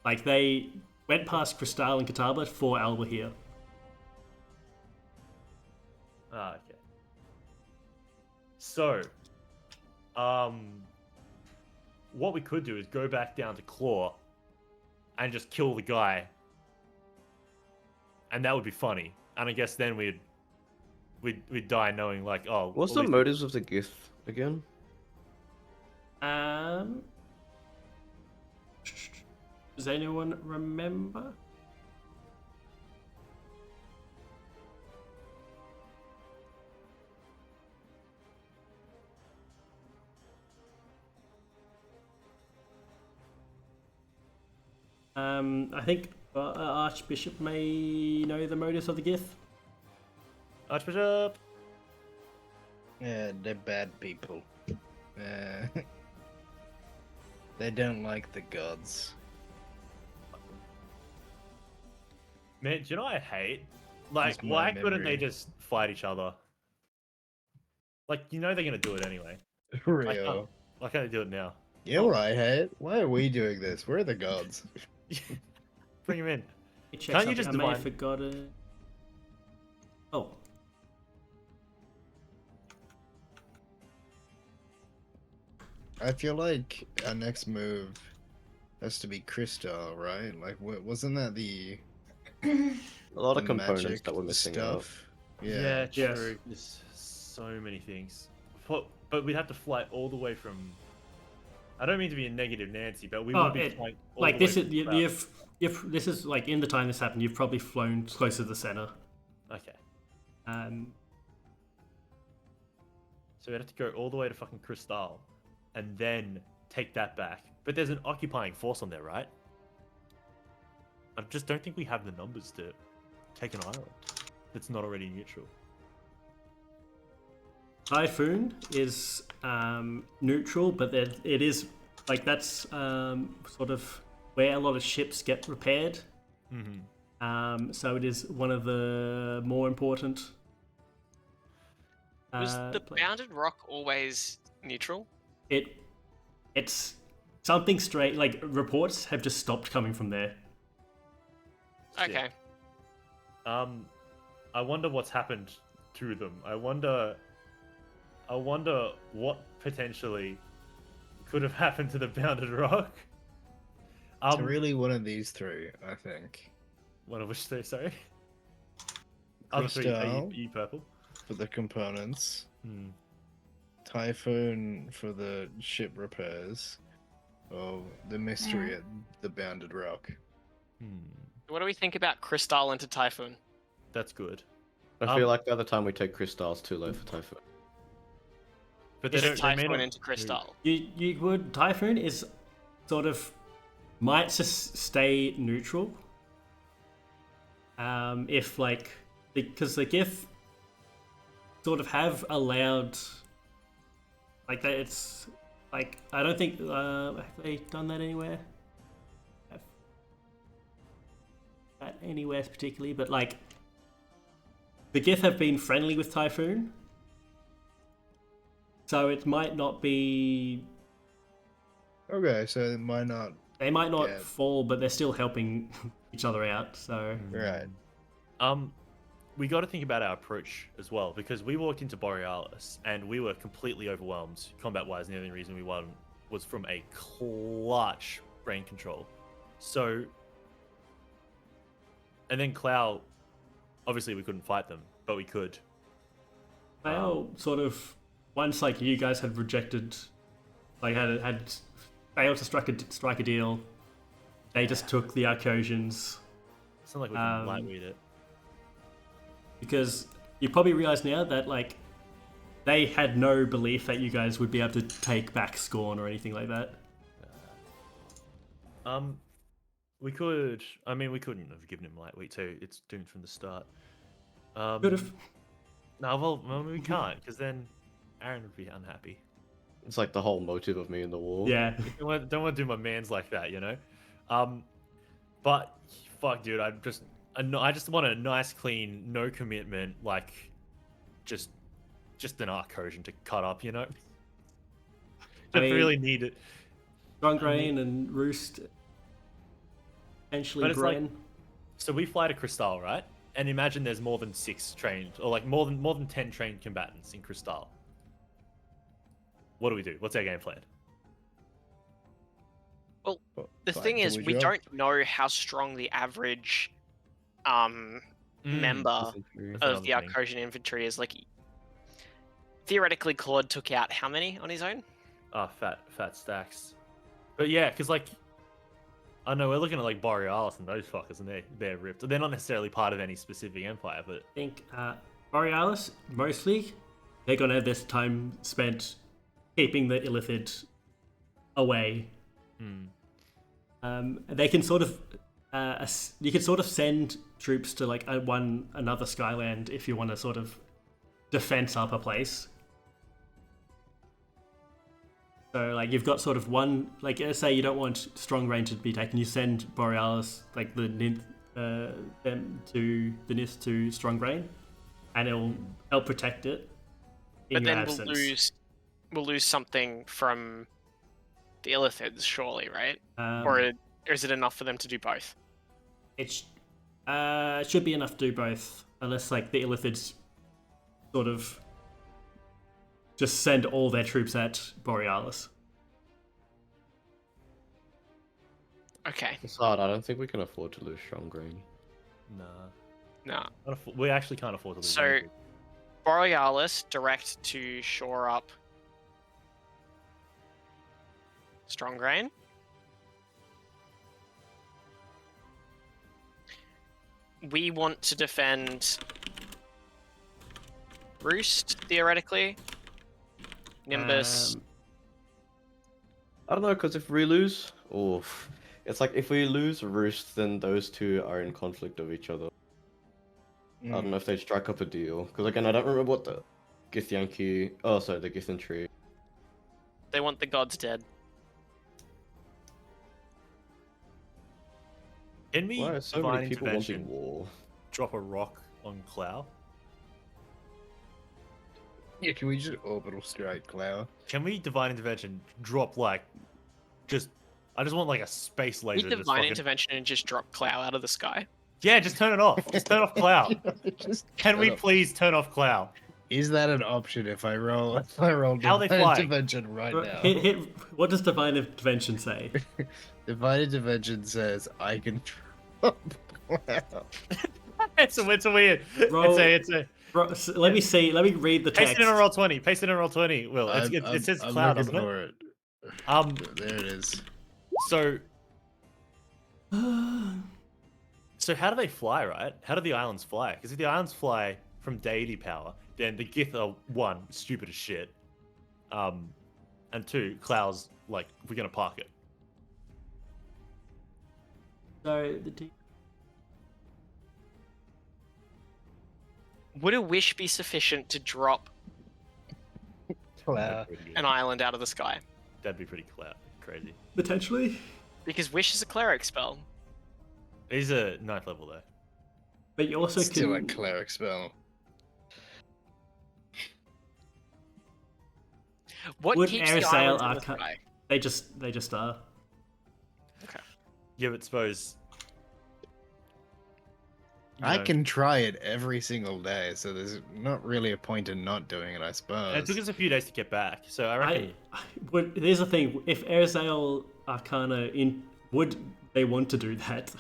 Like, they went past Cristal and Catawba for Alba here. Okay. So, what we could do is go back down to Claw and just kill the guy. And that would be funny. And I guess then we'd die knowing like, oh, What's all the these- motives of the gift again? Does anyone remember? I think Archbishop may know the motives of the Gith. Archbishop. Yeah, they're bad people. They don't like the gods. Man, do you know what I hate? Like, It's my why couldn't they memory. just fight each other? Like, you know they're gonna do it anyway. Real. Why can't they do it now? Yeah, right, hey? Why are we doing this? We're the gods. Bring him in. Let me check Can't you something. just I may have divine- forgotten. Oh. I feel like our next move has to be Crystal, right? Like, wasn't that the A lot of the components magic that we're missing out. stuff? Yeah, Yes. true. There's so many things. But we'd have to fly all the way from. I don't mean to be a negative Nancy, but we Oh, would be it- flying all Like the this way is from you've this is like in the time this happened, you've probably flown closer to the center. Okay. So we'd have to go all the way to fucking Cristal, and then take that back. But there's an occupying force on there, right? I just don't think we have the numbers to take an island that's not already neutral. Typhoon is neutral, but it is like that's sort of where a lot of ships get repaired. Mm-hmm. So it is one of the more important. Was the pla- Bounded Rock always neutral? It's something straight. Like reports have just stopped coming from there. Okay. I wonder what's happened to them. I wonder I wonder what potentially could have happened to the bounded rock. It's really one of these three, I think. One of which three, sorry? Other three, Crystal E purple. for the components, Hmm. Typhoon for the ship repairs, or the mystery at the bounded rock. Hmm. What do we think about Crystal into Typhoon? That's good. I feel like the other time we take Crystal's too low for Typhoon. But they Is don't. They may Typhoon not into Crystal? You would Typhoon is sort of might just stay neutral. If like because the GIF sort of have allowed like that, it's like I don't think have they done that anywhere? Have that anywhere particularly, but like the GIF have been friendly with Typhoon. So it might not be. Okay, so it might not. They might not Yeah. fall, but they're still helping each other out. So Right. We got to think about our approach as well, because we walked into Borealis and we were completely overwhelmed combat-wise, and the only reason we won was from a clutch brain control. So, and then Clow, obviously we couldn't fight them, but we could. they all sort of once like you guys had rejected, like had failed to strike a deal. They just took the Arcosians. It's not like we can lightweight it. Because you probably realize now that like they had no belief that you guys would be able to take back Scorn or anything like that. We could. I mean, we couldn't have given him lightweight too. It's doomed from the start. Could have. No, well, we can't, because then Aaron would be unhappy. It's like the whole motive of me in the war. Yeah. Don't want to do my mans like that, you know. But fuck, dude, I just want a nice, clean, no commitment, like just an Arcosian to cut up, you know. I I mean, really need it. Strong Grain and Roost. Potentially But it's like- Bren. So we fly to Crystal, right? And imagine there's more than 6 trained, or like more than 10 trained combatants in Crystal. What do we do? What's our game plan? Well, the Fine, thing can is, we join? don't know how strong the average member Infantry. of another the thing. Arcosian infantry is. Like, theoretically, Claude took out how many on his own? Fat stacks. But yeah, because like, I know we're looking at like Borealis and those fuckers, and they're ripped. They're not necessarily part of any specific empire, but I think Borealis mostly they're gonna have this time spent keeping the Illithid away. They can sort of you can sort of send troops to like another Skyland if you want to sort of defense up a place. So like you've got sort of one, like let's say you don't want Strong Rain to be taken, you send Borealis like the Nith them to the Nith to Strong Rain, and it'll help protect it in But your then absence. we'll lose something from the Illithids, surely, right? Um, Or is it enough for them to do both? It should be enough to do both, unless like the Illithids sort of just send all their troops at Borealis. Okay. It's hard. I don't think we can afford to lose Strong Grain. nah, No. we actually can't afford to lose. So, anything. Borealis direct to shore up Strong Grain. We want to defend Roost, theoretically. Nimbus. I don't know, because if we lose, it's like if we lose Roost, then those two are in conflict of each other. I don't know if they strike up a deal, because again, I don't remember what the the Githyantree. They want the gods dead. Can we Why are so divine many people intervention wanting war? drop a rock on Clow? Yeah, can we just orbital strike Clower? Can we divine intervention drop like I just want like a space We laser. divine intervention and just drop Clow out of the sky. Yeah, just turn it off. Just turn off Clow. Just Can we shut up. please turn off Clow? Is that an option if I roll? If I roll How they Divine fly? Intervention right now. Hit. What does divine intervention say? Divine Intervention says I can drop cloud. It's a weird. Roll- It's a. Let me see. Let me read the Paste text. it in a roll 20. Paste it in a roll 20. Will it says I'm cloud, looking doesn't it? for it. There it is. So how do they fly, right? How do the islands fly? Because if the islands fly from deity power, then the Gith are one, stupid as shit. And two, Clouds, like, we're gonna park it. So Would a wish be sufficient to drop Cloud. an island out of the sky? That'd be pretty crazy. potentially, Because wish is a cleric spell. He's a 9th level though. but you also Still a can. cleric spell. What Would keeps the Airsail islands in the Arca- sky? They just are. Yeah, but suppose. you I know, can try it every single day, so there's not really a point in not doing it, I and suppose. it took us a few days to get back, so I reckon. Here's the thing: if Airsail Arcana would they want to do that?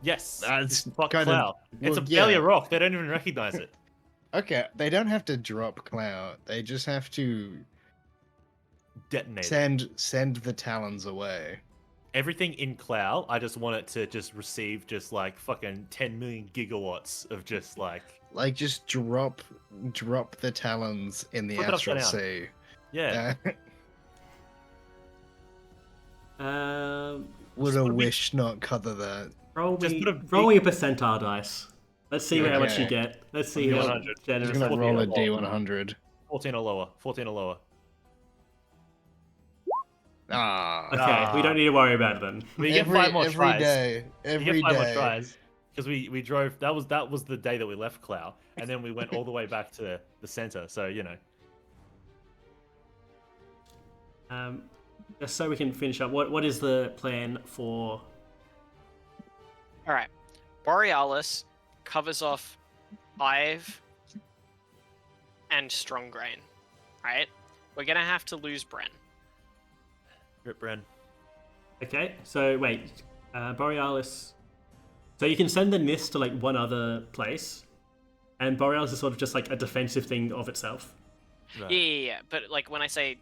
Yes, That's fuck kind Cloud. It's a well, failure yeah. rock. They don't even recognize it. Okay, they don't have to drop cloud. They just have to Detonate. it. send the talons away. Everything in Cloud, I just want it to just receive just like fucking 10 million gigawatts of just like. Like just drop the talons in the Flip it upside astral down. sea. Yeah. Would Just a put a big- wish not cover that? roll Just me, put a roll me a percentile dice. Let's see how much you Okay. get. Let's see I'll do how 100. I'm generous. just gonna that roll a is. D100. 14 or lower. 14 or lower. Ah. Okay, we don't need to worry about it then. We get 5 more every tries. day. We Every get 5 more day. tries. Because we drove. That was the day that we left Cloud, and then we went all the way back to the center. So you know. Just so we can finish up. What is the plan for? All right. Borealis covers off Hive and Strong Grain. Right? We're gonna have to lose Bren. Rip Bren. Okay, so wait, Borealis. So you can send the NIST to like one other place, and Borealis is sort of just like a defensive thing of itself. Right. Yeah. But like when I say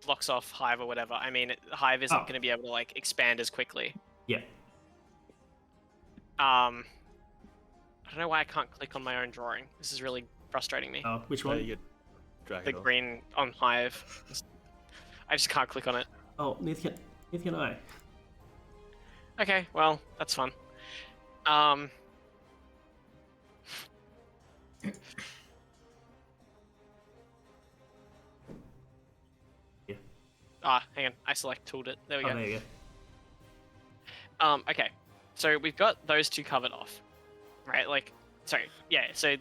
blocks off Hive or whatever, I mean Hive isn't Oh. going to be able to like expand as quickly. Yeah. I don't know why I can't click on my own drawing. This is really frustrating me. Oh, which So one? you get drag The it off. green on Hive. I just can't click on it. Oh, neither can I. Okay, well, that's fun. Yeah. Hang on. I select tooled it. There we Oh, go. there you Okay. So we've got those two covered off. Right? Like, sorry. Yeah, so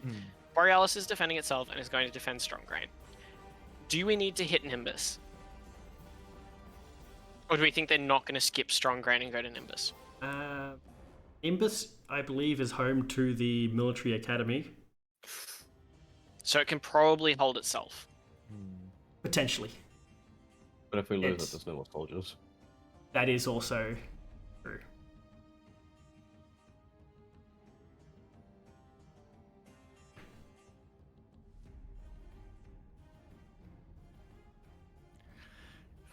Borealis is defending itself and is going to defend Strong Grain. Do we need to hit Nimbus? Or do we think they're not going to skip Strong Grain and go to Nimbus? go. Imbus, I believe, is home to the military academy. So it can probably hold itself. Potentially. But if we lose It's- it, there's no more soldiers. That is also true.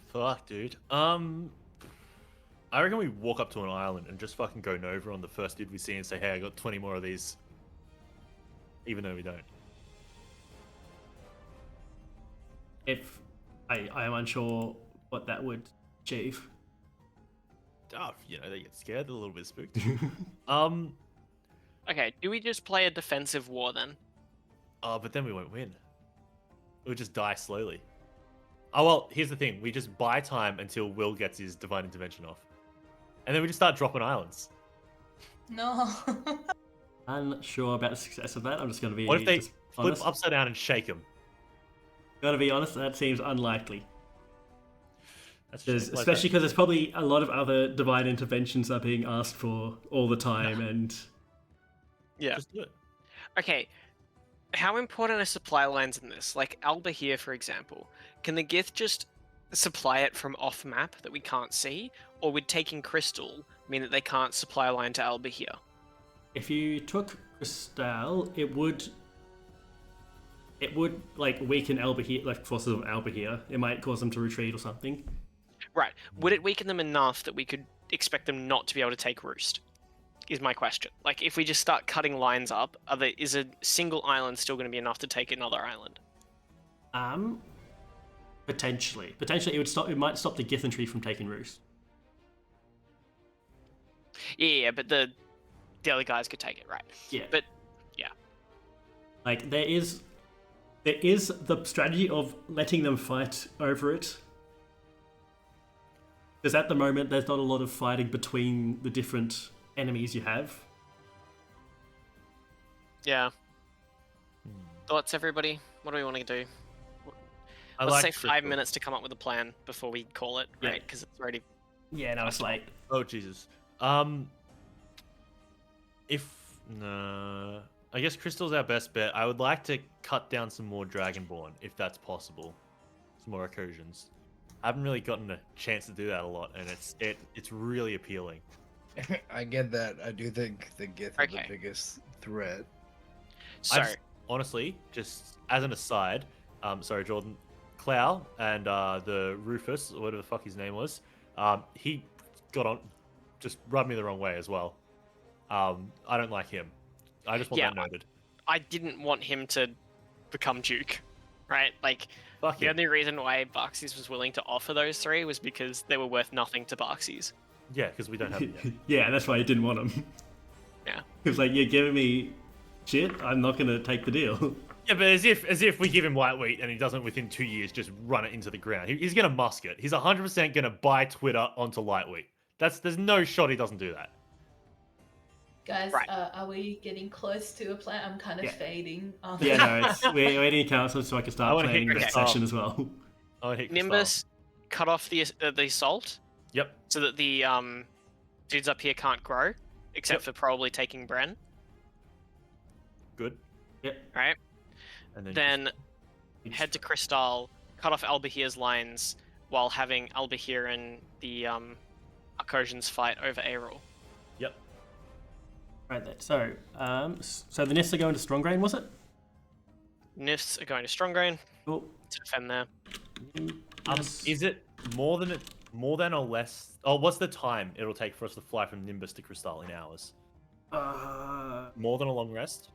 Fuck, dude. I reckon we walk up to an island and just fucking go Nova on the first dude we see and say, "Hey, I got 20 more of these," even though we don't. If I am unsure what that would achieve. Oh, you know, they get scared, they're a little bit spooked. Okay, do we just play a defensive war then? But then we won't win. We'll just die slowly. Oh well, here's the thing: we just buy time until Will gets his divine intervention off, and then we just start dropping islands. No. I'm not sure about the success of that. I'm just going to be What if they just flip honest. upside down and shake him? Gotta be honest, that seems unlikely. That's a shame. Like Especially because there's probably a lot of other divine interventions are being asked for all the time, and Yeah. Just do it. Okay. how important are supply lines in this? Like Alba here, for example. Can the Gith just supply it from off map that we can't see? Or would taking Crystal mean that they can't supply a line to Alba here? If you took Crystal, it would like weaken Alba here, like forces of Alba here. It might cause them to retreat or something. Right. Would it weaken them enough that we could expect them not to be able to take Roost? Is my question. Like, if we just start cutting lines up, is a single island still going to be enough to take another island? Potentially it would stop. It might stop the Githentry from taking Roost. Yeah, but the other guys could take it, right? Yeah. But yeah, Like there is the strategy of letting them fight over it. Because at the moment there's not a lot of fighting between the different enemies you have. yeah. Thoughts, everybody? What do we want to do? I Let's like say 5 Crystal. minutes to come up with a plan before we call it, Yeah. right? Because it's already. Yeah, no, it's late. Oh Jesus. I guess Crystal's our best bet. I would like to cut down some more Dragonborn if that's possible. Some more incursions. I haven't really gotten a chance to do that a lot, and it's really appealing. I get that. I do think the Gith are the Okay. biggest threat. So, Honestly, just as an aside, sorry, Jordan, Clow and the Rufus, or whatever the fuck his name was, he got on, just rubbed me the wrong way as well. I don't like him. I just want Yeah, that noted. I didn't want him to become Duke, right? Like, Fuck the him. only reason why Barxies was willing to offer those three was because they were worth nothing to Barxies. Yeah, because we don't have him yet. Yeah, that's why he didn't want them. Yeah. He was like, "You're giving me shit. I'm not gonna take the deal." Yeah, but as if we give him light wheat and he doesn't within 2 years just run it into the ground. He's gonna musk it. He's 100% gonna buy Twitter onto light wheat. There's no shot he doesn't do that. Guys, Right. are we getting close to a plan? I'm kind of Yeah. fading. Yeah, no, we're waiting council so I can I start wanna hit planning next Crystal. session as well. Oh, I hate Crystal. Nimbus, cut off the assault Yep. so that the dudes up here can't grow, except Yep. for probably taking Bren, Good. Yep. right? And Then head to Crystal, cut off Albahir's lines while having Albahir and the Arcosians fight over Aerol. Yep. Right then. So the Nifs are going to Strongrain, was it? Nifs are going to Strongrain Cool. to defend there. Yes. Is it more than or less? Oh, what's the time it'll take for us to fly from Nimbus to Crystal in hours? More than a long rest?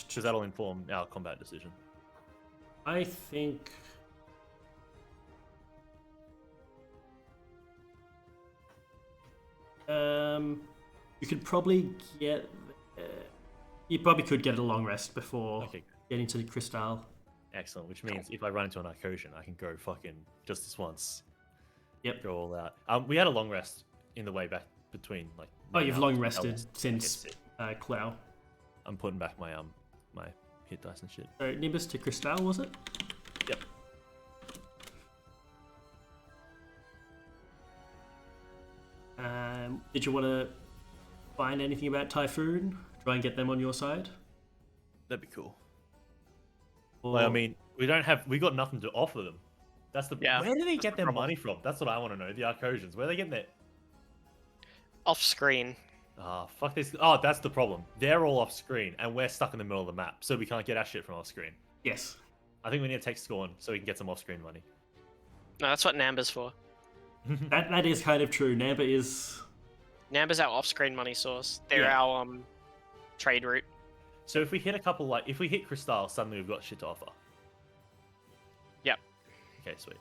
Because that'll inform our combat decision. I think. You could probably get. You probably could get a long rest before Okay, getting to the Crystal. excellent. Which means if I run into an Arcosian, I can go fucking just this once. Yep. Go all out. We had a long rest in the way back between like. Oh, you've now long and rested Ellis. since Yes, Clow. I'm putting back my my hit dice and shit. So Nimbus to Crystal, was it? Yep. Did you want to find anything about Typhoon? Try and get them on your side? That'd be cool. Or... Like, I mean, we got nothing to offer them. That's the Yeah, Where do they that's get the their problem. money from? That's what I want to know. The Arcosians. Where are they getting their? Off screen. Ah, fuck this. Oh, that's the problem. They're all off screen, and we're stuck in the middle of the map, so we can't get our shit from off screen. Yes. I think we need to take Scorn so we can get some off screen money. No, that's what Namba's for. That is kind of true. Namba is... Namba's our off screen money source. They're Yeah. our trade route. So if we hit a couple, like, if we hit Crystal, suddenly we've got shit to offer. Yep. Okay, sweet.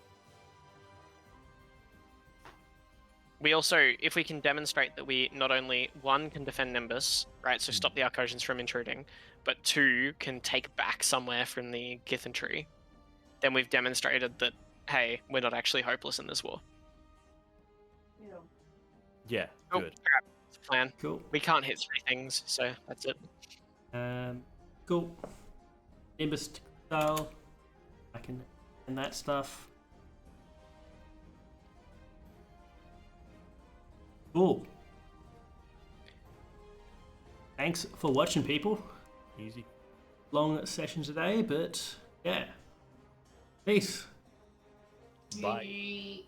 We also, if we can demonstrate that we not only, one, can defend Nimbus, right, so stop the Arcosians from intruding, but two, can take back somewhere from the Githentry, then we've demonstrated that, hey, we're not actually hopeless in this war. Yeah, Oh, good. That's the plan. Cool. We can't hit three things, so that's it. Cool. Nimbus to Crystal. I can... And that stuff. Cool. Thanks for watching, people. Easy. long session today, but yeah. Peace. Bye. Yay.